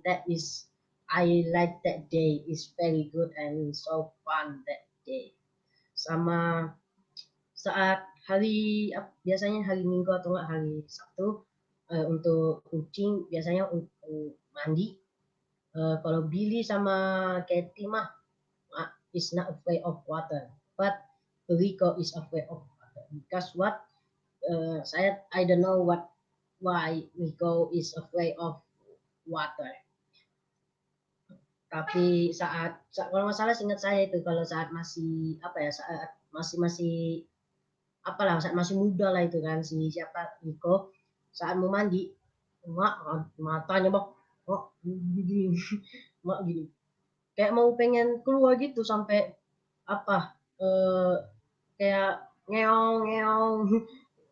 I like that day. It's very good and so fun that day. Sama saat biasanya hari Minggu atau enggak hari Sabtu untuk kucing biasanya untuk mandi. Kalau Billy sama Katie mah is not afraid of water, but Rico is afraid of water because I don't know why Rico is afraid of water. Tapi saat kalau nggak salah ingat saya itu kalau saat masih saat masih saat masih muda lah itu kan si siapa Rico saat mau mandi matanya gini gini kayak mau pengen keluar gitu sampai kayak ngeong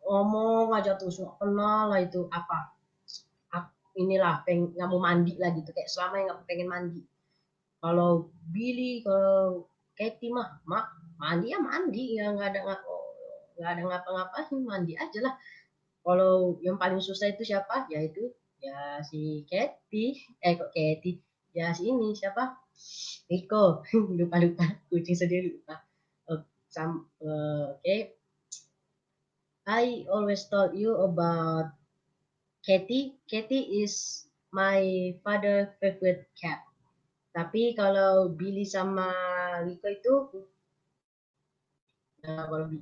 ngomong aja terus nggak kenal lah itu inilah nggak mau mandi lah gitu kayak selama yang nggak pengen mandi. Kalau Billy kalau Katie mah mandi ya mandi ya nggak ada ngapa-ngapain mandi aja lah. Kalau yang paling susah itu siapa? Ya itu ya si Katie ya si ini siapa? Rico lupa kucing sendiri lupa. Okay. I always told you about Katie. Katie is my father favorite cat. Tapi kalau Billy sama Rico itu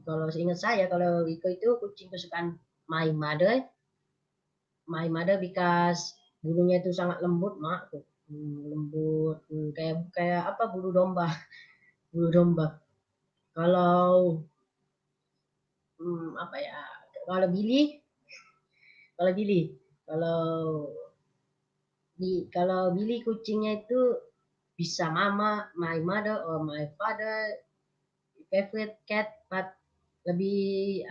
kalau ingat saya kalau Rico itu kucing kesukaan my mother because bulunya itu sangat lembut lembut kayak bulu domba kalau kalau Billy kalau Billy kucingnya itu bisa mama my mother or my father favorite cat but lebih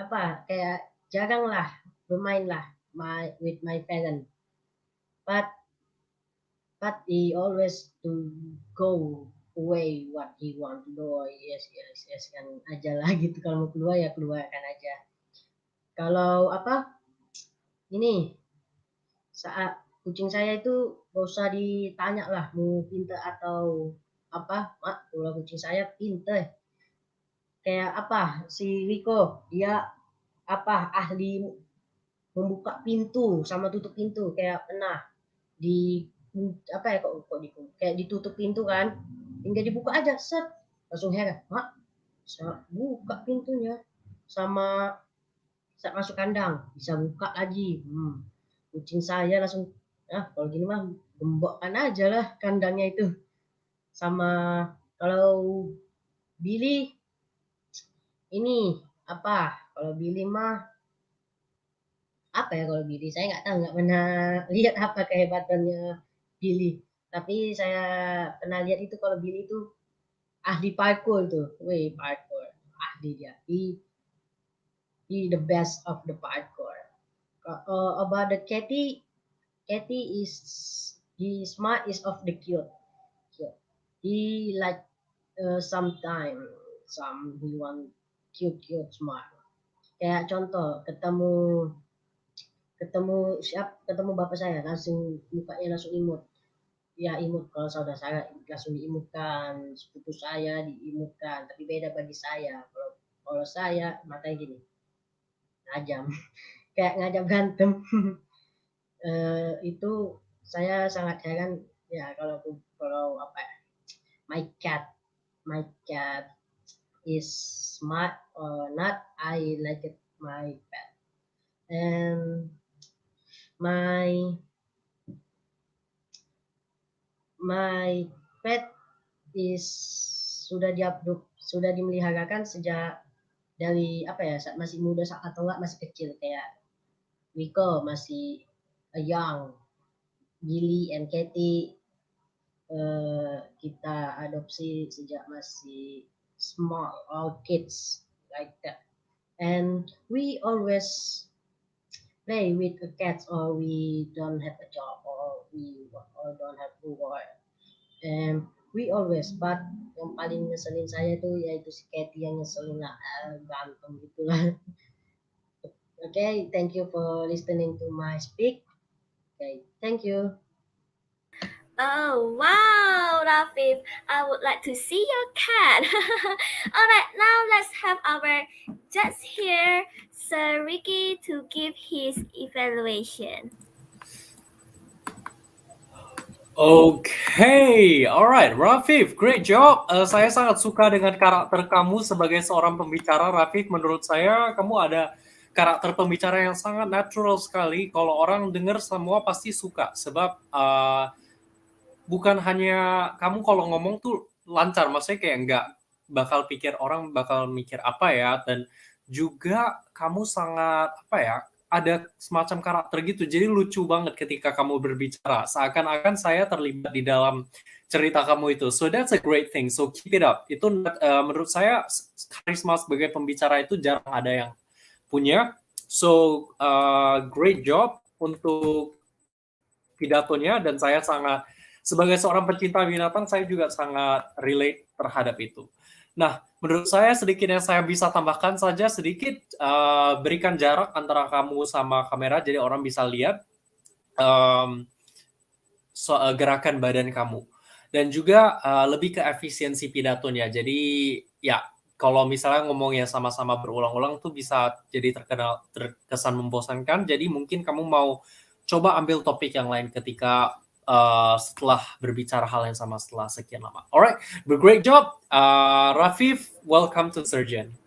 kayak jarang lah bermain lah with my parent but he always to go away what he want to do. Yes kan aja lah gitu kalau mau keluar ya keluarkan aja. Kalau ini saat kucing saya itu gak usah ditanya lah mau pintar atau kalau kucing saya pintar kayak si Rico dia ahli membuka pintu sama tutup pintu kayak pernah kayak ditutup pintu kan tinggal dibuka aja set langsung heran bisa buka pintunya sama saat masuk kandang bisa buka lagi kucing saya langsung kalau gini mah gembokkan aja lah kandangnya itu Sama kalau Billy ini apa? Kalau Billy mah apa ya kalau Billy? Saya nggak tahu, nggak pernah lihat apa kehebatannya Billy. Tapi saya pernah lihat itu kalau Billy itu ahli parkour tuh. Wih, parkour. Ahli dia. He the best of the parkour. About the Katie is he smart is of the cute. He like sometime he want cute smart. Kayak contoh ketemu bapak saya langsung mukanya langsung imut. Ya imut kalau saudara saya langsung diimutkan, sepupu saya diimutkan, tapi beda bagi saya. Kalau saya matanya gini, ngajam, kayak ngajam gantem. Itu saya sangat heran ya kalau apa ya, my cat is smart or not, I like it my pet. And my pet is sudah dimeliharakan sejak dari apa ya, saat masih muda atau enggak masih kecil, kayak Wiko masih young, Billy and Katie kita adopsi sejak masih small, all kids like that. And we always play with the cats, or we don't have a job, or don't have to work. And we always, but yang paling ngeselin saya tuh yaitu si Katie yang ngeselin lah, berantem gitu lah. Okay, thank you for listening to my speak. Okay, thank you. Oh, wow, Rafif. I would like to see your cat. Alright, now let's have our judge here, Sir Ricky, to give his evaluation. Okay, alright, Rafif, great job. Saya sangat suka dengan karakter kamu sebagai seorang pembicara, Rafif. Menurut saya, kamu ada karakter pembicara yang sangat natural sekali. Kalau orang dengar semua pasti suka, sebab bukan hanya kamu kalau ngomong tuh lancar, maksudnya kayak nggak bakal pikir orang bakal mikir apa ya, dan juga kamu sangat apa ya, ada semacam karakter gitu, jadi lucu banget ketika kamu berbicara, seakan-akan saya terlibat di dalam cerita kamu itu. So that's a great thing, so keep it up. Itu menurut saya karisma sebagai pembicara itu jarang ada yang punya. So great job untuk pidatonya, dan saya sangat, sebagai seorang pencinta binatang, saya juga sangat relate terhadap itu. Nah, menurut saya sedikit yang saya bisa tambahkan saja sedikit, berikan jarak antara kamu sama kamera, jadi orang bisa lihat gerakan badan kamu. Dan juga lebih ke efisiensi pidatonya. Jadi, ya, kalau misalnya ngomongnya sama-sama berulang-ulang tuh bisa jadi terkesan membosankan, jadi mungkin kamu mau coba ambil topik yang lain ketika setelah berbicara hal yang sama setelah sekian lama. Alright, great job, Rafif. Welcome to Surgeon.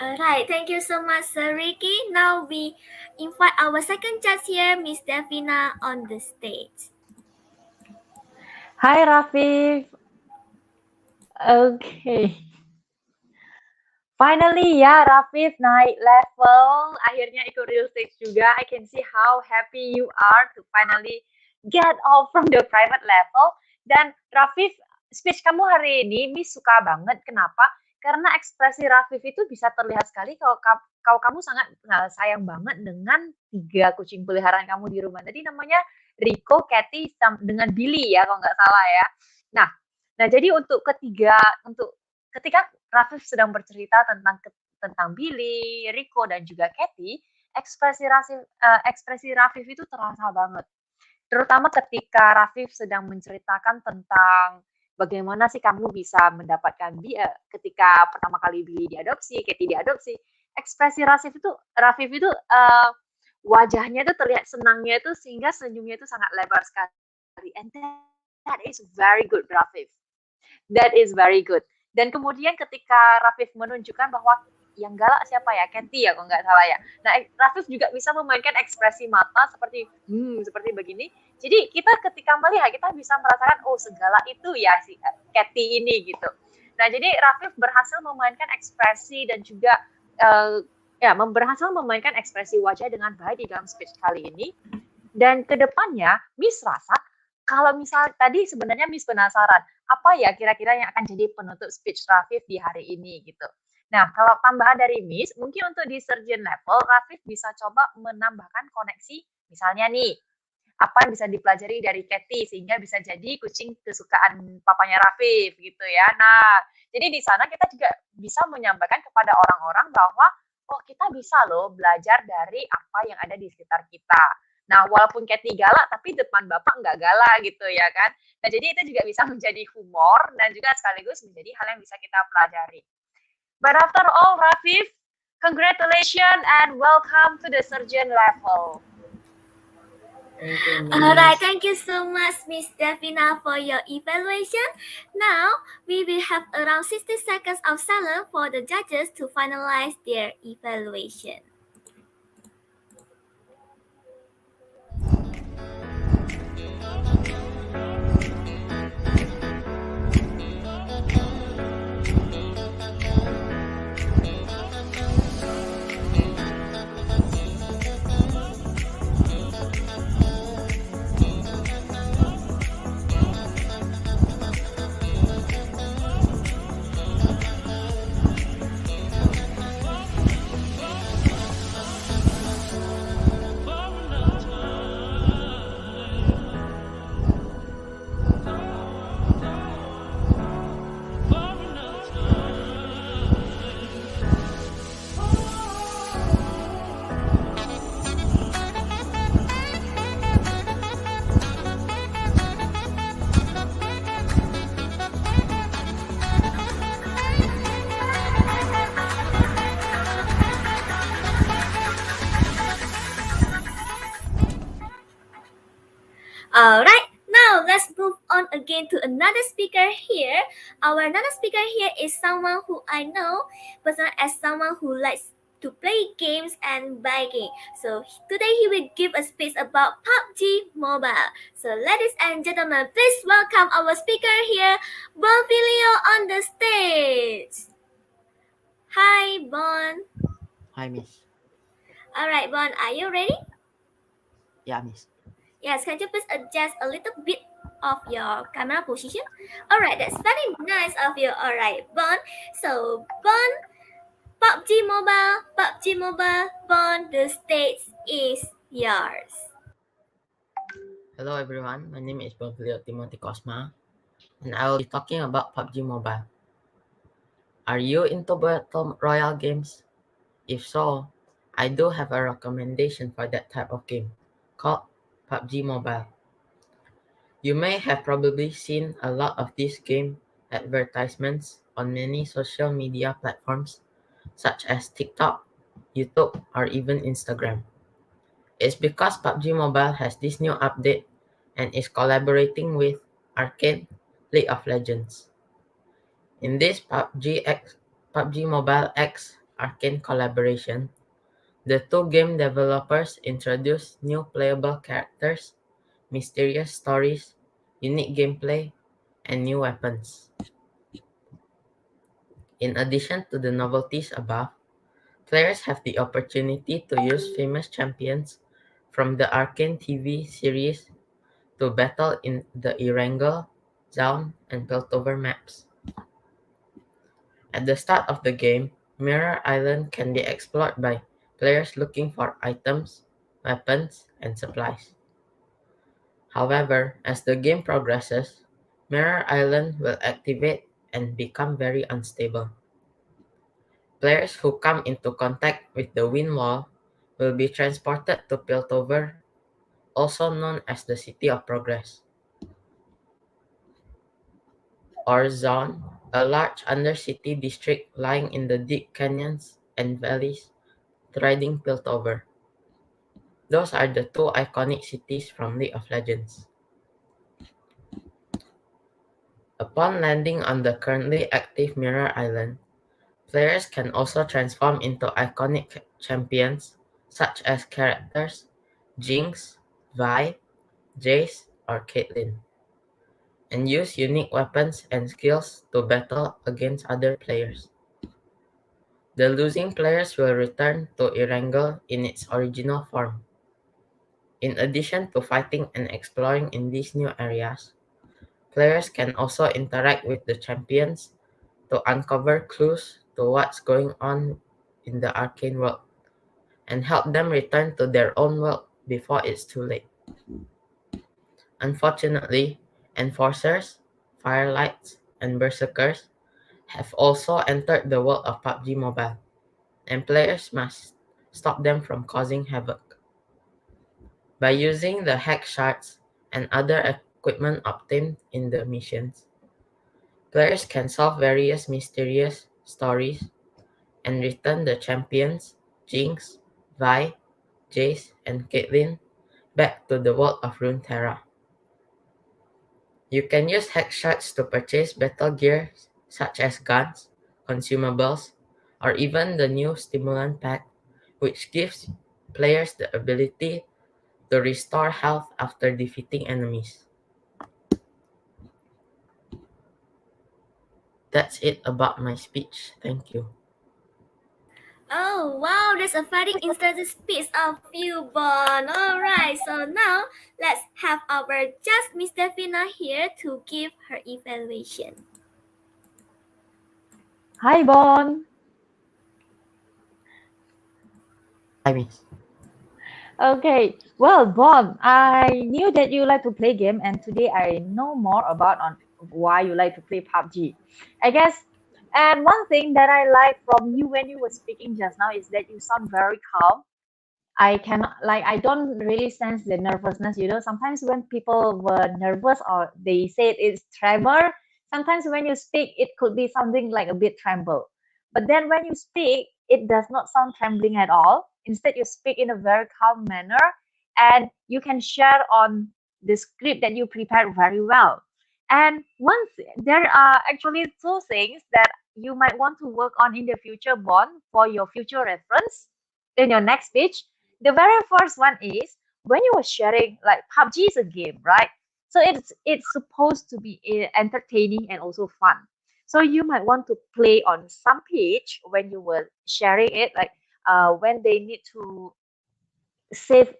Alright, thank you so much, Sir Ricky. Now we invite our second judge here, Miss Davina, on the stage. Hi, Rafif. Okay. Finally, ya, Rafif naik level. Akhirnya ikut real stage juga. I can see how happy you are to finally get off from the private level. Dan Rafif, speech kamu hari ini, Miss suka banget. Kenapa? Karena ekspresi Rafif itu bisa terlihat sekali kalau kamu sangat sayang banget dengan 3 kucing peliharaan kamu di rumah. Tadi namanya Rico, Katie, dengan Billy ya, kalau nggak salah ya. Nah, jadi untuk ketika Rafif sedang bercerita tentang Billy, Rico, dan juga Katie, ekspresi Rafif itu terasa banget. Terutama ketika Rafif sedang menceritakan tentang bagaimana sih kamu bisa mendapatkan ketika pertama kali Billy diadopsi, Katie diadopsi. Ekspresi Rafif itu wajahnya itu terlihat senangnya itu, sehingga senyumnya itu sangat lebar sekali. And that is very good, Rafif. That is very good. Dan kemudian ketika Rafif menunjukkan bahwa yang galak siapa ya? Katie ya kalau nggak salah ya. Nah, Rafif juga bisa memainkan ekspresi mata seperti seperti begini. Jadi kita ketika melihat kita bisa merasakan oh segalak itu ya si Katie ini gitu. Nah, jadi Rafif berhasil memainkan ekspresi dan juga berhasil memainkan ekspresi wajah dengan baik di dalam speech kali ini. Dan kedepannya, Miss rasa kalau misal tadi sebenarnya Miss penasaran, apa ya kira-kira yang akan jadi penutup speech Rafif di hari ini gitu. Nah, kalau tambahan dari Miss, mungkin untuk di surgeon level, Rafif bisa coba menambahkan koneksi, misalnya nih, apa yang bisa dipelajari dari Katie sehingga bisa jadi kucing kesukaan papanya Rafif gitu ya. Nah, jadi di sana kita juga bisa menyampaikan kepada orang-orang bahwa oh kita bisa loh belajar dari apa yang ada di sekitar kita. Nah, walaupun Katie galak, tapi depan Bapak nggak galak gitu ya kan. Nah, jadi itu juga bisa menjadi humor dan juga sekaligus menjadi hal yang bisa kita pelajari. But after all, Rafif, congratulations and welcome to the surgeon level. Alright, thank you so much, Miss Davina, for your evaluation. Now, we will have around 60 seconds of silence for the judges to finalize their evaluation. Alright, now let's move on again to another speaker here. Our another speaker here is someone who I know personally as someone who likes to play games and biking. So today he will give a speech about PUBG Mobile. So ladies and gentlemen, please welcome our speaker here, Bon Filio on the stage. Hi, Bon. Hi, Miss. Alright, Bon, are you ready? Yeah, Miss. Yes, can you please adjust a little bit of your camera position? Alright, that's very nice of you. Alright, Bon. So, Bon, PUBG Mobile, Bon, the stage is yours. Hello, everyone. My name is Bonfilio Timothy Cosma, and I will be talking about PUBG Mobile. Are you into battle royale games? If so, I do have a recommendation for that type of game called PUBG Mobile. You may have probably seen a lot of these game advertisements on many social media platforms such as TikTok, YouTube, or even Instagram. It's because PUBG Mobile has this new update and is collaborating with Arcane League of Legends. In this PUBG Mobile X Arcane collaboration, the two game developers introduce new playable characters, mysterious stories, unique gameplay, and new weapons. In addition to the novelties above, players have the opportunity to use famous champions from the Arcane TV series to battle in the Erangel, Zaun, and Piltover maps. At the start of the game, Mirror Island can be explored by players looking for items, weapons, and supplies. However, as the game progresses, Mirror Island will activate and become very unstable. Players who come into contact with the wind wall will be transported to Piltover, also known as the City of Progress, or Zone, a large undercity district lying in the deep canyons and valleys threading Piltover. Those are the two iconic cities from League of Legends. Upon landing on the currently active Mirror Island, Players can also transform into iconic champions such as characters Jinx, Vi, Jace, or Caitlyn, and use unique weapons and skills to battle against other players. The losing players will return to Erangel in its original form. In addition to fighting and exploring in these new areas, players can also interact with the champions to uncover clues to what's going on in the arcane world and help them return to their own world before it's too late. Unfortunately, enforcers, firelights, and berserkers have also entered the world of PUBG Mobile, and players must stop them from causing havoc. By using the hack shards and other equipment obtained in the missions, players can solve various mysterious stories and return the champions Jinx, Vi, Jace, and Caitlyn back to the world of Runeterra. You can use hack shards to purchase battle gear such as guns, consumables, or even the new stimulant pack, which gives players the ability to restore health after defeating enemies. That's it about my speech. Thank you. Oh wow, that's a very interesting speech of you, Bon. Alright, so now let's have our just Miss Davina here to give her evaluation. Hi, Bon. Hi, Miss. Okay, well, Bon, I knew that you like to play game, and today I know more about on why you like to play PUBG. I guess, and one thing that I like from you when you were speaking just now is that you sound very calm. I don't really sense the nervousness. Sometimes when people were nervous or they said it's tremor, sometimes when you speak, it could be something like a bit tremble. But then when you speak, it does not sound trembling at all. Instead, you speak in a very calm manner and you can share on the script that you prepared very well. And there are actually two things that you might want to work on in the future, Bond, for your future reference in your next speech. The very first one is when you were sharing, like PUBG is a game, right? So it's supposed to be entertaining and also fun. So you might want to play on some page when you were sharing it, like when they need to save,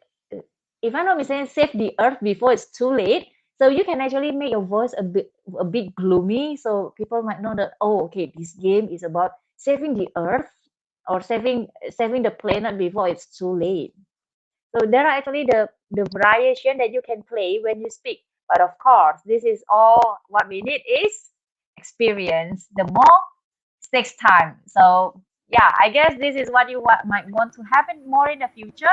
if I'm not mistaken, save the earth before it's too late. So you can actually make your voice a bit gloomy, so people might know that, oh, okay, this game is about saving the earth or saving the planet before it's too late. So there are actually the variation that you can play when you speak. But of course, this is all what we need is experience. The more it takes time. So yeah, I guess this is what you might want to happen more in the future.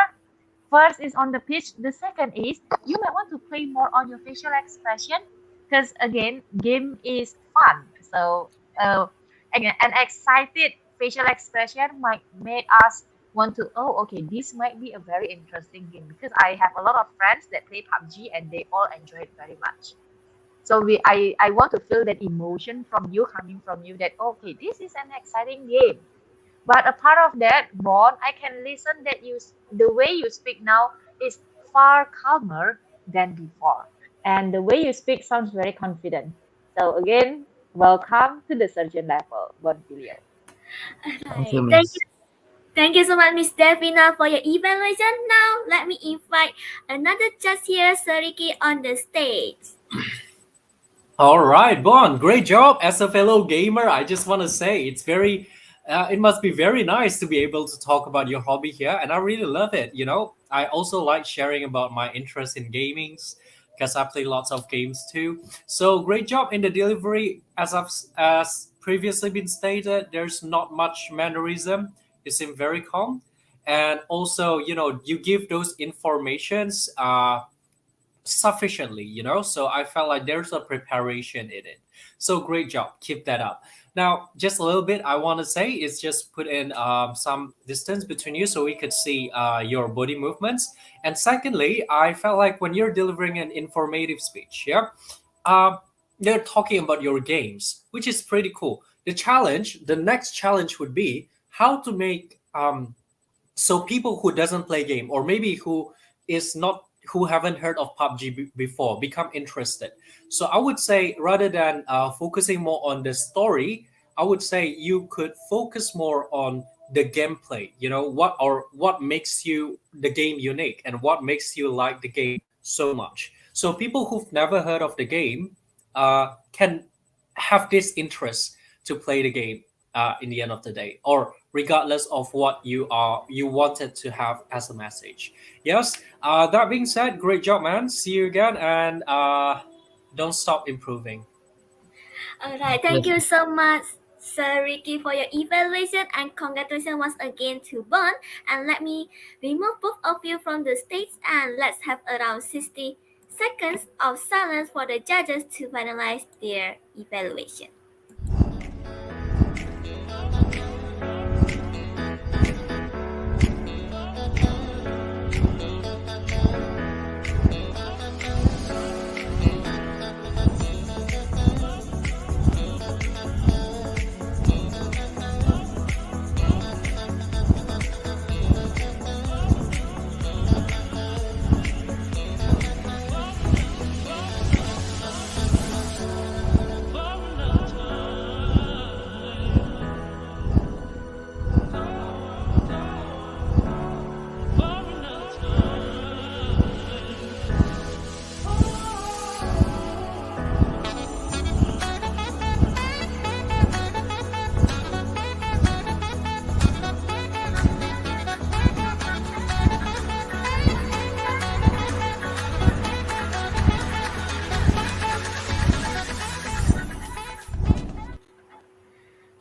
First is on the pitch. The second is you might want to play more on your facial expression because again, game is fun. So again, an excited facial expression might make us want to, oh, okay, this might be a very interesting game because I have a lot of friends that play PUBG and they all enjoy it very much. So I want to feel that emotion from you, coming from you, that okay, this is an exciting game. But apart of that, Bon, I can listen that the way you speak now is far calmer than before. And the way you speak sounds very confident. So again, welcome to the surgeon level, Bon Filio. Thank you, Alright, Miss. thank you so much, Miss Davina, for your evaluation. Now, let me invite another judge here, Sariki, on the stage. All right, Bon, great job. As a fellow gamer, I just want to say it must be very nice to be able to talk about your hobby here, and I really love it. I also like sharing about my interest in gamings because I play lots of games too. So great job in the delivery. As previously been stated, there's not much mannerism. You seem very calm, and also you give those informations sufficiently, so I felt like there's a preparation in it. So great job, keep that up. Now just a little bit I want to say is just put in some distance between you so we could see your body movements. And secondly, I felt like when you're delivering an informative speech, yeah, you're talking about your games, which is pretty cool. the next challenge would be how to make so people who doesn't play game, or maybe who haven't heard of PUBG before, become interested. So I would say, rather than focusing more on the story, I would say you could focus more on the gameplay. What makes the game unique, and what makes you like the game so much. So people who've never heard of the game can have this interest to play the game in the end of the day, or regardless of what you wanted to have as a message. Yes. That being said, great job, man. See you again, and don't stop improving. All right, thank you so much, Sir Ricky, for your evaluation, and congratulations once again to Bon. And let me remove both of you from the stage, and let's have around 60 seconds of silence for the judges to finalize their evaluation.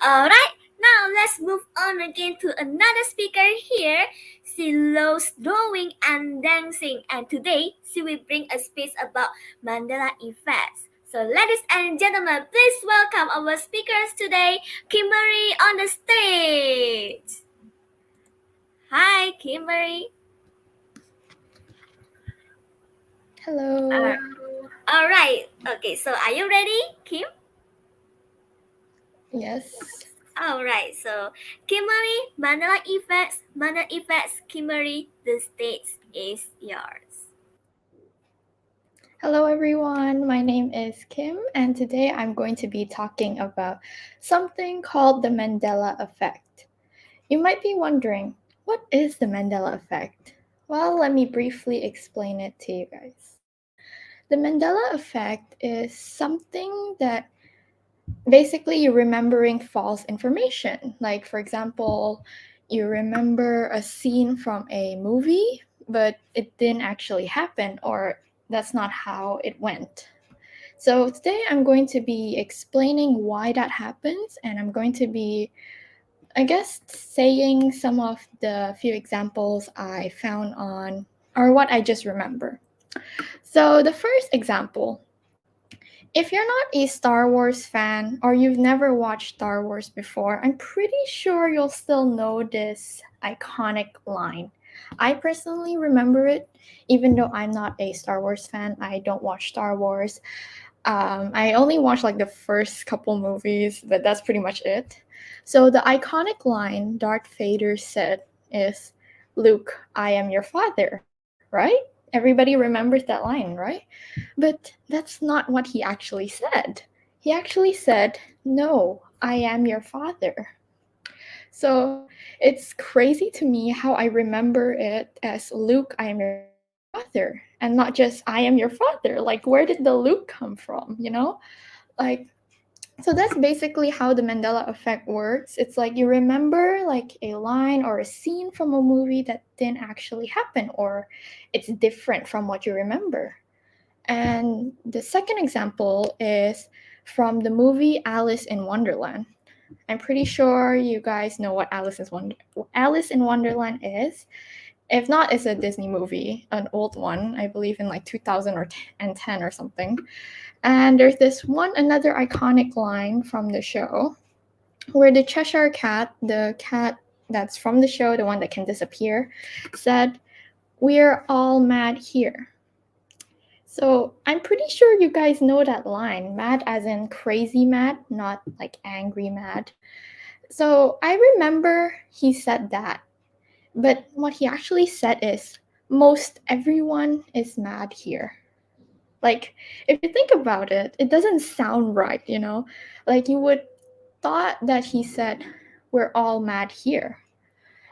Alright, now let's move on again to another speaker here. She loves drawing and dancing, and today she will bring a speech about Mandela Effect. So ladies and gentlemen, please welcome our speakers today, Kimberly on the stage. Hi, Kimberly. Hello. Alright, okay, so are you ready, Kim? Yes. Alright, so Kimberly, Mandela Effects, Kimberly, the stage is yours. Hello, everyone. My name is Kim, and today I'm going to be talking about something called the Mandela Effect. You might be wondering, what is the Mandela Effect? Well, let me briefly explain it to you guys. The Mandela Effect is something that basically you're remembering false information. Like, for example, you remember a scene from a movie, but it didn't actually happen, or that's not how it went. So today I'm going to be explaining why that happens, and I'm going to be, I guess, saying some of the few examples I found on, or what I just remember. So the first example, if you're not a Star Wars fan or you've never watched Star Wars before, I'm pretty sure you'll still know this iconic line. I personally remember it, even though I'm not a Star Wars fan. I don't watch Star Wars. I only watched like the first couple movies, but that's pretty much it. So the iconic line Darth Vader said is, "Luke, I am your father," right? Everybody remembers that line, right? But that's not what he actually said. He actually said, "No, I am your father." So it's crazy to me how I remember it as, "Luke, I am your father," and not just "I am your father." Like, where did the Luke come from, you know? Like, so that's basically how the Mandela Effect works. It's like you remember like a line or a scene from a movie that didn't actually happen, or it's different from what you remember. And the second example is from the movie Alice in Wonderland. I'm pretty sure you guys know what Alice in Wonderland is. If not, it's a Disney movie, an old one, I believe in like 2010 or something. And there's this another iconic line from the show where the Cheshire Cat, the cat that's from the show, the one that can disappear, said, "We're all mad here." So I'm pretty sure you guys know that line, mad as in crazy mad, not like angry mad. So I remember he said that, but what he actually said is, most everyone is mad here. Like, if you think about it, it doesn't sound right, you know? Like, you would thought that he said, we're all mad here.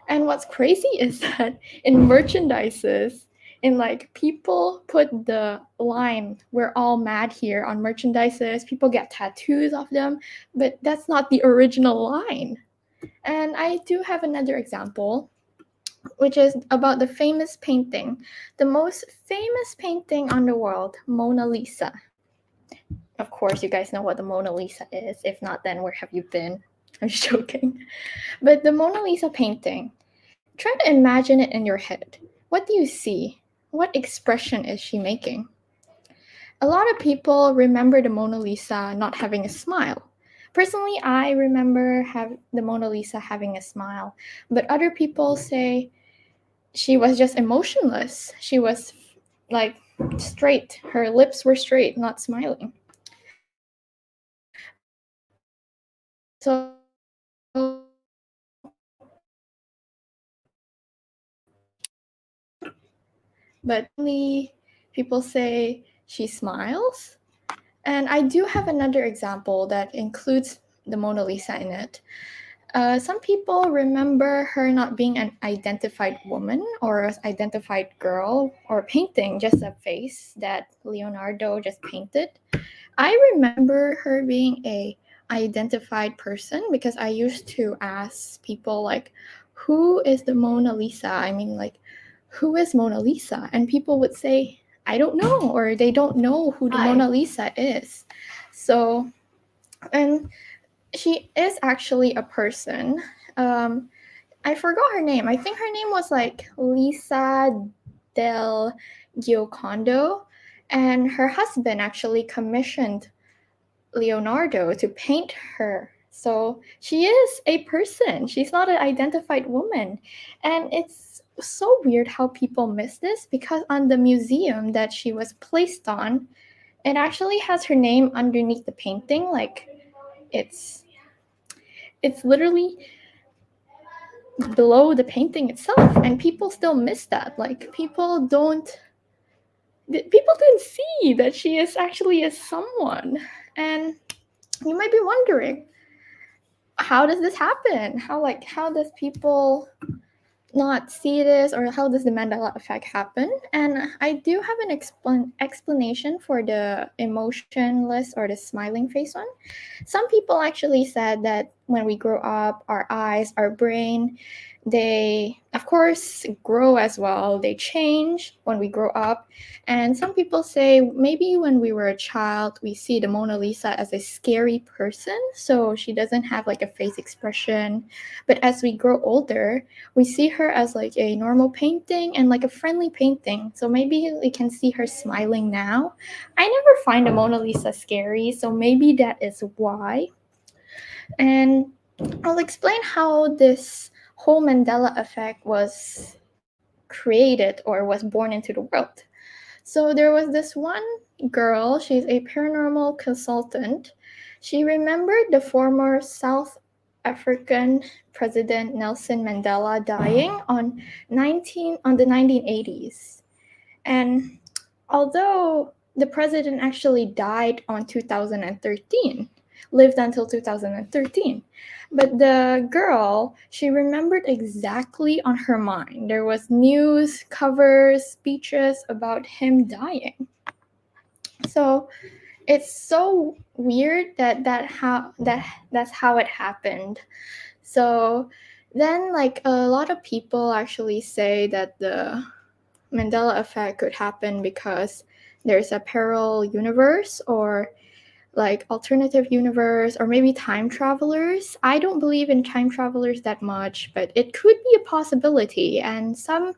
And what's crazy is that in merchandises, in like people put the line, we're all mad here on merchandises, people get tattoos of them, but that's not the original line. And I do have another example, which is about the famous painting, the most famous painting on the world, Mona Lisa. Of course, you guys know what the Mona Lisa is. If not, then where have you been? I'm just joking. But the Mona Lisa painting, try to imagine it in your head. What do you see? What expression is she making? A lot of people remember the Mona Lisa not having a smile. Personally, I remember the Mona Lisa having a smile, but other people say she was just emotionless. She was like straight. Her lips were straight, not smiling. So but people say she smiles. And I do have another example that includes the Mona Lisa in it. Some people remember her not being an identified woman or an identified girl or painting just a face that Leonardo just painted. I remember her being a identified person because I used to ask people like, who is the Mona Lisa? I mean, like, who is Mona Lisa? And people would say, I don't know, or they don't know who the Mona Lisa is. So, and she is actually a person. I forgot her name. I think her name was like Lisa del Giocondo, and her husband actually commissioned Leonardo to paint her. So she is a person. She's not an identified woman. And it's so weird how people miss this because on the museum that she was placed on, it actually has her name underneath the painting. Like it's literally below the painting itself, and people still miss that. Like people didn't see that she is actually a someone. And you might be wondering, how does this happen? How does people not see this, or how does the Mandela effect happen? And I do have an explanation for the emotionless or the smiling face one. Some people actually said that when we grow up, our eyes, our brain, they of course grow as well. They change when we grow up. And some people say maybe when we were a child, we see the Mona Lisa as a scary person, so she doesn't have like a face expression. But as we grow older, we see her as like a normal painting and like a friendly painting. So maybe we can see her smiling now. I never find the Mona Lisa scary, so maybe that is why. And I'll explain how this whole Mandela effect was created or was born into the world. So there was this one girl, she's a paranormal consultant. She remembered the former South African President Nelson Mandela dying on the 1980s. And although the president actually died on 2013, lived until 2013, but the girl, she remembered exactly on her mind. There was news, covers, speeches about him dying. So it's so weird that's how it happened. So then like a lot of people actually say that the Mandela effect could happen because there's a parallel universe or like alternative universe or maybe time travelers. I don't believe in time travelers that much, but it could be a possibility. And some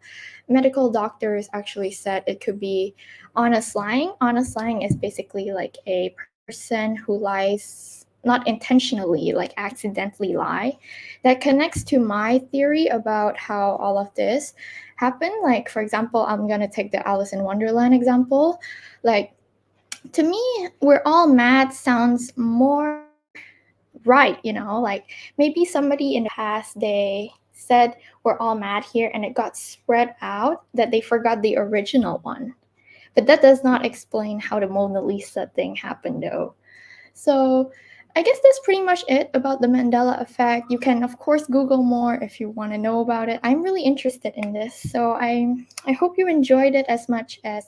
medical doctors actually said it could be honest lying. Honest lying is basically like a person who lies not intentionally, like accidentally lie, that connects to my theory about how all of this happened. Like, for example, I'm going to take the Alice in Wonderland example. Like, to me, we're all mad sounds more right, like maybe somebody in the past, they said we're all mad here and it got spread out that they forgot the original one. But that does not explain how the Mona Lisa thing happened, though. So I guess that's pretty much it about the Mandela effect. You can, of course, Google more if you want to know about it. I'm really interested in this, so I hope you enjoyed it as much as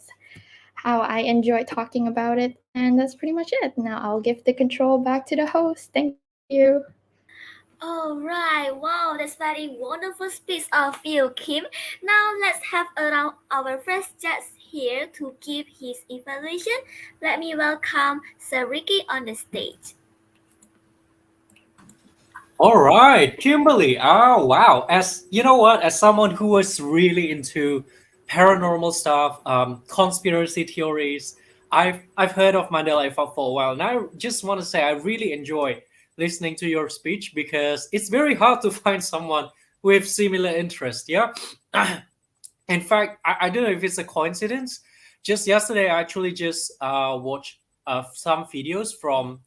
how I enjoy talking about it. And that's pretty much it. Now I'll give the control back to the host. Thank you. All right, wow, that's very wonderful speech of you, Kim. Now let's have around our first judge here to give his evaluation. Let me welcome Sir Ricky on the stage. All right, Kimberly. Oh, wow. As you know what, as someone who was really into paranormal stuff, conspiracy theories, I've heard of Mandela Effect for a while, and I just want to say I really enjoy listening to your speech because it's very hard to find someone with similar interest. Yeah. In fact, I don't know if it's a coincidence. Just yesterday, I actually just watched some videos from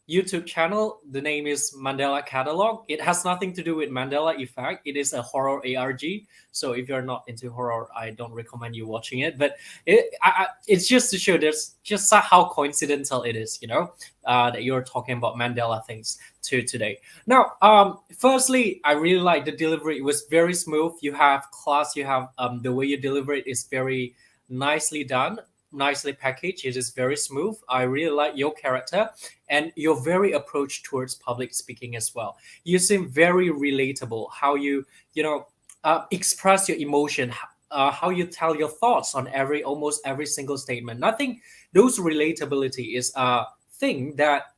YouTube channel. The name is Mandela Catalog. It has nothing to do with Mandela Effect. It is a horror ARG. So if you're not into horror, I don't recommend you watching it. But it's just to show there's just how coincidental it is, that you're talking about Mandela things today. Now, firstly, I really like the delivery. It was very smooth. You have class. You have the way you deliver it is very nicely done, nicely packaged. It is very smooth. I really like your character and your very approach towards public speaking as well. You seem very relatable. How you express your emotion, how you tell your thoughts on almost every single statement. I think those relatability is a thing that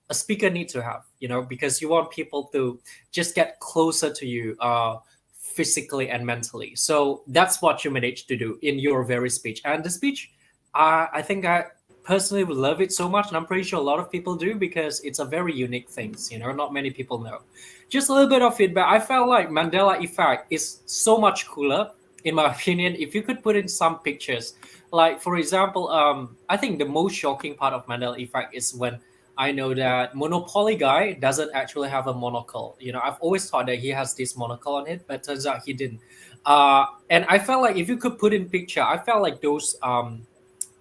a speaker needs to have, because you want people to just get closer to you physically and mentally. So that's what you managed to do in your very speech. And the speech, I think I personally would love it so much, and I'm pretty sure a lot of people do because it's a very unique thing. Not many people know. Just a little bit of feedback. I felt like Mandela Effect is so much cooler, in my opinion, if you could put in some pictures. Like, for example, I think the most shocking part of Mandela Effect is when I know that Monopoly guy doesn't actually have a monocle. I've always thought that he has this monocle on it, but turns out he didn't. And I felt like if you could put in picture, I felt like those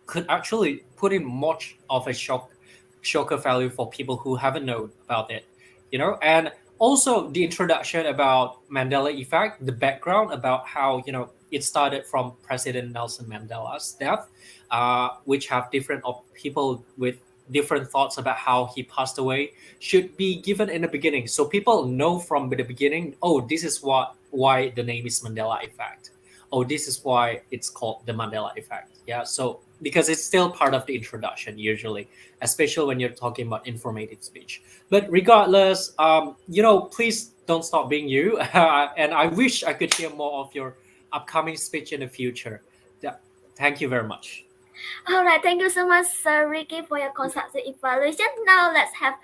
could actually put in much of a shocker value for people who haven't known about it, and also the introduction about Mandela Effect, the background about how it started from President Nelson Mandela's death, which have different people with different thoughts about how he passed away, should be given in the beginning, so people know from the beginning, oh, this is why the name is Mandela Effect. Oh, this is why it's called the Mandela Effect. Yeah, so because it's still part of the introduction usually, especially when you're talking about informative speech. But regardless, please don't stop being you. And I wish I could hear more of your upcoming speech in the future. Yeah, thank you very much. All right, thank you so much, Sir Ricky, for your constructive evaluation. Now let's have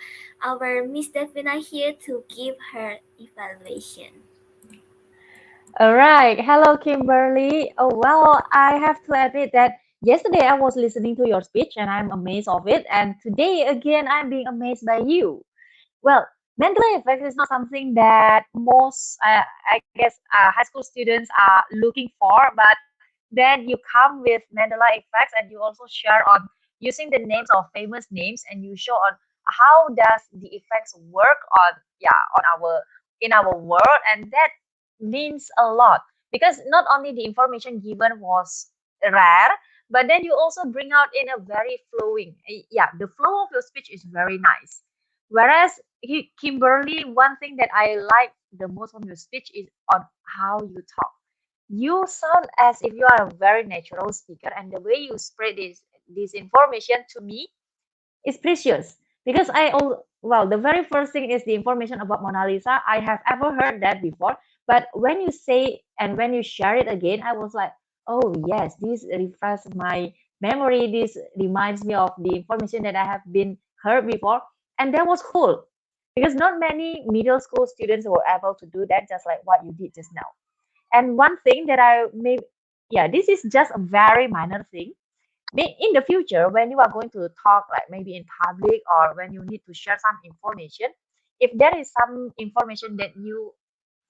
our Miss Devina here to give her evaluation. All right. Hello, Kimberly. Oh, well, I have to admit that yesterday I was listening to your speech and I'm amazed of it. And today again, I'm being amazed by you. Well, Mandela effect is not something that most, I guess, high school students are looking for. But then you come with Mandela effects and you also share on using the names of famous names and you show on how does the effects work on our in our world, and that means a lot because not only the information given was rare, but then you also bring out in a very flowing. The flow of your speech is very nice. Whereas Kimberly, one thing that I like the most from your speech is on how you talk. You sound as if you are a very natural speaker, and the way you spread this information to me is precious because the very first thing is the information about Mona Lisa. I have ever heard that before, but when you say and when you share it again, I was like, oh yes, this refreshes my memory. This reminds me of the information that I have been heard before, And that was cool because not many middle school students were able to do that, just like what you did just now. And one thing that I may, yeah, this is just a very minor thing. In the future, when you are going to talk, like maybe in public or when you need to share some information, if there is some information that you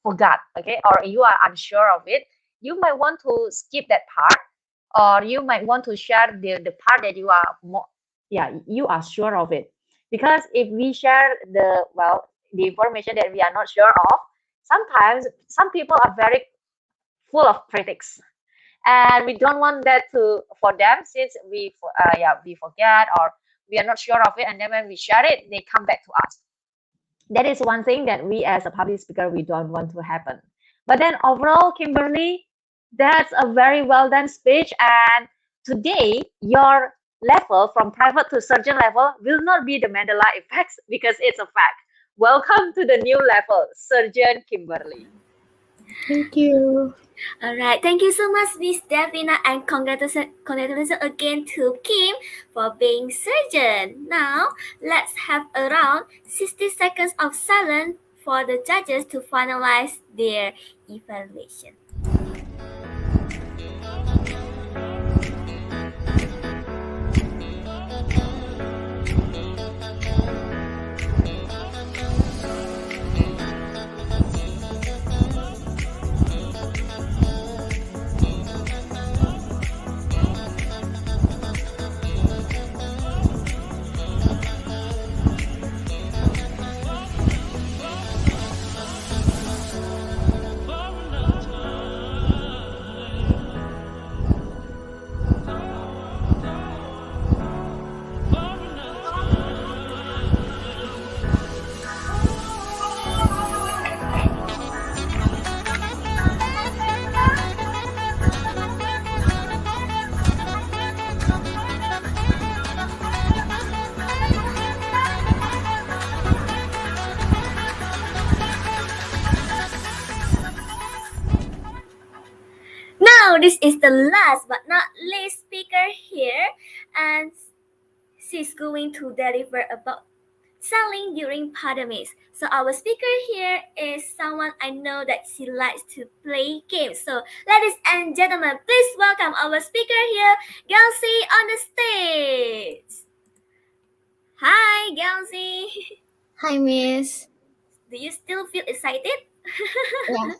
forgot, okay, or you are unsure of it, you might want to skip that part, or you might want to share the part that you are more, yeah, you are sure of it. Because if we share the information that we are not sure of, sometimes some people are very full of critics, and we don't want that to for them, since we forget or we are not sure of it, and then when we share it, they come back to us. That is one thing that we as a public speaker, we don't want to happen. But then overall, Kimberly, that's a very well done speech. And today, your level from private to surgeon level will not be the Mandela effects, because it's a fact. Welcome to the new level, Surgeon Kimberly. Thank you. All right, thank you so much, Miss Davina, and congratulations again to Kim for being surgeon. Now, let's have around 60 seconds of silence for the judges to finalize their evaluation. Now, this is the last but not least speaker here, and she's going to deliver about selling during pandemics. So our speaker here is someone I know that she likes to play games. So, ladies and gentlemen, please welcome our speaker here, Gelsi, on the stage. Hi, Gelsi. Hi, Miss. Do you still feel excited? Yeah.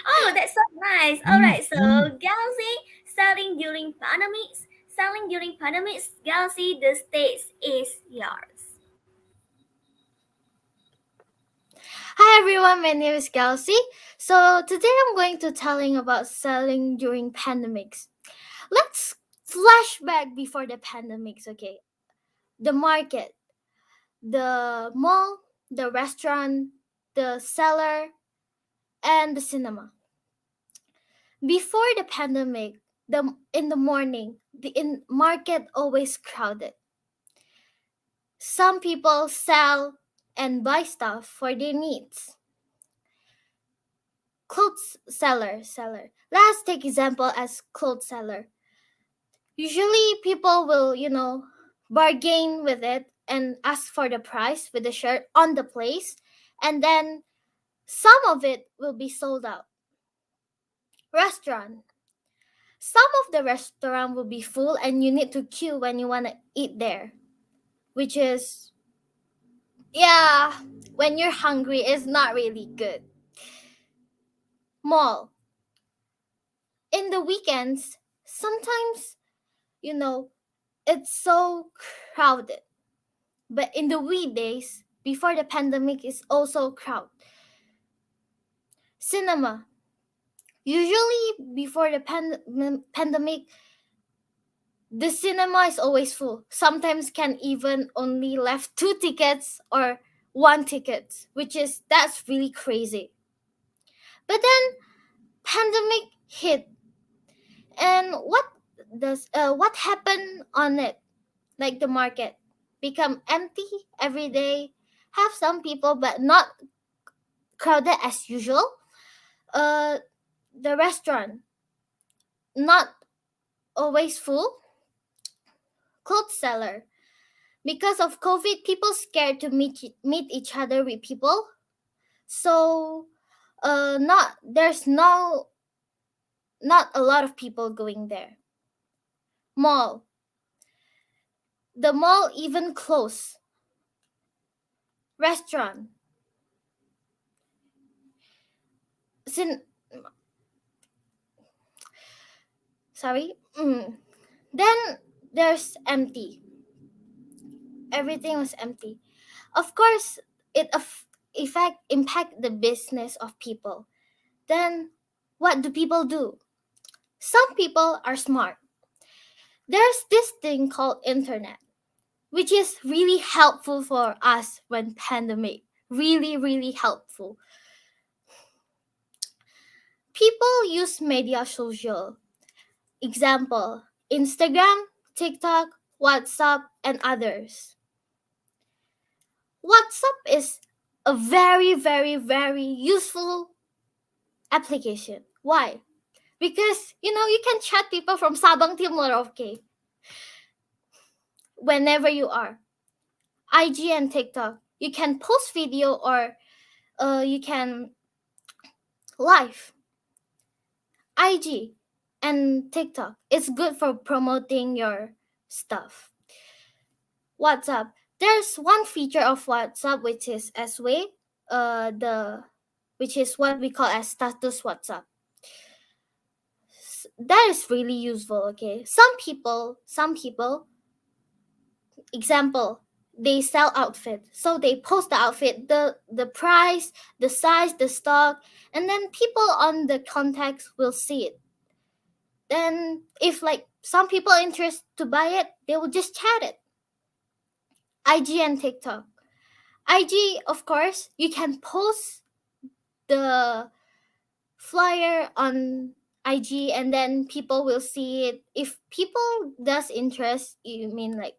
Oh, that's so nice. All right, so Gelsi, selling during pandemics. Selling during pandemics, Gelsi, the stage is yours. Hi, everyone. My name is Kelsey. So today I'm going to telling about selling during pandemics. Let's flash back before the pandemics, okay? The market, the mall, the restaurant, the cellar, and the cinema. Before the pandemic, in the morning, the market always crowded. Some people sell and buy stuff for their needs. Clothes seller. Let's take example as clothes seller. Usually people will, bargain with it and ask for the price with the shirt on the place, and then some of it will be sold out. Restaurant. Some of the restaurant will be full and you need to queue when you want to eat there, which is, when you're hungry, it's not really good. Mall. In the weekends, sometimes, it's so crowded. But in the weekdays, before the pandemic, is also crowded. Cinema. Usually, before the pandemic, the cinema is always full. Sometimes can even only left 2 tickets or 1 ticket, that's really crazy. But then pandemic hit, and what happened on it? Like the market become empty every day. Have some people, but not crowded as usual. The restaurant not always full. Clothes seller. Because of COVID, people scared to meet each other with people. So there's not a lot of people going there. Mall. The mall even closed. Restaurant. Then there's empty. Everything was empty. Of course, it impact the business of people. Then what do people do? Some people are smart. There's this thing called internet, which is really helpful for us when pandemic. Really, really helpful. People use media social. Example, Instagram, TikTok, WhatsApp, and others. WhatsApp is a very, very, very useful application. Why? Because, you can chat people from Sabang till Merauke. Whenever you are. IG and TikTok, you can post video or you can live. IG and TikTok, it's good for promoting your stuff. WhatsApp, there's one feature of WhatsApp which is S-Way, which is what we call as status WhatsApp. That is really useful. Okay, some people, example, they sell outfit, so they post the outfit, the price, the size, the stock, and then people on the contacts will see it. Then if some people are interested to buy it, they will just chat it. IG and TikTok. IG, of course, you can post the flyer on IG and then people will see it. If people does interest,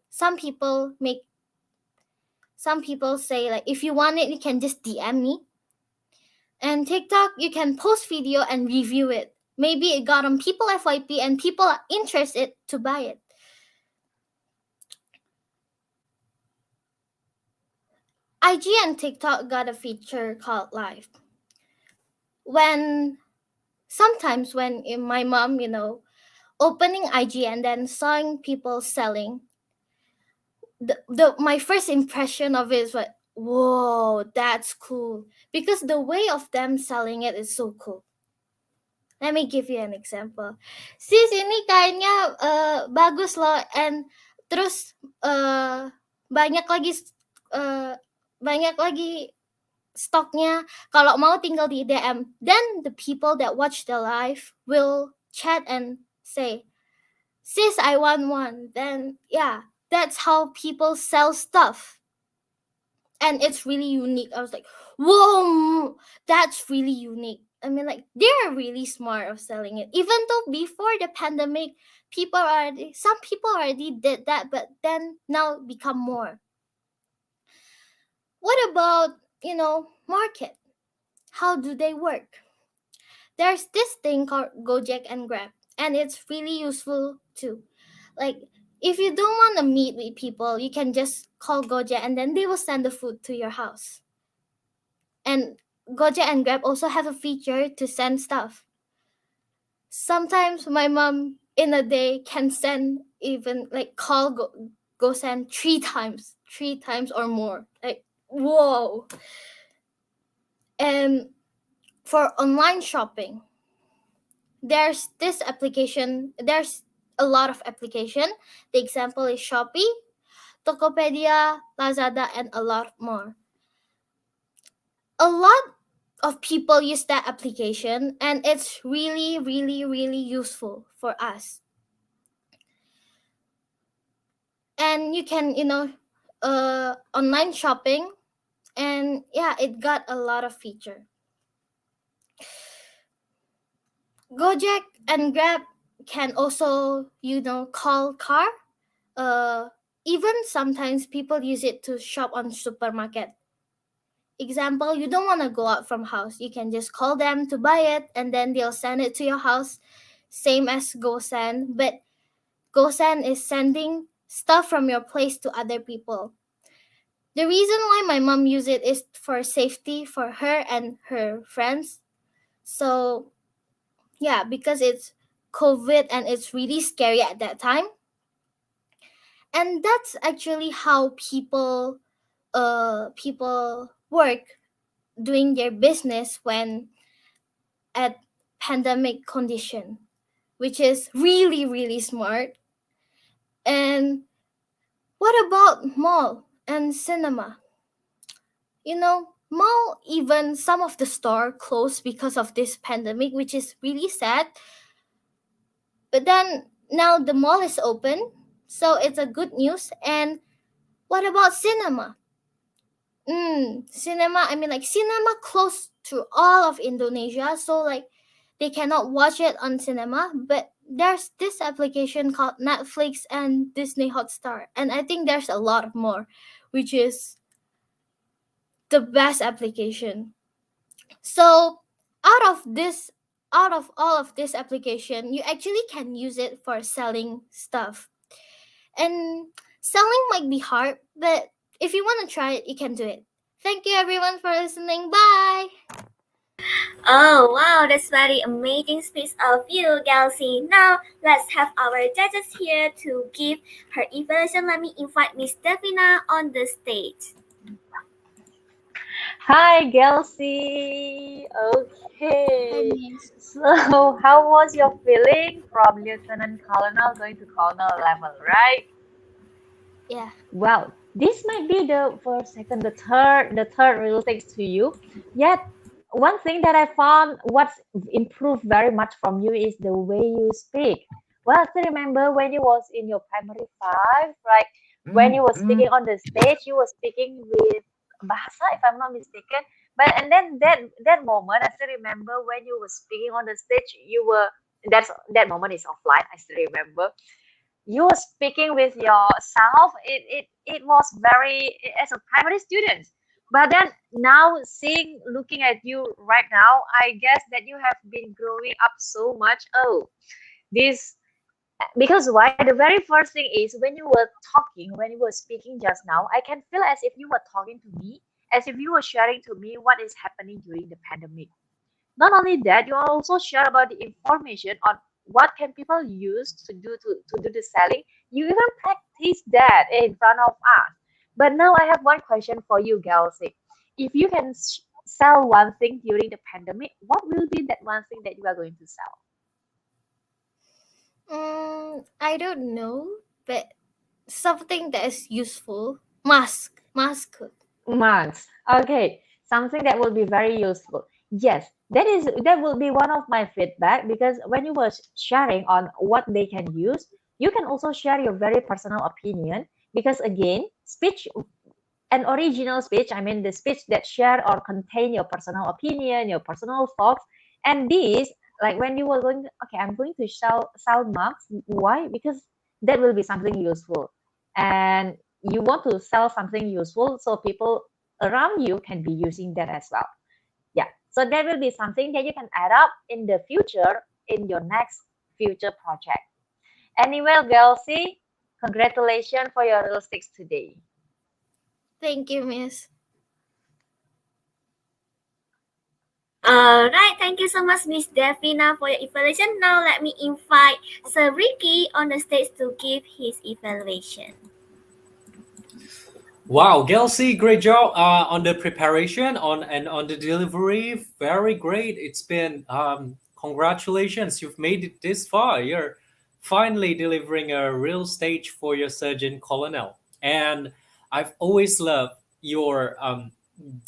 some people say if you want it, you can just DM me. And TikTok, you can post video and review it. Maybe it got on People FYP and people are interested to buy it. IG and TikTok got a feature called Live. Sometimes when my mom, opening IG and then seeing people selling, my first impression of it is like, whoa, that's cool. Because the way of them selling it is so cool. Let me give you an example. Sis, ini kainnya bagus loh, and terus banyak lagi stoknya. Kalau mau tinggal di DM. Then the people that watch the live will chat and say, sis, I want one. Then yeah, that's how people sell stuff. And it's really unique. I was like, whoa, that's really unique. They're really smart of selling it. Even though before the pandemic, some people already did that, but then now become more. What about, market? How do they work? There's this thing called Gojek and Grab, and it's really useful too. If you don't want to meet with people, you can just call Gojek and then they will send the food to your house. And Gojek and Grab also have a feature to send stuff. Sometimes my mom in a day can send even go send 3 times or more. Whoa. And for online shopping, there's a lot of application. The example is Shopee, Tokopedia, Lazada, and a lot more. A lot of people use that application, and it's really, really, really useful for us. And you can, online shopping, and yeah, it got a lot of feature. Gojek and Grab can also, call car. Even sometimes people use it to shop on supermarket. Example, you don't want to go out from house. You can just call them to buy it and then they'll send it to your house. Same as GoSend, but GoSend is sending stuff from your place to other people. The reason why my mom used it is for safety for her and her friends. So, yeah, because it's COVID and it's really scary at that time. And that's actually how people work doing their business when at pandemic condition, which is really really smart. And what about mall and cinema? Mall, even some of the store closed because of this pandemic, which is really sad. But then now the mall is open, so it's a good news. And what about cinema? Cinema, I mean, like, cinema close to all of Indonesia, so like they cannot watch it on cinema. But there's this application called Netflix and Disney Hotstar, and I think there's a lot more, which is the best application. So out of all of this application, you actually can use it for selling stuff. And selling might be hard, but if you want to try it, you can do it. Thank you everyone for listening. Bye. Oh wow, that's very amazing speech of you, Kelsey. Now let's have our judges here to give her evaluation. Let me invite Miss Davina on the stage. Hi, Kelsey. Okay. Miss. So, how was your feeling from lieutenant colonel going to colonel level, right? Yeah. Well, this might be the first, second, the third real things to you. Yet, one thing that I found what's improved very much from you is the way you speak. Well, I still remember when you was in your primary five, right? When you were speaking on the stage, you were speaking with bahasa, if I'm not mistaken. But and then that moment, I still remember when you were speaking on the stage, that moment is offline. I still remember you were speaking with yourself. It was very as a primary student. But then now looking at you right now, I guess that you have been growing up so much. Oh, this because why? The very first thing is when you were talking, when you were speaking just now, I can feel as if you were talking to me, as if you were sharing to me what is happening during the pandemic. Not only that, you also share about the information on what can people use to do the selling. You even practice that in front of us. But now I have one question for you, Kelsey. If you can sell one thing during the pandemic, what will be that one thing that you are going to sell? I don't know, but something that is useful. Mask. Months. Okay, something that will be very useful. Yes, that will be one of my feedback because when you were sharing on what they can use, you can also share your very personal opinion because again, speech an original speech, I mean the speech that share or contain your personal opinion, your personal thoughts, and these like when you were going, okay, I'm going to sell marks. Why? Because that will be something useful, and you want to sell something useful so people around you can be using that as well. Yeah, so that will be something that you can add up in the future in your next future project. Anyway, Kelsey, congratulations for your real sticks today. Thank you, Miss. Alright, thank you so much, Miss Davina, for your evaluation. Now let me invite Sir Ricky on the stage to give his evaluation. Wow, Kelsey, great job on the preparation on the delivery. Very great. It's been congratulations. You've made it this far. You're finally delivering a real stage for your surgeon colonel. And I've always loved your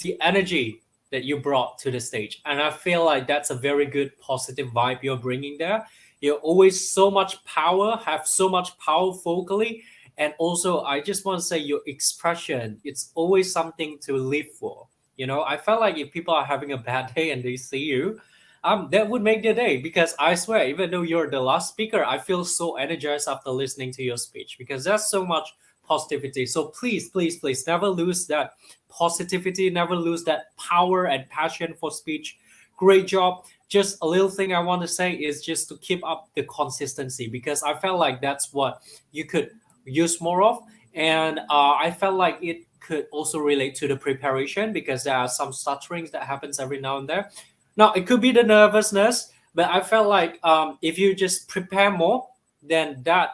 the energy that you brought to the stage, and I feel like that's a very good positive vibe you're bringing there. You're always so much power, have so much power vocally, and also I just want to say your expression, it's always something to live for. I felt like if people are having a bad day and they see you, that would make their day, because I swear, even though you're the last speaker, I feel so energized after listening to your speech because there's so much positivity. So please, please, please never lose that positivity, never lose that power and passion for speech. Great job. Just a little thing I want to say is just to keep up the consistency, because I felt like that's what you could use more of. And I felt like it could also relate to the preparation, because there are some stutterings that happens every now and then. Now it could be the nervousness, but I felt like if you just prepare more, then that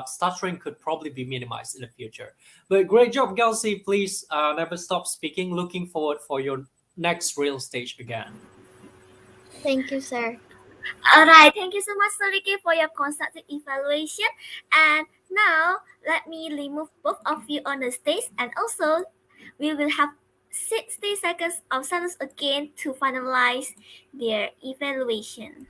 stuttering could probably be minimized in the future. But great job, Kelsey. Please never stop speaking. Looking forward for your next real stage again. Thank you, sir. Alright, thank you so much, Soliki, for your constructive evaluation. And now, let me remove both of you on the stage, and also, we will have 60 seconds of silence again to finalize their evaluation.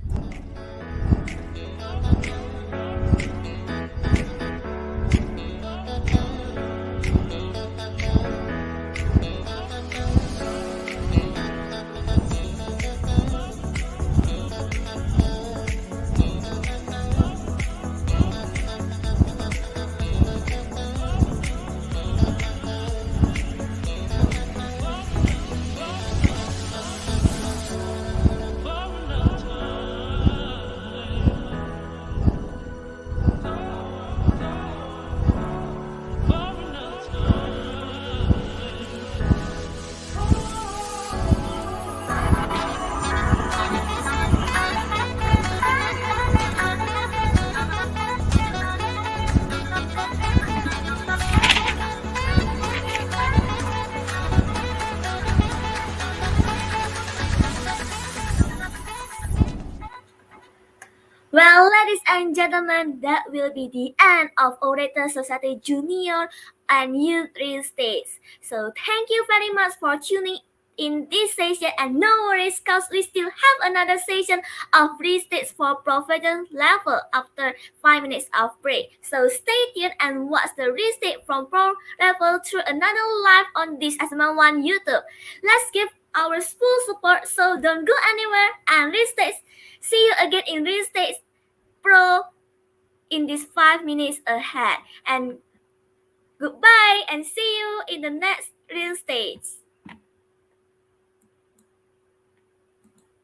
Well, ladies and gentlemen, that will be the end of Orator Society Junior and Youth Real Estate. So thank you very much for tuning in this session, and no worries, cause we still have another session of real estate for professional level after 5 minutes of break. So stay tuned and watch the real estate from pro level through another live on this SML1 YouTube. Let's give our full support, so don't go anywhere, and real estate. See you again in Real Estate Pro in these 5 minutes ahead. And goodbye, and see you in the next Real Estate.